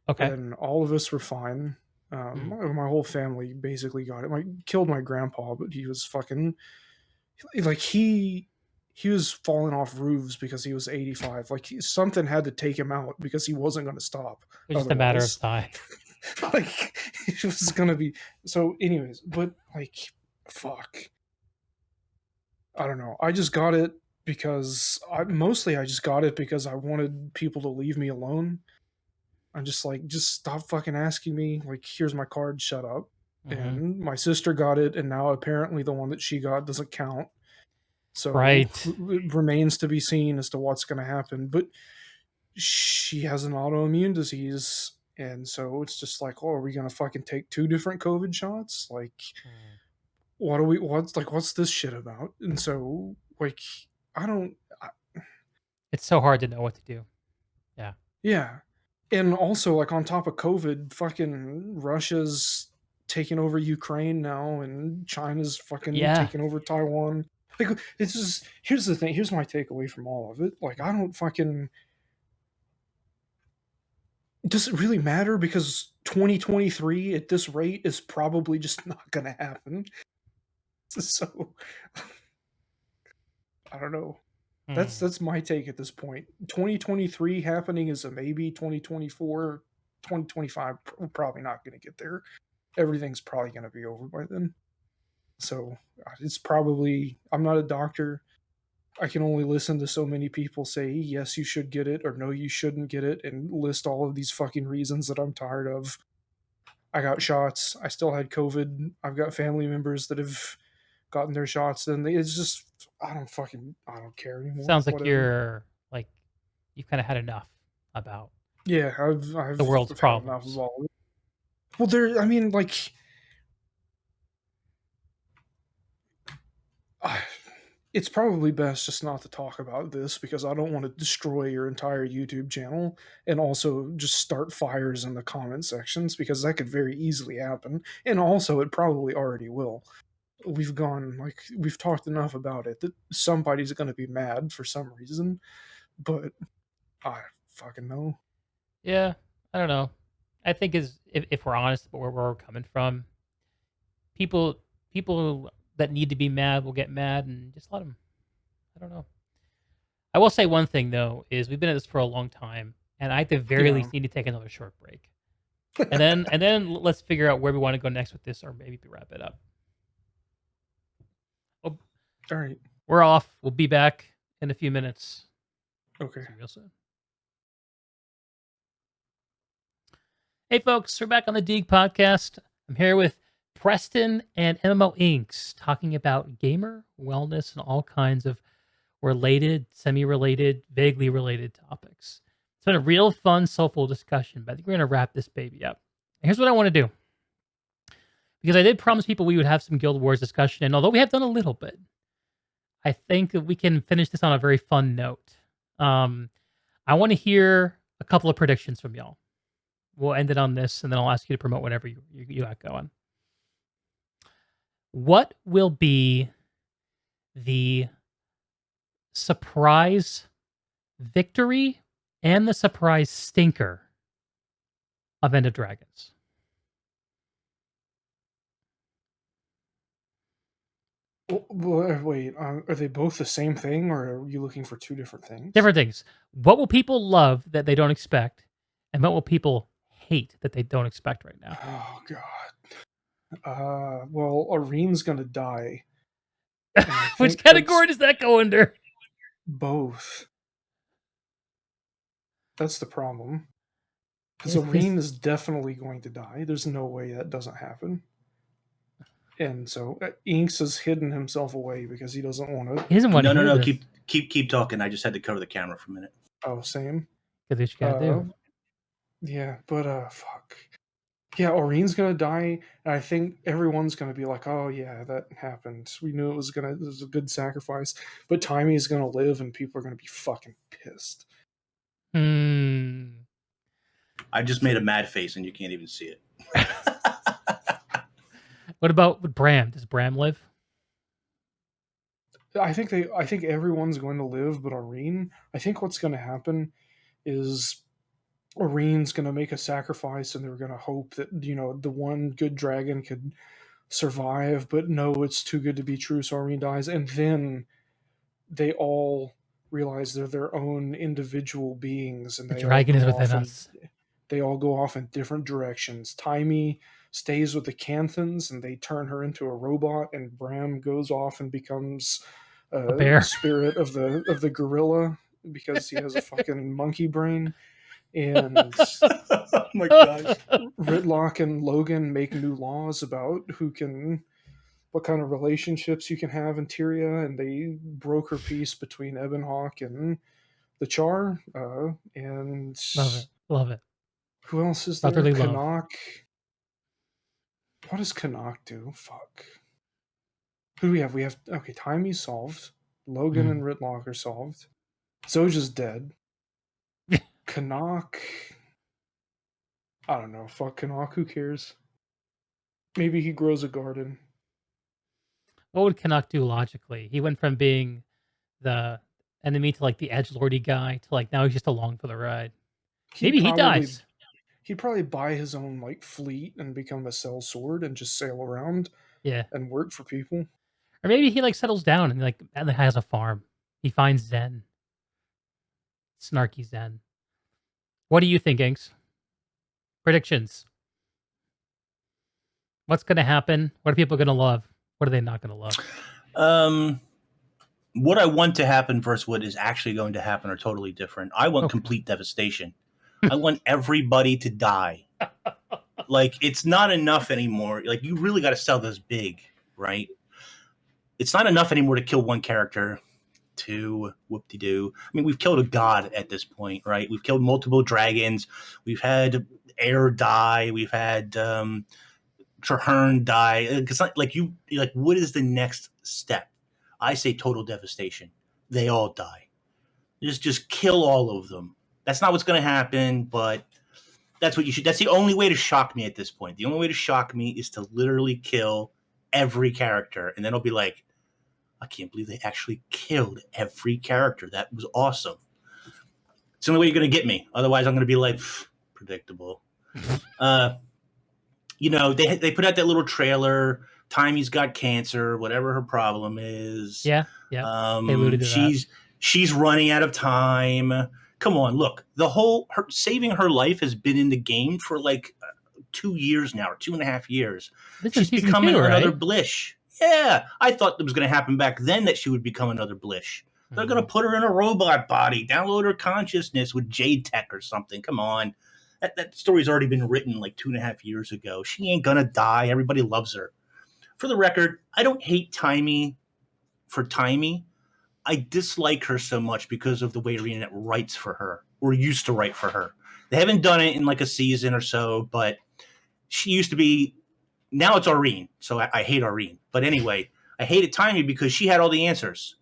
Okay. And all of us were fine. My whole family basically got it. Killed my grandpa, but he was fucking he was falling off roofs because he was 85. Something had to take him out because he wasn't going to stop. It was just a matter of time. It was going to be. So anyways, but fuck. I don't know. I just got it because I just got it because I wanted people to leave me alone. I'm just just stop fucking asking me. Here's my card, shut up. Mm-hmm. And my sister got it, and now apparently the one that she got doesn't count. So right. It remains to be seen as to what's going to happen. But she has an autoimmune disease, and so it's just like, oh, are we gonna fucking take 2 different COVID shots? Like, Mm. what's this shit about? And so, like, I don't I, It's so hard to know what to do. Yeah. yeah. And also, like, on top of COVID, fucking Russia's taking over Ukraine now, and China's fucking Yeah. taking over Taiwan. Like, it's just, here's the thing. Here's my takeaway from all of it. Like, I don't fucking. Does it really matter? Because 2023 at this rate is probably just not going to happen. So, I don't know. Mm. That's my take at this point. 2023 happening is a maybe. 2024, 2025, we're probably not going to get there. Everything's probably going to be over by then. So it's probably, I'm not a doctor. I can only listen to so many people say, yes, you should get it, or no, you shouldn't get it, and list all of these fucking reasons that I'm tired of. I got shots. I still had COVID. I've got family members that have gotten their shots. And it's just, I don't care anymore. Sounds like Whatever. you're like you've kind of had enough about Yeah, I've the world's had enough of problems. all of it. Well, there, I mean, like, it's probably best just not to talk about this because I don't want to destroy your entire YouTube channel and also just start fires in the comment sections because that could very easily happen. And also, it probably already will. We've talked enough about it that somebody's going to be mad for some reason, but I fucking know. Yeah, I don't know. I think if we're honest about where we're coming from, people that need to be mad will get mad and just let them. I don't know. I will say one thing though is we've been at this for a long time, and I at the very Yeah. least need to take another short break, and then let's figure out where we want to go next with this, or maybe wrap it up. Oh, All right. we're off. We'll be back in a few minutes. Okay. See you real soon. Hey folks, we're back on the Deeg Podcast. I'm here with Preston and MMO INKS talking about gamer wellness and all kinds of related, semi-related, vaguely related topics. It's been a real fun, soulful discussion, but I think we're going to wrap this baby up. And here's what I want to do. Because I did promise people we would have some Guild Wars discussion, and although we have done a little bit, I think that we can finish this on a very fun note. I want to hear a couple of predictions from y'all. We'll end it on this, and then I'll ask you to promote whatever you got going. What will be the surprise victory and the surprise stinker of End of Dragons? Wait, are they both the same thing, or are you looking for 2 different things? Different things. What will people love that they don't expect, and what will people hate that they don't expect right now? Oh god. Well, Areen's gonna die. Which category does that go under? Both. That's the problem. Because Is his- Areen is definitely going to die. There's no way that doesn't happen. And so Inks has hidden himself away because he doesn't want to. He doesn't want to hear No. this. Keep talking. I just had to cover the camera for a minute. Oh, same. That's what you gotta do. Yeah, but fuck. Yeah, Oreen's gonna die, and I think everyone's gonna be like, "Oh yeah, that happened. We knew it was a good sacrifice." But Timey's gonna live, and people are gonna be fucking pissed. Hmm. I just made a mad face, and you can't even see it. What about with Bram? Does Bram live? I think everyone's going to live, but Oreen. I think what's going to happen is Oreen's going to make a sacrifice, and they're going to hope that the one good dragon could survive. But no, it's too good to be true. So Oreen dies, and then they all realize they're their own individual beings, and The dragon is within us. They all go off in different directions. Timey stays with the Canthons, and they turn her into a robot, and Bram goes off and becomes A bear. spirit of the gorilla because he has a fucking monkey brain. And Oh my gosh. Ridlock and Logan make new laws about what kind of relationships you can have in Tyria, and they broker peace between Ebonhawk and the Char, and Love it. who else is there? Brotherly love. Canuck. What does Canuck do? Fuck. Who do we have? We have Timey's solved. Logan and Ritlock are solved. Zoja's dead. Canuck. I don't know. Fuck Canuck. Who cares? Maybe he grows a garden. What would Canuck do logically? He went from being the enemy to like the edgelordy guy to like now he's just along for the ride. Maybe he dies. He'd probably buy his own like fleet and become a sellsword and just sail around. Yeah. And work for people. Or maybe he like settles down and has a farm. He finds Zen. Snarky Zen. What do you think, Inks? Predictions. What's going to happen? What are people going to love? What are they not going to love? What I want to happen versus what is actually going to happen are totally different. I want complete devastation. I want everybody to die. Like, it's not enough anymore. Like, you really got to sell this big, right? It's not enough anymore to kill one character. To whoop-de-doo. I mean, we've killed a god at this point, right? We've killed multiple dragons. We've had Air die. We've had Traherne die. It's not like what is the next step? I say total devastation. They all die. Just kill all of them. That's not what's going to happen, but that's what you should. That's the only way to shock me at this point. The only way to shock me is to literally kill every character, and then I'll be like, I can't believe they actually killed every character. That was awesome. It's the only way you're going to get me. Otherwise, I'm going to be like, predictable. They put out that little trailer. Timey's got cancer, whatever her problem is. Yeah. They alluded to that. She's running out of time. Come on, look. Saving her life has been in the game for like 2 years now, or 2.5 years. She's becoming another Blish. Yeah, I thought it was going to happen back then that she would become another Blish. They're going to put her in a robot body, download her consciousness with Jade Tech or something. Come on. That story's already been written like 2.5 years ago. She ain't going to die. Everybody loves her. For the record, I don't hate Timey for Timey. I dislike her so much because of the way Arena writes for her, or used to write for her. They haven't done it in like a season or so, but she used to be... Now it's Aurene, so I hate Aurene. But anyway, I hated Timey because she had all the answers.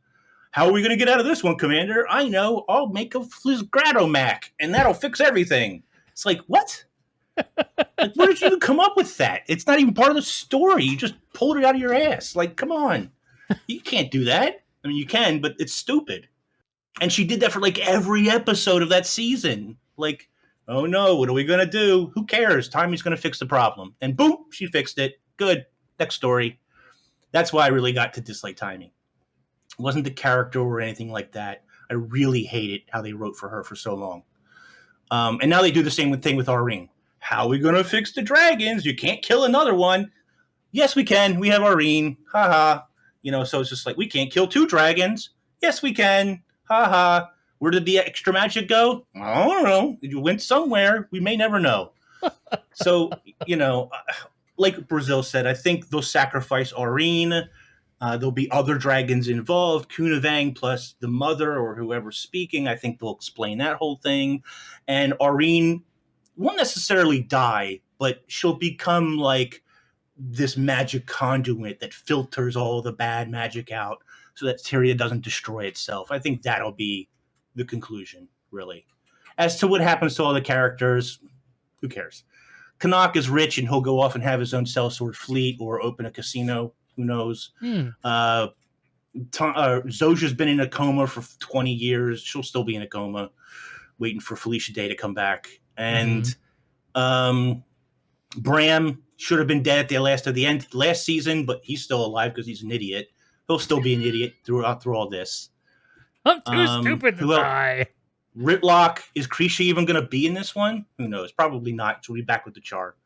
How are we going to get out of this one, Commander? I know. I'll make a Flisgradomac, and that'll fix everything. It's like, what? Like, where did you even come up with that? It's not even part of the story. You just pulled it out of your ass. Like, come on. You can't do that. I mean, you can, but it's stupid. And she did that for like every episode of that season. Like, oh no, what are we going to do? Who cares? Timey's going to fix the problem. And boom, she fixed it. Good. Next story. That's why I really got to dislike Timey. It wasn't the character or anything like that. I really hated how they wrote for her for so long. And now they do the same thing with Aurene. How are we going to fix the dragons? You can't kill another one. Yes, we can. We have Aurene. Ha ha. So it's just like, we can't kill 2 dragons. Yes, we can. Ha ha. Where did the extra magic go? I don't know. You went somewhere. We may never know. So, like Brazil said, I think they'll sacrifice Aurene. There'll be other dragons involved, Kunavang plus the mother or whoever's speaking. I think they'll explain that whole thing. And Aurene won't necessarily die, but she'll become like this magic conduit that filters all the bad magic out so that Tyria doesn't destroy itself. I think that'll be the conclusion, really. As to what happens to all the characters, who cares? Canuck is rich and he'll go off and have his own sellsword fleet or open a casino. Who knows? Zoja's been in a coma for 20 years. She'll still be in a coma, waiting for Felicia Day to come back. And Bram should have been dead at the last season, but he's still alive because he's an idiot. He'll still be an idiot through all this. I'm too stupid to die. Ritlock, is Krisha even going to be in this one? Who knows? Probably not. She'll be back with the Char.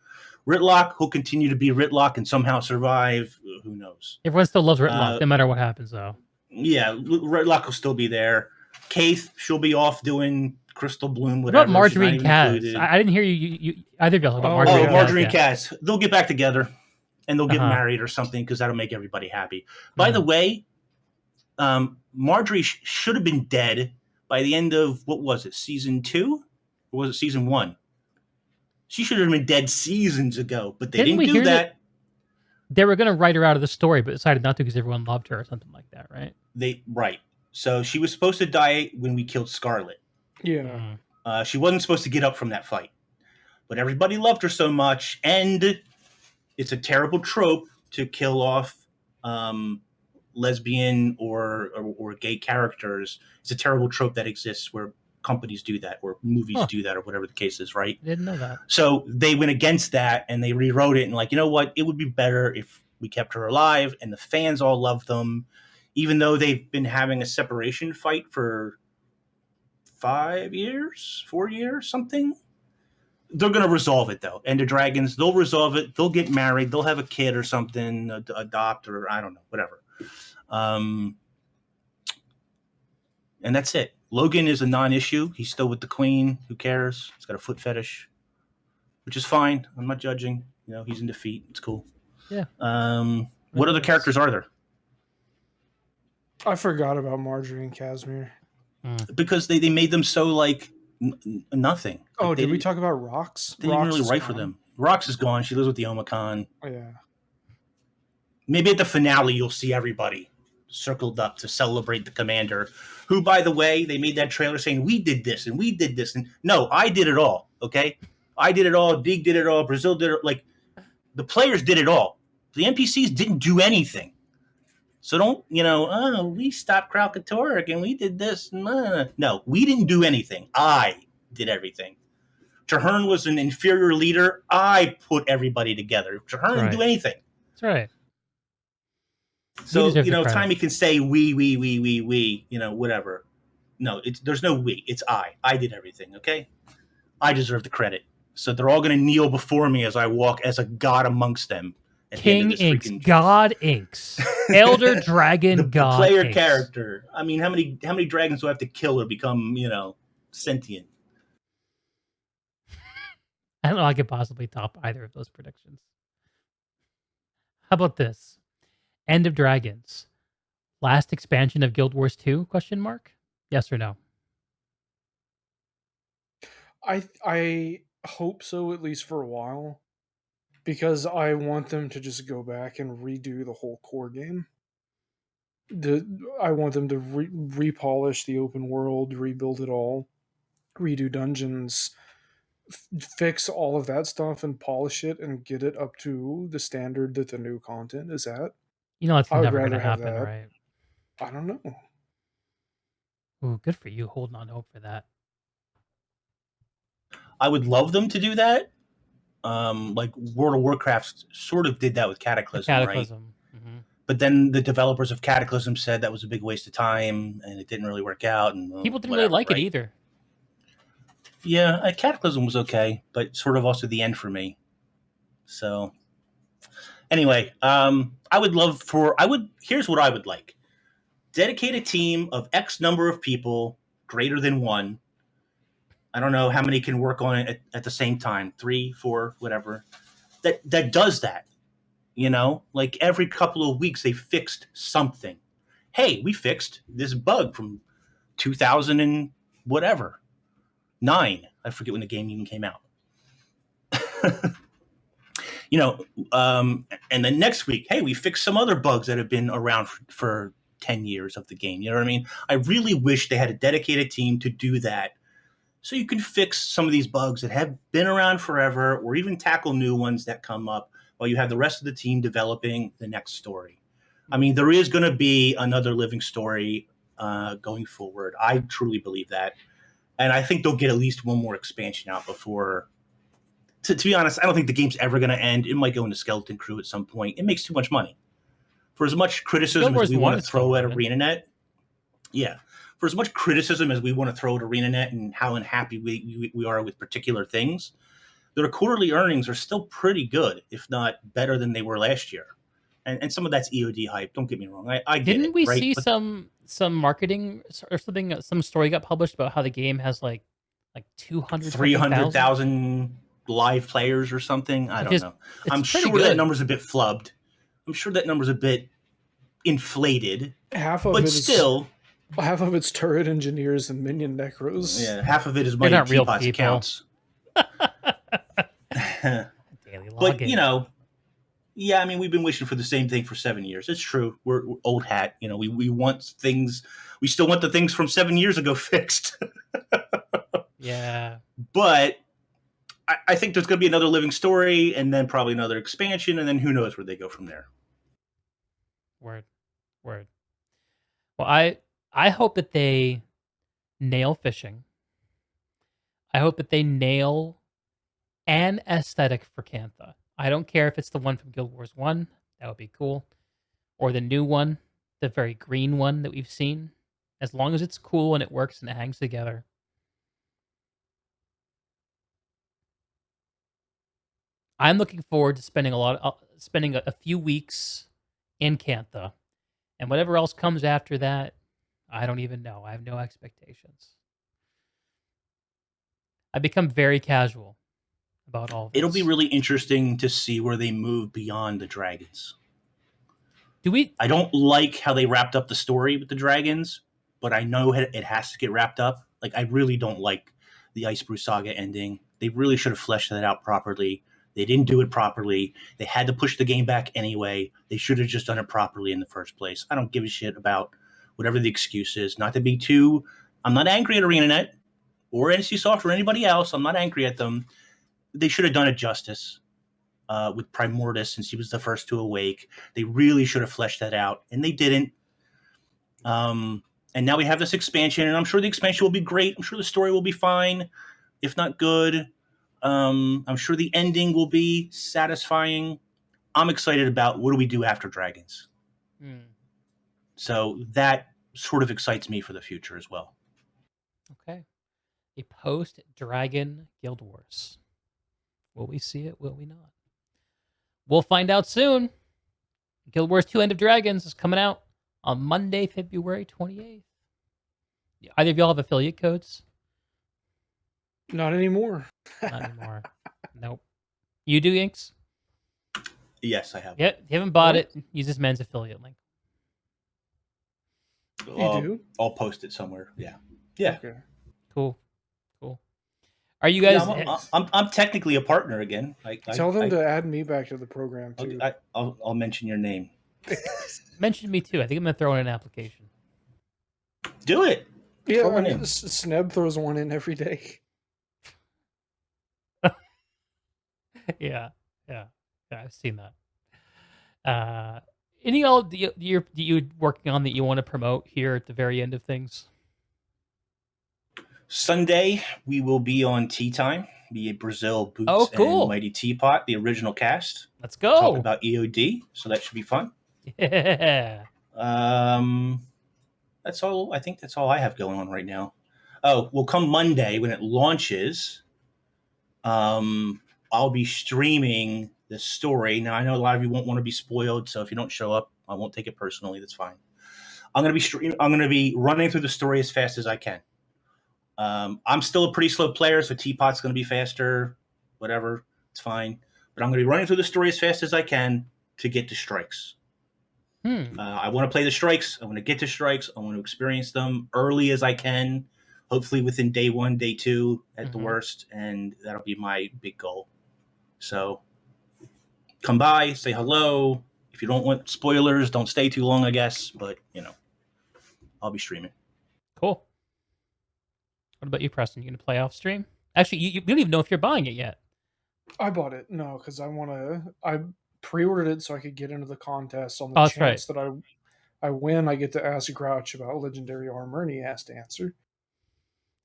Ritlock, who'll continue to be Ritlock and somehow survive. Who knows? Everyone still loves Ritlock, no matter what happens, though. Yeah, Ritlock will still be there. Kaith, she'll be off doing Crystal Bloom, What whatever. about Marjorie and Kaz? I didn't hear you either of y'all about Marjorie and Kaz. Marjorie and Kaz. They'll get back together, and they'll get married or something, because that'll make everybody happy. By the way, Marjorie should have been dead by the end of, what was it, season 2? Or was it season 1? She should have been dead seasons ago, but they didn't do that. They were going to write her out of the story, but decided not to because everyone loved her or something like that, right? Right. So she was supposed to die when we killed Scarlet. Yeah. She wasn't supposed to get up from that fight. But everybody loved her so much, and it's a terrible trope to kill off lesbian or gay characters. It's a terrible trope that exists where companies do that or movies do that or whatever the case is, right? I didn't know that. So they went against that and they rewrote it and like, you know what? It would be better if we kept her alive, and the fans all loved them, even though they've been having a separation fight for 4 years, something. They're going to resolve it though. And the Dragons, they'll resolve it. They'll get married. They'll have a kid or something, adopt, or I don't know, whatever. And that's it. Logan is a non-issue. He's still with the Queen. Who cares? He's got a foot fetish, which is fine. I'm not judging. You know, he's in defeat. It's cool. Yeah. What other characters are there? I forgot about Marjorie and Casimir. Because they made them so like nothing. Oh, like, did we talk about Rox? They didn't really write for them. Rox is gone. She lives with the Omicron. Oh, yeah. Maybe at the finale you'll see everybody circled up to celebrate the commander, who, by the way, they made that trailer saying we did this and we did this. And no, I did it all. Okay. I did it all. Deeg did it all. Brazil did it. Like, the players did it all. The NPCs didn't do anything. So don't, we stopped Kralkatorrik and we did this. No, we didn't do anything. I did everything. Traherne was an inferior leader. I put everybody together. Traherne didn't do anything. That's right. So, Timmy can say we, whatever. No, there's no we. It's I. I did everything, okay? I deserve the credit. So they're all going to kneel before me as I walk as a god amongst them. King Inks, God Inks, Elder Dragon God. The player Inks. Character. I mean, how many dragons do I have to kill to become, sentient? I don't know. I could possibly top either of those predictions. How about this? End of Dragons. Last expansion of Guild Wars 2? Question mark? Yes or no? I hope so, at least for a while, because I want them to just go back and redo the whole core game. I want them to repolish the open world, rebuild it all, redo dungeons, fix all of that stuff and polish it and get it up to the standard that the new content is at. It's never going to happen, right? I don't know. Ooh, good for you holding on to hope for that. I would love them to do that. Like World of Warcraft sort of did that with Cataclysm, right? Mm-hmm. But then the developers of Cataclysm said that was a big waste of time and it didn't really work out. And people didn't really like it either. Yeah, Cataclysm was okay, but sort of also the end for me. So anyway, here's what I would like. Dedicate a team of X number of people, greater than one. I don't know how many can work on it at the same time, 3, 4, whatever. That does that. Like every couple of weeks they fixed something. Hey, we fixed this bug from 2000 and whatever. 9. I forget when the game even came out. And then next week, hey, we fixed some other bugs that have been around for 10 years of the game. You know what I mean? I really wish they had a dedicated team to do that, so you can fix some of these bugs that have been around forever, or even tackle new ones that come up while you have the rest of the team developing the next story. I mean, there is going to be another living story going forward. I truly believe that. And I think they'll get at least one more expansion out before... To be honest, I don't think the game's ever going to end. It might go into Skeleton Crew at some point. It makes too much money. For as much criticism as we want to throw at ArenaNet... Yeah. For as much criticism as we want to throw at ArenaNet and how unhappy we are with particular things, their quarterly earnings are still pretty good, if not better than they were last year. And some of that's EOD hype. Don't get me wrong. I get Didn't we right? see some marketing or something? Some story got published about how the game has like 300,000 live players or something. I don't know. I'm sure that number's a bit flubbed. I'm sure that number's a bit inflated. Half of but it still, Half of it's turret engineers and minion necros. Yeah, half of it is They're my not real Teapot's people. accounts. Daily But, login. yeah, I mean, we've been wishing for the same thing for 7 years. It's true. We're old hat. We want things. We still want the things from 7 years ago fixed. Yeah. But I think there's going to be another living story, and then probably another expansion, and then who knows where they go from there. Word. Well, I hope that they nail fishing. I hope that they nail an aesthetic for Cantha. I don't care if it's the one from Guild Wars 1. That would be cool. Or the new one, the very green one that we've seen. As long as it's cool and it works and it hangs together. I'm looking forward to spending a few weeks in Cantha. And whatever else comes after that, I don't even know. I have no expectations. I've become very casual about all of this. It'll be really interesting to see where they move beyond the dragons. I don't like how they wrapped up the story with the dragons, but I know it has to get wrapped up. Like, I really don't like the Ice Brew Saga ending. They really should have fleshed that out properly. They didn't do it properly. They had to push the game back anyway. They should have just done it properly in the first place. I don't give a shit about whatever the excuse is. Not to be too... I'm not angry at ArenaNet or NCSoft or anybody else. I'm not angry at them. They should have done it justice. With Primordus, since he was the first to awake. They really should have fleshed that out, and they didn't. And now we have this expansion, and I'm sure the expansion will be great. I'm sure the story will be fine, if not good. I'm sure the ending will be satisfying. I'm excited about what do we do after Dragons. So that sort of excites me for the future as well. Okay. A post-Dragon Guild Wars. Will we see it? Will we not? We'll find out soon. Guild Wars 2 End of Dragons is coming out on Monday, February 28th. Either of y'all have affiliate codes? Not anymore. Not anymore. Nope. You do, Inks? Yes, I have. Yeah, you haven't bought it. Use this men's affiliate link. You do? I'll post it somewhere. Yeah. Okay. Cool. Are you guys? Yeah, I'm technically a partner again. Tell them to add me back to the program too. I'll mention your name. Mention me too. I think I'm gonna throw in an application. Do it. Yeah, Sneb throws one in every day. Yeah, I've seen that. Any all you working on that you want to promote here at the very end of things? Sunday we will be on Tea Time, be Brazil Boots and Mighty Teapot, the original cast. Let's go. Talk about EOD, so that should be fun. Yeah. That's all. I think that's all I have going on right now. Oh, well, come Monday when it launches, I'll be streaming the story. Now I know a lot of you won't want to be spoiled, so if you don't show up, I won't take it personally. That's fine. I'm gonna be running through the story as fast as I can. I'm still a pretty slow player, so Teapot's going to be faster, whatever, it's fine. But I'm going to be running through the story as fast as I can to get to strikes. I want to play the strikes. I want to get to strikes. I want to experience them early as I can, hopefully within day 1, day 2 at the worst, and that'll be my big goal. So come by, say hello. If you don't want spoilers, don't stay too long, I guess. But, I'll be streaming. Cool. What about you, Preston? You gonna play off stream? Actually, you don't even know if you're buying it yet. I bought it. No, because I pre-ordered it so I could get into the contest on the chance that I win. I get to ask Grouch about legendary armor, and he has to answer.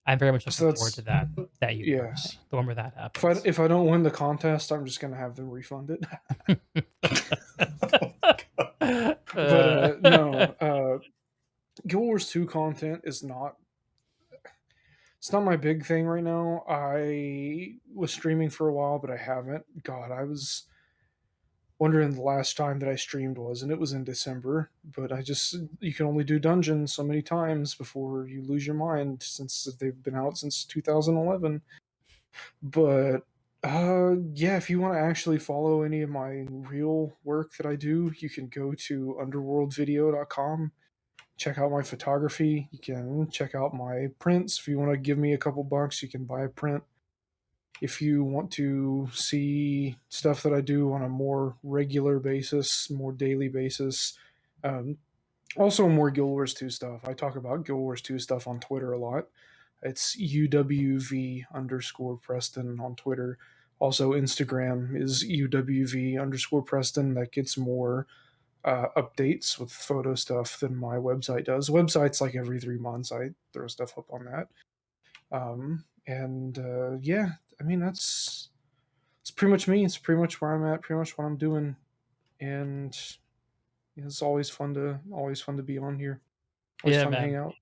I'm very much looking forward to that. That universe, the one where that happens. If I don't win the contest, I'm just gonna have them refund it. But no, Guild Wars 2 content is not. It's not my big thing right now. I was streaming for a while, but I haven't. God, I was wondering the last time that I streamed was, and it was in December. But you can only do dungeons so many times before you lose your mind, since they've been out since 2011. But yeah, if you want to actually follow any of my real work that I do, you can go to underworldvideo.com. check out my photography. You can check out my prints. If you want to give me a couple bucks, you can buy a print. If you want to see stuff that I do on a more regular basis, more daily basis, also more Guild Wars 2 stuff. I talk about Guild Wars 2 stuff on Twitter a lot. It's UWV_Preston on Twitter. Also, Instagram is UWV_Preston. That gets more updates with photo stuff than my website does. Website's like every 3 months. I throw stuff up on that. Yeah, I mean it's pretty much me. It's pretty much where I'm at. Pretty much what I'm doing, and it's always fun to be on here. Always Yeah, fun to hang man. out.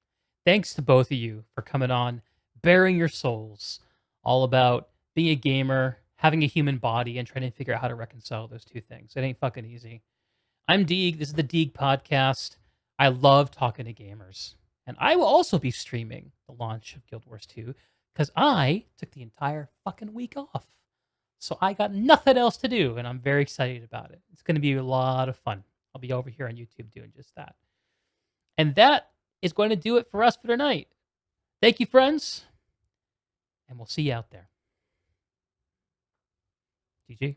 Thanks to both of you for coming on, bearing your souls, all about being a gamer, having a human body, and trying to figure out how to reconcile those two things. It ain't fucking easy. I'm Deeg. This is the Deeg Podcast. I love talking to gamers. And I will also be streaming the launch of Guild Wars 2 because I took the entire fucking week off. So I got nothing else to do, and I'm very excited about it. It's going to be a lot of fun. I'll be over here on YouTube doing just that. And that is going to do it for us for tonight. Thank you, friends, and we'll see you out there. GG.